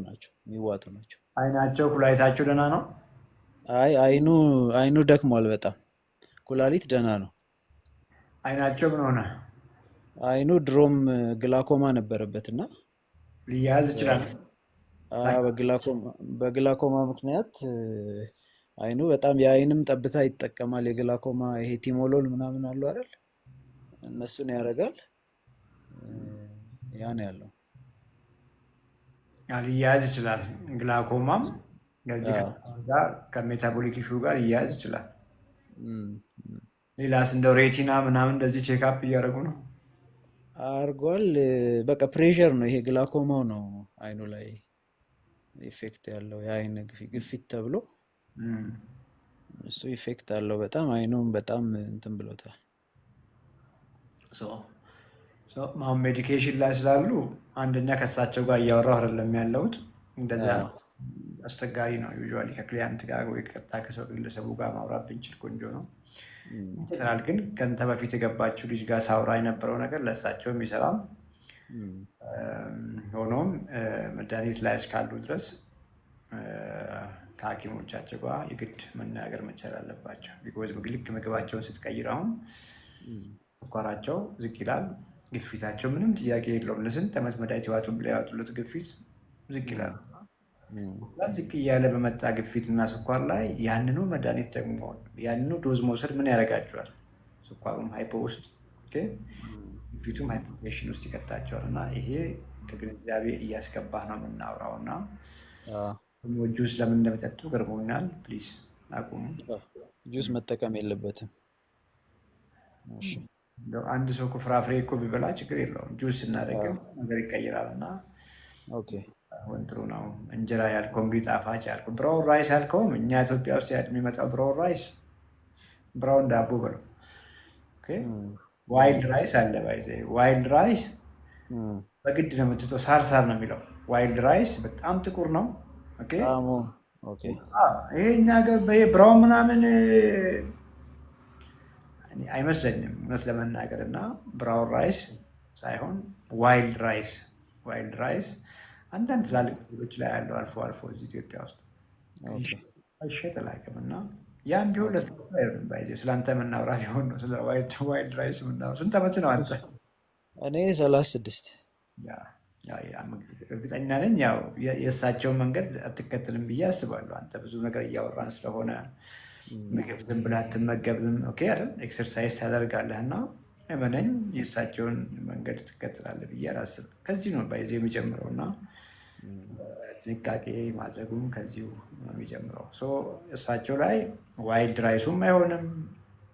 ናቸው። አይናቸው ኩላሊታቸው ደህና ነው? አይ አይኑ ደክሟል በጣም። ኩላሊት ደህና ነው። አይናቸው ምን ሆነ? አይኑ ድሮም ግላኮማ ነበረበት እና ሊያዝ ይችላል። በግላኮማ ምክንያት አይኑ በጣም የአይንም ጠብታ ይጠቀማል። የግላኮማ ይሄ ቲሞሎል ምናምን አሉ አይደል? እነሱን ያደርጋል። ያ ነው ያለው። ሊያዝ ይችላል። ግላኮማም ከዚህ ጋር ከሜታቦሊክ ኢሹ ጋር ሊያዝ ይችላል። ሌላስ እንደው ሬቲና ምናምን እንደዚህ ቼክአፕ እያደረጉ ነው? አርጓል። በቃ ፕሬሸር ነው ይሄ ግላኮማው ነው አይኑ ላይ ኢፌክት ያለው የአይን ግፊት ተብሎ እሱ ኢፌክት አለው በጣም። አይኑም በጣም እንትን ብሎታል። አሁን ሜዲኬሽን ላይ ስላሉ አንደኛ ከሳቸው ጋር እያወራሁ አይደለም ያለሁት። እንደዛ አስቸጋሪ ነው። ዩዥዋሊ ከክሊያንት ጋር ወይ ቀጥታ ከሰው ግለሰቡ ጋር ማውራት ብንችል ቆንጆ ነው ይችላል። ግን ከንተ በፊት የገባችው ልጅ ጋር ሳውራ የነበረው ነገር ለእሳቸው የሚሰራም ሆኖም መድኃኒት ላይ እስካሉ ድረስ ከሐኪሞቻቸው ጋር የግድ መናገር መቻል አለባቸው። ቢኮዝ ልክ ምግባቸውን ስትቀይር አሁን ስኳራቸው ዝቅ ይላል፣ ግፊታቸው ምንም ጥያቄ የለውም። ለስንት ዓመት መድኃኒት ያዋጡለት ግፊት ዝቅ ይላል። ዝቅ እያለ በመጣ ግፊት እና ስኳር ላይ ያንኑ መድኃኒት ደግሞ ያንኑ ዶዝ መውሰድ ምን ያደርጋቸዋል? ስኳሩም ሃይፖ ውስጥ ግፊቱም ሃይፖቴንሽን ውስጥ ይከታቸዋል። እና ይሄ ከግንዛቤ እያስገባህ ነው የምናወራው። እና ጁስ ለምን እንደሚጠጡ ገርሞኛል። ፕሊዝ አቁሙ። ጁስ መጠቀም የለበትም። አንድ ሰው ፍራፍሬ እኮ ቢበላ ችግር የለውም። ጁስ ስናደርግም ነገር ይቀይራል። እና አሁን ጥሩ ነው። እንጀራ ያልከው እንግዲህ ጣፋጭ ያልከው ብራውን ራይስ ያልከውም እኛ ኢትዮጵያ ውስጥ የሚመጣው ብራውን ራይስ ብራውን ዳቦ በለው። ዋይልድ ራይስ አለ። ባይዘ ዋይልድ ራይስ በግድ ነው የምትጠው። ሳር ነው የሚለው። ዋይልድ ራይስ በጣም ጥቁር ነው። ይሄ እኛ ሀገር ብራውን ምናምን አይመስለኝም እውነት ለመናገር። እና ብራውን ራይስ ሳይሆን ዋይልድ ራይስ አንዳንድ ትላልቅ ሆቴሎች ላይ ያለው አልፎ አልፎ እዚህ ኢትዮጵያ ውስጥ አይሸጥ አላውቅም። እና ያም ቢሆን ለባይዘ ስለአንተ የምናወራ ቢሆን ነው ስለ ዋይልድ ራይስ የምናወራ። ስንት ዓመት ነው አንተ? እኔ 36 እርግጠኛ ነኝ ያው የእሳቸውን መንገድ አትከተልም ብዬ አስባለሁ። አንተ ብዙ ነገር እያወራን ስለሆነ ምግብ ዝም ብለህ አትመገብም። ኦኬ አይደል? ኤክሰርሳይዝ ታደርጋለህ እና እመነኝ የእሳቸውን መንገድ ትከተላለህ ብዬ አላስብም። ከዚህ ነው ባይዘ የሚጀምረው እና ጥንቃቄ ማድረጉም ከዚሁ ነው የሚጀምረው። እሳቸው ላይ ዋይልድ ራይሱም አይሆንም፣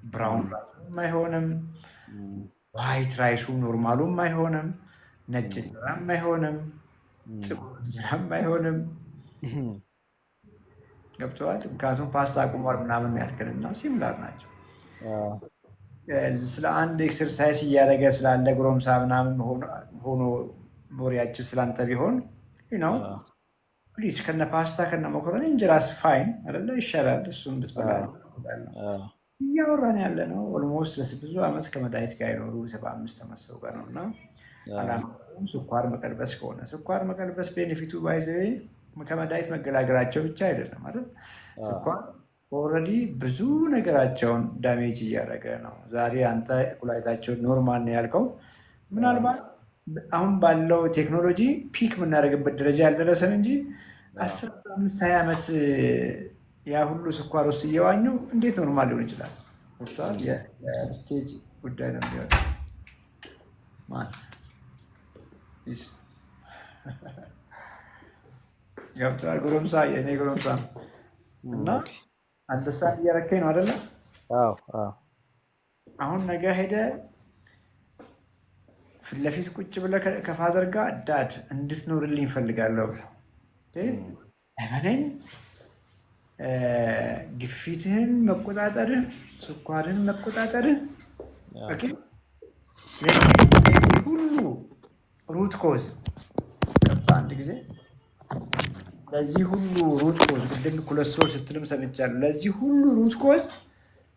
ብራውን ራይሱም አይሆንም፣ ዋይት ራይሱ ኖርማሉም አይሆንም፣ ነጭ እንጀራም አይሆንም፣ ጥቁር እንጀራም አይሆንም። ገብተዋል። ምክንያቱም ፓስታ ቁማር ምናምን ያልክንና ሲምላር ናቸው። ስለ አንድ ኤክሰርሳይዝ እያደረገ ስላለ ጎረምሳ ምናምን ሆኖ ሞሪያችን ስላንተ ቢሆን ነው ፕሊዝ ከነ ፓስታ ከነ መኮረኒ እንጀራስ ፋይን አይደለ? ይሻላል። እሱን ብትበላ እያወራን ያለ ነው። ኦልሞስት ብዙ ዓመት ከመድኃኒት ጋር የኖሩ 75 ዓመት ሰው ጋር ነው እና ስኳር መቀልበስ ከሆነ ስኳር መቀልበስ ቤኔፊቱ ባይዘዌ ከመድኃኒት መገላገላቸው ብቻ አይደለም አይደል? ስኳር ኦልሬዲ ብዙ ነገራቸውን ዳሜጅ እያደረገ ነው። ዛሬ አንተ ኩላሊታቸውን ኖርማል ነው ያልከው፣ ምናልባት አሁን ባለው ቴክኖሎጂ ፒክ የምናደርግበት ደረጃ ያልደረሰን እንጂ 10-15-20 ዓመት ያ ሁሉ ስኳር ውስጥ እየዋኙ እንዴት ኖርማል ሊሆን ይችላል? የስቴጅ ጉዳይ ነው የሚሆነው። ገብተዋል። ጎረምሳ የእኔ ጎረምሳ ነው እና አንደርስታንድ እያረከኝ ነው አይደለ? አሁን ነገ ሄደ ፊት ለፊት ቁጭ ብለህ ከፋዘር ጋር ዳድ እንድትኖርልኝ እፈልጋለሁ ብለው እመነኝ፣ ግፊትህን መቆጣጠርህ፣ ስኳርህን መቆጣጠርህ ለዚህ ሁሉ ሩት ኮዝ አንድ ጊዜ ለዚህ ሁሉ ሩት ኮዝ ቅድም ኮሌስትሮል ስትልም ሰምቻለሁ። ለዚህ ሁሉ ሩት ኮዝ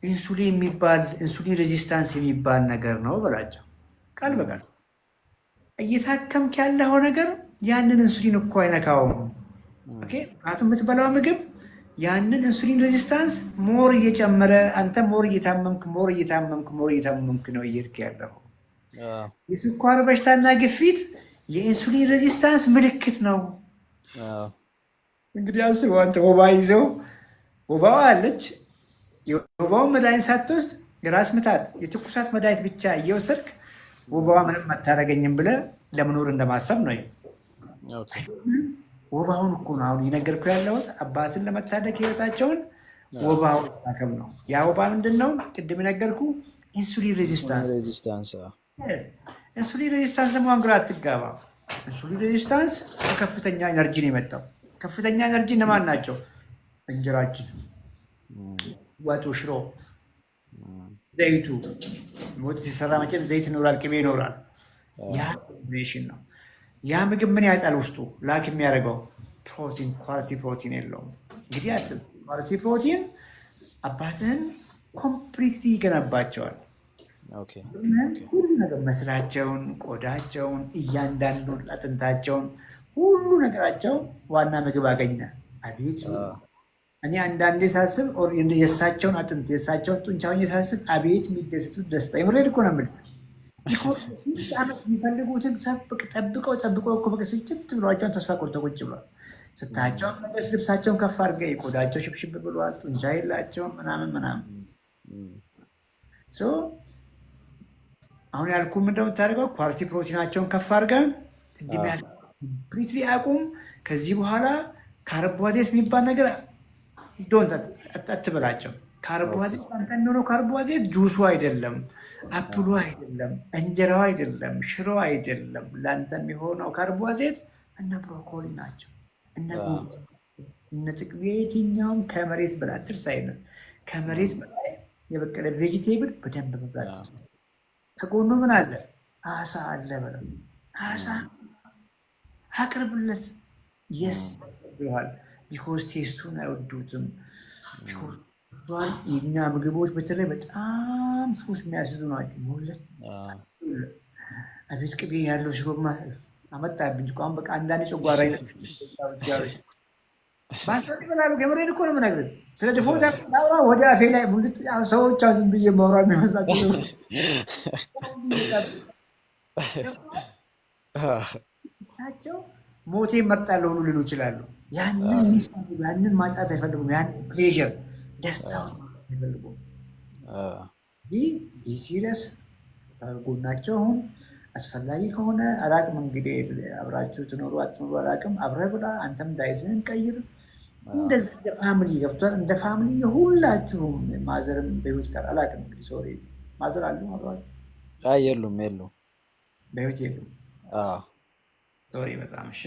ኢንሱሊን የሚባል ኢንሱሊን ሬዚስታንስ የሚባል ነገር ነው በላቸው። ቃል በቃል እየታከምክ ያለው ነገር ያንን ኢንሱሊን እኮ አይነካውም። ምክንያቱም የምትበላው ምግብ ያንን ኢንሱሊን ሬዚስታንስ ሞር እየጨመረ አንተ ሞር እየታመምክ ነው እየሄድክ ያለው። የስኳር በሽታና ግፊት የኢንሱሊን ሬዚስታንስ ምልክት ነው። እንግዲህ አስበው አንተ ወባ ይዘው ወባዋ አለች፣ የወባውን መድኃኒት ሳትወስድ የራስ ምታት የትኩሳት መድኃኒት ብቻ እየወሰድክ ወባዋ ምንም አታደርገኝም ብለህ ለመኖር እንደማሰብ ነው። ወባውን እኮ ነው አሁን የነገርኩህ ያለሁት። አባትን ለመታደግ ህይወታቸውን ወባውን ታከም ነው። ያ ወባ ምንድን ነው? ቅድም የነገርኩህ ኢንሱሊን ሬዚስታንስ። ኢንሱሊን ሬዚስታንስ ደግሞ አንግራ አትጋባ። ኢንሱሊን ሬዚስታንስ ከከፍተኛ ኤነርጂ ነው የመጣው። ከፍተኛ ኤነርጂ እነማን ናቸው? እንጀራችን፣ ወጡ፣ ሽሮ፣ ዘይቱ። ሞት ሲሰራ መቼም ዘይት ይኖራል፣ ቅቤ ይኖራል። ያ ኮምቢኔሽን ነው። ያ ምግብ ምን ያጣል? ውስጡ ላክ የሚያደርገው ፕሮቲን፣ ኳሊቲ ፕሮቲን የለውም። እንግዲህ አስብ፣ ኳሊቲ ፕሮቲን አባትህን ኮምፕሊትሊ ይገነባቸዋል። ሁሉ ነገር መስላቸውን፣ ቆዳቸውን፣ እያንዳንዱን አጥንታቸውን፣ ሁሉ ነገራቸው ዋና ምግብ አገኘ። አቤት እኔ አንዳንዴ ሳስብ የእሳቸውን አጥንት የእሳቸውን ጡንቻውን ሳስብ አቤት የሚደሰቱት ደስታ የምሬድ እኮ ነው የምልህ። የሚፈልጉትን ጠብቀው እኮ በቃ ስጭት ብሏቸውን ተስፋ ቆርጠው ቁጭ ብሏል። ስታቸው ነገስ ልብሳቸውን ከፍ አድርገህ ቆዳቸው ሽብሽብ ብሏል፣ ጡንቻ የላቸውም ምናምን ምናምን። አሁን ያልኩህ ምንድን ነው የምታደርገው? ኳሊቲ ፕሮቲናቸውን ከፍ አድርገህ ቅድም ያልኩህ ኮምፕሊትሊ አቁም። ከዚህ በኋላ ካርቦሃይድሬት የሚባል ነገር ዶንት አትበላቸው። ካርቦሃይድሬት አንተ እንደሆነ ካርቦሃይድሬት ጁሱ አይደለም፣ አፕሉ አይደለም፣ እንጀራው አይደለም፣ ሽሮ አይደለም። ለአንተ የሚሆነው ካርቦሃይድሬት እነ ብሮኮሊ ናቸው፣ እነ ጥቅቤ። የትኛውም ከመሬት በላይ አትርሳ፣ ከመሬት በላይ የበቀለ ቬጂቴብል በደንብ መብላት። ከጎኑ ምን አለ? አሳ አለ በለው። አሳ አቅርብለት። የስ ይለዋል። ቢኮዝ ቴስቱን አይወዱትም። የኛ ምግቦች በተለይ በጣም ሱስ የሚያስይዙ ናቸው። ሞለት አቤት ቅቤ ያለው ሽሮማ አመጣብኝ። አሁን በቃ አንዳንድ ጨጓራ ባስፈጥ ይበላሉ። ገመሬን እኮ ነው የምነግርህ። ስለ ድፎ ላውራ ወደ አፌ ላይ ሰዎች ዝም ብዬ ማውራ የሚመስላቸው ናቸው። ሞቴ መርጣለሁ ሁሉ ሊሉ ይችላሉ። ያንን ማጣት አይፈልጉም። ያን ፕሌዥር ደስታውን አይፈልጉም። ይህ ሲሪየስ ጎናቸው አሁን አስፈላጊ ከሆነ አላቅም። እንግዲህ አብራችሁ ትኖሩ አትኖሩ አላቅም። አብረህ ብላ፣ አንተም ዳይትህን ቀይር። እንደዚህ እንደ ፋሚሊ ገብቷል። እንደ ፋሚሊ የሁላችሁም ማዘርም በህይወት ጋር አላቅም። እንግዲህ ሶሪ ማዘር አሉ አብረዋል? የሉም በህይወት የሉም። ሶሪ በጣም እሺ።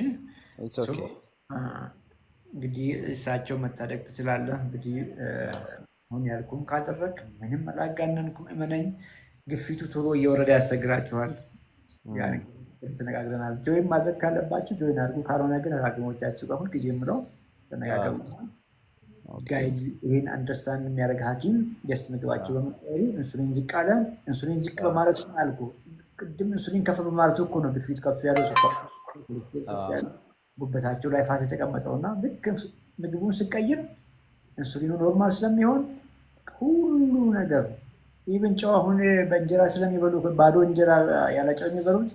እንግዲህ እሳቸው መታደግ ትችላለህ። እንግዲህ አሁን ያልኩህን ካደረግ ምንም አላጋነንኩም። እመነኝ። ግፊቱ ቶሎ እየወረደ ያስቸግራችኋል። ተነጋግረናል። ጆይን ማድረግ ካለባችሁ ጆይን አድርጉ። ካልሆነ ግን ሐኪሞቻችሁ ጋር ሁልጊዜ የምለው ተነጋገሩ። ይህን አንደርስታንድ የሚያደርግ ሐኪም ጀስት ምግባቸው በመቀየሩ ኢንሱሊን ዝቅ አለ። ኢንሱሊን ዝቅ በማለት አልኩ ቅድም ኢንሱሊን ከፍ በማለቱ እኮ ነው ግፊት ከፍ ያለው ስኳር ከፍ ያለው ጉበታቸው ላይ ፋት የተቀመጠውና ልክ ምግቡን ስቀይር ኢንሱሊኑ ኖርማል ስለሚሆን ሁሉ ነገር ኢቭን ጨው አሁን በእንጀራ ስለሚበሉ ባዶ እንጀራ ያለ ጨው የሚበሉት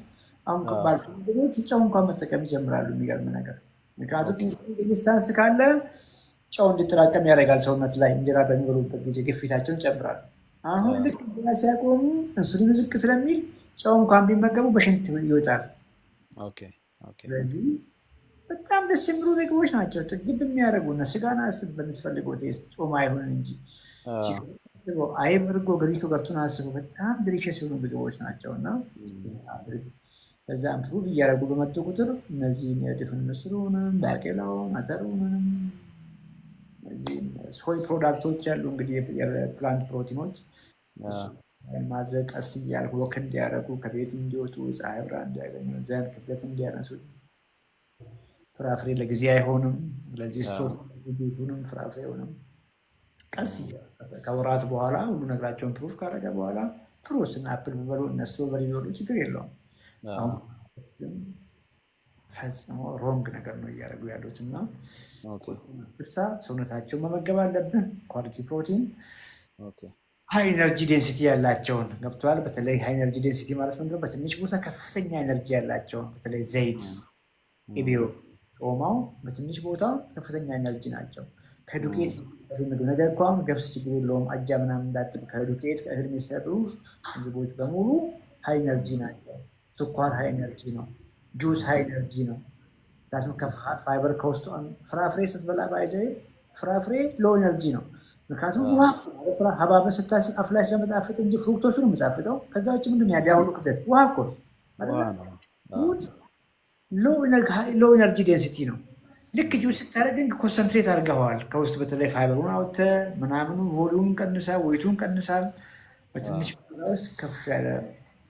አሁን ከባድ ምግቦች ጨው እንኳን መጠቀም ይጀምራሉ። የሚገርም ነገር ምክንያቱም ዲስታንስ ካለ ጨው እንዲጠራቀም ያደርጋል ሰውነት ላይ እንጀራ በሚበሉበት ጊዜ ግፊታቸውን ይጨምራል። አሁን ልክ እንጀራ ሲያቆሙ ኢንሱሊኑ ዝቅ ስለሚል ጨው እንኳን ቢመገቡ በሽንት ይወጣል። ስለዚህ በጣም ደስ የሚሉ ምግቦች ናቸው። ጥግብ የሚያደርጉ እና ስጋን አስብ በምትፈልገው ቴስት ጮማ አይሆን እንጂ አይብ፣ እርጎ፣ ግሪክ ዮገርቱን አስቡ በጣም ድሪሸስ የሆኑ ምግቦች ናቸው እና በዛ ኢምፕሩቭ እያደረጉ በመጡ ቁጥር እነዚህን የድፍን ምስሩንም ባቄላውን አተሩንም እነዚህ ሶይ ፕሮዳክቶች ያሉ እንግዲህ የፕላንት ፕሮቲኖች ማድረግ ቀስ እያልኩ ወክ እንዲያደርጉ ከቤት እንዲወጡ ፀሐይ ብርሃን እንዲያገኙ ዘንድ ክብደት እንዲያነሱ ፍራፍሬ ለጊዜ አይሆንም። ለዚህ ስቶር ጁሱንም ፍራፍሬውንም ቀስ ከወራት በኋላ ሁሉ ነገራቸውን ፕሩፍ ካደረገ በኋላ ፍሩትና አፕል ቢበሉ እነሱ በሪበሉ ችግር የለውም። አሁን ፈጽሞ ሮንግ ነገር ነው እያደረጉ ያሉት እና ሰውነታቸውን መመገብ አለብን። ኳሊቲ ፕሮቲን ሃይ ኤነርጂ ዴንሲቲ ያላቸውን ገብተዋል። በተለይ ሃይ ኤነርጂ ዴንሲቲ ማለት ምንድነው? በትንሽ ቦታ ከፍተኛ ኤነርጂ ያላቸውን በተለይ ዘይት፣ ኢቢዮ፣ ጮማው በትንሽ ቦታ ከፍተኛ ኤነርጂ ናቸው። ከዱቄት ነገር እንኳን ገብስ ችግር የለውም። አጃ ምናምን እንዳትል ከዱቄት ከእህል የሚሰሩ ምግቦች በሙሉ ሃይ ኤነርጂ ናቸው። ስኳር ሃይ ኤነርጂ ነው። ጁስ ሃይ ኤነርጂ ነው። ፋይበር ከውስጡ ፍራፍሬ ስትበላ ባይዘ ፍራፍሬ ሎ ኤነርጂ ነው። ምክንያቱም ውሃ ሀባብን ስታስብ አፍ ላይ ስለመጣፍጥ እንጂ ፍሩክቶሱ ነው የሚጣፍጠው። ከዛ ውጭ ምንድን ያለ ያሁሉ ክብደት ውሃ እኮ ሎ ኤነርጂ ዴንሲቲ ነው። ልክ ጁስ ስታደርግ ኮንሰንትሬት አድርገዋል ከውስጥ በተለይ ፋይበሩን አውጥተህ ምናምኑ ቮሊዩም ቀንሳል፣ ወይቱን ቀንሳል። በትንሽ ውስጥ ከፍ ያለ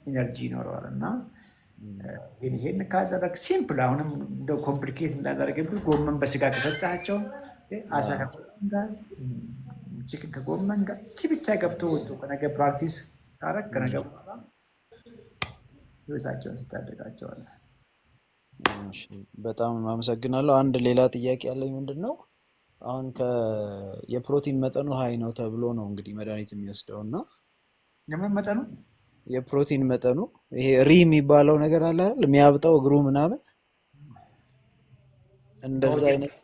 ኢነርጂ ይኖረዋል እና ይሄን ካደረግ ሲምፕል አሁንም እንደ ኮምፕሊኬት እንዳደረገብህ ጎመን በስጋ ከሰጣቸው አሳ ከጎመን ጋር ቺክን ከጎመን ጋር እቺ ብቻ ገብቶ ወጡ ከነገ ፕራክቲስ ካረግ ከነገ በኋላ ህይወታቸውን ስታደጋቸዋል። በጣም አመሰግናለሁ። አንድ ሌላ ጥያቄ ያለኝ ምንድን ነው አሁን የፕሮቲን መጠኑ ሀይ ነው ተብሎ ነው እንግዲህ መድኃኒት የሚወስደው እና የምን መጠኑ የፕሮቲን መጠኑ ይሄ ሪ የሚባለው ነገር አለ አይደል? የሚያብጠው እግሩ ምናምን እንደዛ አይነት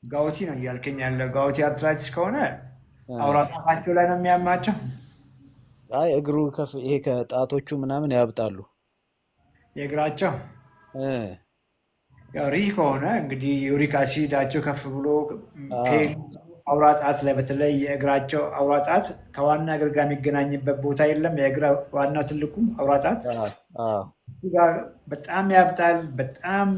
ጋውቲ ነው እያልከኝ ያለው። ጋውቲ አርትራይቲስ ከሆነ አውራ ጣታቸው ላይ ነው የሚያማቸው። አይ እግሩ ይሄ ከጣቶቹ ምናምን ያብጣሉ የእግራቸው። ያው ሪ ከሆነ እንግዲህ ዩሪክ አሲዳቸው ከፍ ብሎ አውራ ጣት ላይ በተለይ የእግራቸው አውራ ጣት ከዋና እግር ጋር የሚገናኝበት ቦታ የለም። የእግር ዋናው ትልቁ አውራ ጣት ጋር በጣም ያብጣል። በጣም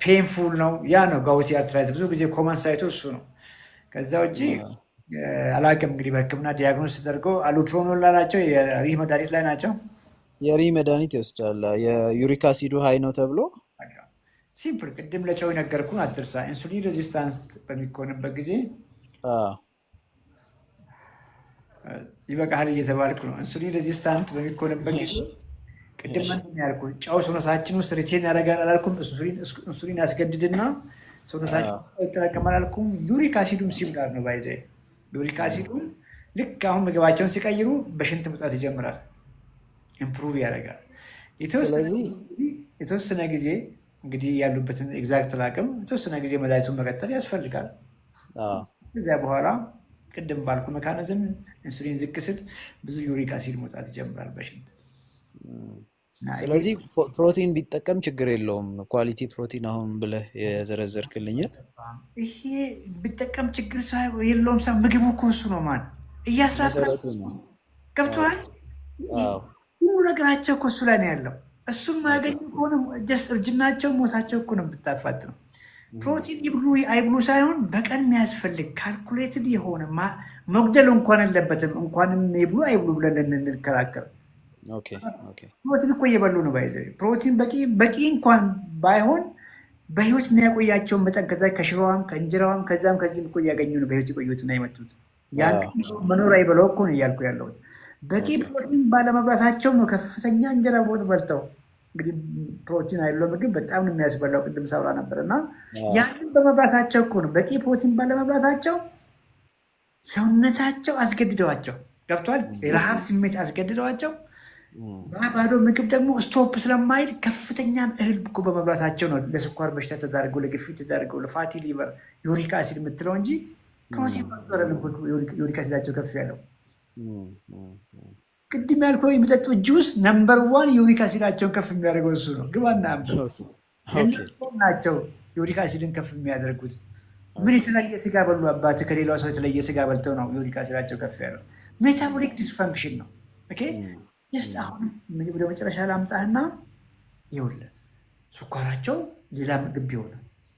ፔንፉል ነው። ያ ነው ጋውቲ አርትራይቲስ። ብዙ ጊዜ ኮመን ሳይቶ እሱ ነው። ከዛ ውጭ አላውቅም እንግዲህ በሕክምና ዲያግኖስ ተደርገው አሉፕሮኖል ናቸው የሪ መድኃኒት ላይ ናቸው። የሪ መድኃኒት ይወስዳል። የዩሪክ አሲዱ ሀይ ነው ተብሎ ሲምፕል ቅድም ለጨው ነገርኩን አትርሳ። ኢንሱሊን ሬዚስታንስ በሚኮንበት ጊዜ ይበቃል እየተባልኩ ነው። ኢንሱሊን ሬዚስታንት በሚኮንበት ጊዜ ቅድም ምንድን ያልኩ ጨው ሰውነታችን ውስጥ ሪቴን ያደርጋል አላልኩም? ኢንሱሊን ያስገድድና ሰውነታችን ይጠራቀማል አላልኩም? ዩሪክ አሲዱም ሲሚላር ነው። ባይዘ ዩሪክ አሲዱን ልክ አሁን ምግባቸውን ሲቀይሩ በሽንት መውጣት ይጀምራል። ኢምፕሩቭ ያደርጋል። የተወሰነ ጊዜ እንግዲህ ያሉበትን ኤግዛክት ላቅም የተወሰነ ጊዜ መድኃኒቱን መቀጠል ያስፈልጋል። ከዚያ በኋላ ቅድም ባልኩ ሜካኒዝም ኢንሱሊን ዝቅ ስል ብዙ ዩሪክ አሲድ መውጣት ይጀምራል በሽንት። ስለዚህ ፕሮቲን ቢጠቀም ችግር የለውም። ኳሊቲ ፕሮቲን አሁን ብለህ የዘረዘርክልኝን ይሄ ቢጠቀም ችግር የለውም። ሳ ምግቡ እኮ እሱ ነው ማን እያስራራ ገብቶሃል። ሁሉ ነገራቸው እኮ እሱ ላይ ነው ያለው። እሱም ማያገኙ ከሆነ ጀስት እርጅናቸው ሞታቸው እኮ ነው ብታፋት ነው። ፕሮቲን ይብሉ አይብሉ ሳይሆን በቀን የሚያስፈልግ ካልኩሌትድ የሆነ መጉደል እንኳን የለበትም። እንኳንም ይብሉ አይብሉ ብለን እንከራከር። ፕሮቲን እኮ እየበሉ ነው ባይዘ ፕሮቲን በቂ እንኳን ባይሆን በህይወት የሚያቆያቸውን መጠን ከዛ ከሽሮዋም ከእንጀራዋም ከዛም ከዚህም እኮ እያገኙ ነው በህይወት የቆዩትና የመጡት። ያን መኖር አይበለው እኮ ነው እያልኩ ያለሁት። በቂ ኦኬ ፕሮቲን ባለመብላታቸው ነው ከፍተኛ እንጀራ በወጥ በልተው እንግዲህ ፕሮቲን አይደለው ምግብ በጣም ነው የሚያስበላው። ቅድም ሳውራ ነበር እና አዎ ያንን በመብላታቸው እኮ ነው በቂ ፕሮቲን ባለመብላታቸው ሰውነታቸው አስገድደዋቸው ገብቷል። የረሃብ ስሜት አስገድደዋቸው ባዶ ምግብ ደግሞ ስቶፕ ስለማይል ከፍተኛ እህል እኮ በመብላታቸው ነው ለስኳር በሽታ ተዳርገው፣ ለግፊት ተዳርገው፣ ለፋቲ ሊቨር ዩሪክ አሲድ የምትለው እንጂ ፕሮቲን ዩሪክ አሲዳቸው ከፍ ያለው። ቅድም ያልከው የሚጠጡ ጁስ ነምበር 1 ዩሪክ አሲዳቸውን ከፍ የሚያደርገው እሱ ነው። ግባና ናቸው ዩሪክ አሲድን ከፍ የሚያደርጉት። ምን የተለየ ስጋ በሉ አባት ከሌላው ሰው የተለየ ስጋ በልተው ነው ዩሪክ አሲዳቸው ከፍ ያለው? ሜታቦሊክ ዲስፈንክሽን ነው። ኦኬ ስ አሁን ወደ መጨረሻ ላምጣህና ይኸውልህ ስኳራቸው ሌላ ምግብ ቢሆን፣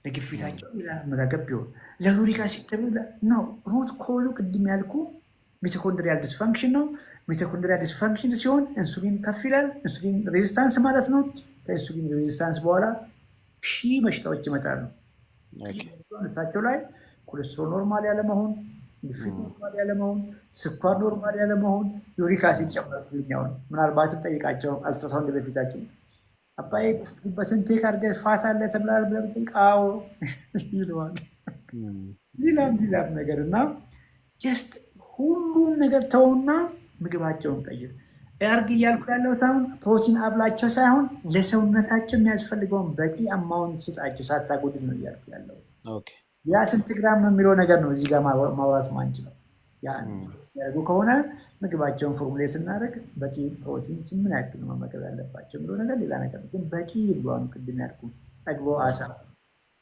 ለግፊታቸው ሌላ አመጋገብ ቢሆን፣ ለዩሪክ አሲድ ነው ሩት ኮዙ ቅድም ያልኩ ሚቶኮንድሪያል ዲስፋንክሽን ነው። ሚቶኮንድሪያል ዲስፋንክሽን ሲሆን ኢንሱሊን ከፍ ይላል። ኢንሱሊን ሬዚስታንስ ማለት ነው። ከኢንሱሊን ሬዚስታንስ በኋላ ሺህ በሽታዎች ይመጣሉ። እሳቸው ላይ ኮሌስትሮል ኖርማል ያለመሆን፣ ግፊት ኖርማል ያለመሆን፣ ስኳር ኖርማል ያለመሆን፣ ዩሪክ አሲድ ጨምረኛውን ምናልባትም ጠይቃቸው አልተሳሳውን በፊታችን አባዬ ጉበትን ቴክ አድርገህ ፋት አለ ተብላል ብለህ ጠይቃው ይለዋል። ሌላም ነገር እና ጀስት ሁሉም ነገር ተውና ምግባቸውን ቀይር። ያርግ እያልኩ ያለሁት አሁን ፕሮቲን አብላቸው ሳይሆን ለሰውነታቸው የሚያስፈልገውን በቂ አማውንት ስጣቸው ሳታጎድል ነው እያልኩ ያለው። ያ ስንት ግራም ነው የሚለው ነገር ነው እዚህ ጋር ማውራት ማንችለው። ያደርጉ ከሆነ ምግባቸውን ፎርሙሌት ስናደርግ በቂ ፕሮቲን ምን ያክል ነው መመገብ ያለባቸው የሚለው ነገር ሌላ ነገር ነው። ግን በቂ ይብሏኑ ቅድም ያልኩ ጠግቦ አሳ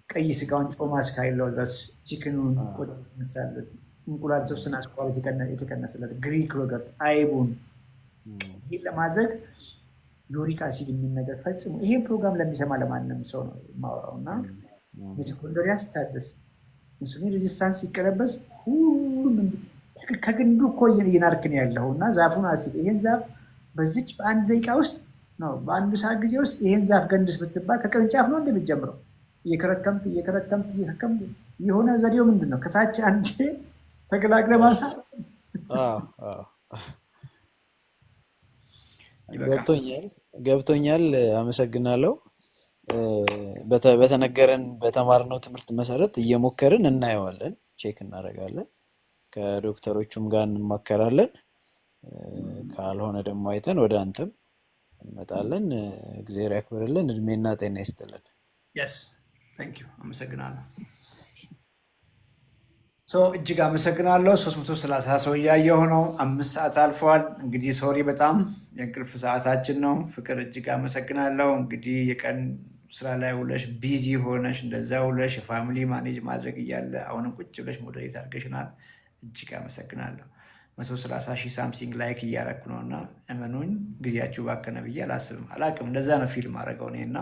ቀይ ስጋውን ጮማ እስካይለው ድረስ ቺክኑን ቆዳ መሳለት እንቁላል ሶስትና ስኳር የተቀነሰለት ግሪክ ዮገርት አይቡን ይህ ለማድረግ ዩሪክ አሲድ የሚል ነገር ፈጽሞ ይሄን ፕሮግራም ለሚሰማ ለማንም ሰው ነው የማወራው እና ሚቶኮንድሪያ ስታደስ ኢንሱሊን ሬዚስታንስ ሲቀለበስ ሁሉም ከግንዱ እኮ እየናርክን ያለው እና ዛፉን አስብ። ይሄን ዛፍ በዚች በአንድ ደቂቃ ውስጥ ነው በአንድ ሰዓት ጊዜ ውስጥ ይሄን ዛፍ ገንድስ ብትባል ከቅርንጫፍ ነው እንደሚጀምረው እየከረከምት የሆነ ዘዴው ምንድን ነው? ከታች አንዴ ተገላግለ ማንሳት። ገብቶኛል። አመሰግናለሁ። በተነገረን በተማርነው ትምህርት መሰረት እየሞከርን እናየዋለን፣ ቼክ እናደርጋለን፣ ከዶክተሮቹም ጋር እንማከራለን። ካልሆነ ደግሞ አይተን ወደ አንተም እንመጣለን። እግዚአብሔር ያክብርልን፣ እድሜና ጤና ይስጥልን። አመሰግናለሁ። እጅግ አመሰግናለሁ። 330 ሰው እያየሁ ነው። 5 ሰዓት አልፏል። እንግዲህ ሶሪ በጣም የእንቅልፍ ሰዓታችን ነው። ፍቅር እጅግ አመሰግናለሁ። እንግዲህ የቀን ስራ ላይ ውለሽ ቢዚ ሆነሽ እንደዛ ውለሽ የፋሚሊ ማኔጅ ማድረግ እያለ አሁንም ቁጭ ብለሽ ሞዴሬት አድርገሽናል። እጅግ አመሰግናለሁ። 130 ሺህ ሳምሲንግ ላይክ እያረኩ ነው እና እመኑኝ ጊዜያችሁ ባከነ ብዬ አላስብም። አላቅም እንደዛ ነው ፊልም አደረገው እኔ እና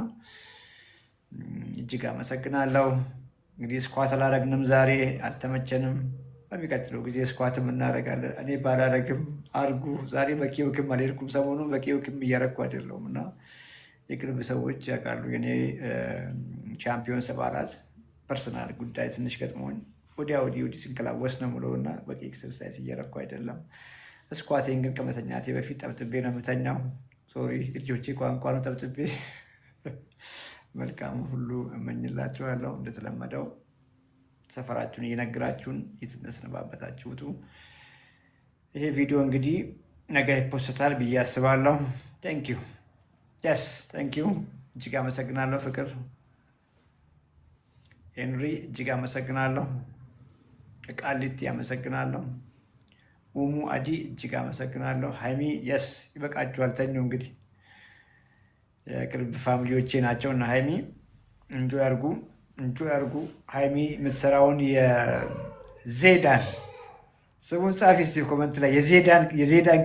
እጅግ አመሰግናለሁ። እንግዲህ ስኳት አላረግንም ዛሬ አልተመቸንም። በሚቀጥለው ጊዜ ስኳትም እናደርጋለን። እኔ ባላረግም አርጉ። ዛሬ በኪውክም አልሄድኩም። ሰሞኑን በኪውክም እያረኩ አይደለሁም እና የቅርብ ሰዎች ያውቃሉ። የኔ ቻምፒዮን 74 ፐርሰናል ጉዳይ ትንሽ ገጥሞኝ ወዲያ ወዲህ ስንከላወስ ነው ምለው እና በቂ ኤክሰርሳይዝ እያረኩ አይደለም። ስኳቴን ግን ከመተኛቴ በፊት ጠብጥቤ ነው የምተኛው። ሶሪ ልጆቼ ቋንቋ ነው ጠብጥቤ። መልካም ሁሉ እመኝላችኋለሁ። እንደተለመደው ሰፈራችሁን እየነግራችሁን የተነስነባበታችሁ ውጡ። ይሄ ቪዲዮ እንግዲህ ነገ ይፖስታል ብዬ አስባለሁ። ቴንኪዩ ቴንኪዩ። እጅግ አመሰግናለሁ። ፍቅር ሄንሪ እጅግ አመሰግናለሁ። ቃሊቲ አመሰግናለሁ። ኡሙ አዲ እጅግ አመሰግናለሁ። ሃይሚ ይበቃችኋል፣ ተኙ እንግዲህ የቅርብ ፋሚሊዎቼ ናቸው እና ሃይሚ እንጆ ያርጉ። ሃይሚ የምትሰራውን የዜዳን ስሙን ጻፊ እስኪ ኮመንት ላይ የዜዳን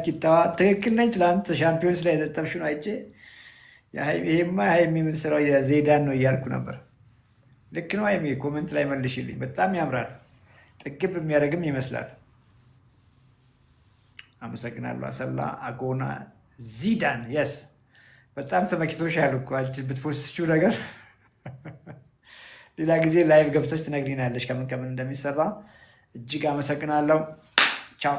ቂጣዋ ትክክል ነኝ። ትላንት ሻምፒዮንስ ላይ የጠጠብሽው ነው አይቼ ይሄማ ሃይሚ የምትሰራው የዜዳን ነው እያልኩ ነበር። ልክ ነው ሃይሚ፣ ኮመንት ላይ መልሽልኝ። በጣም ያምራል፣ ጥግብ የሚያደርግም ይመስላል። አመሰግናለሁ። አሰላ አጎና ዚዳን በጣም ተመክቶሻል እኮ ብትፖስትችው ነገር። ሌላ ጊዜ ላይቭ ገብተሽ ትነግሪናለሽ ከምን እንደሚሰራ። እጅግ አመሰግናለሁ። ቻው።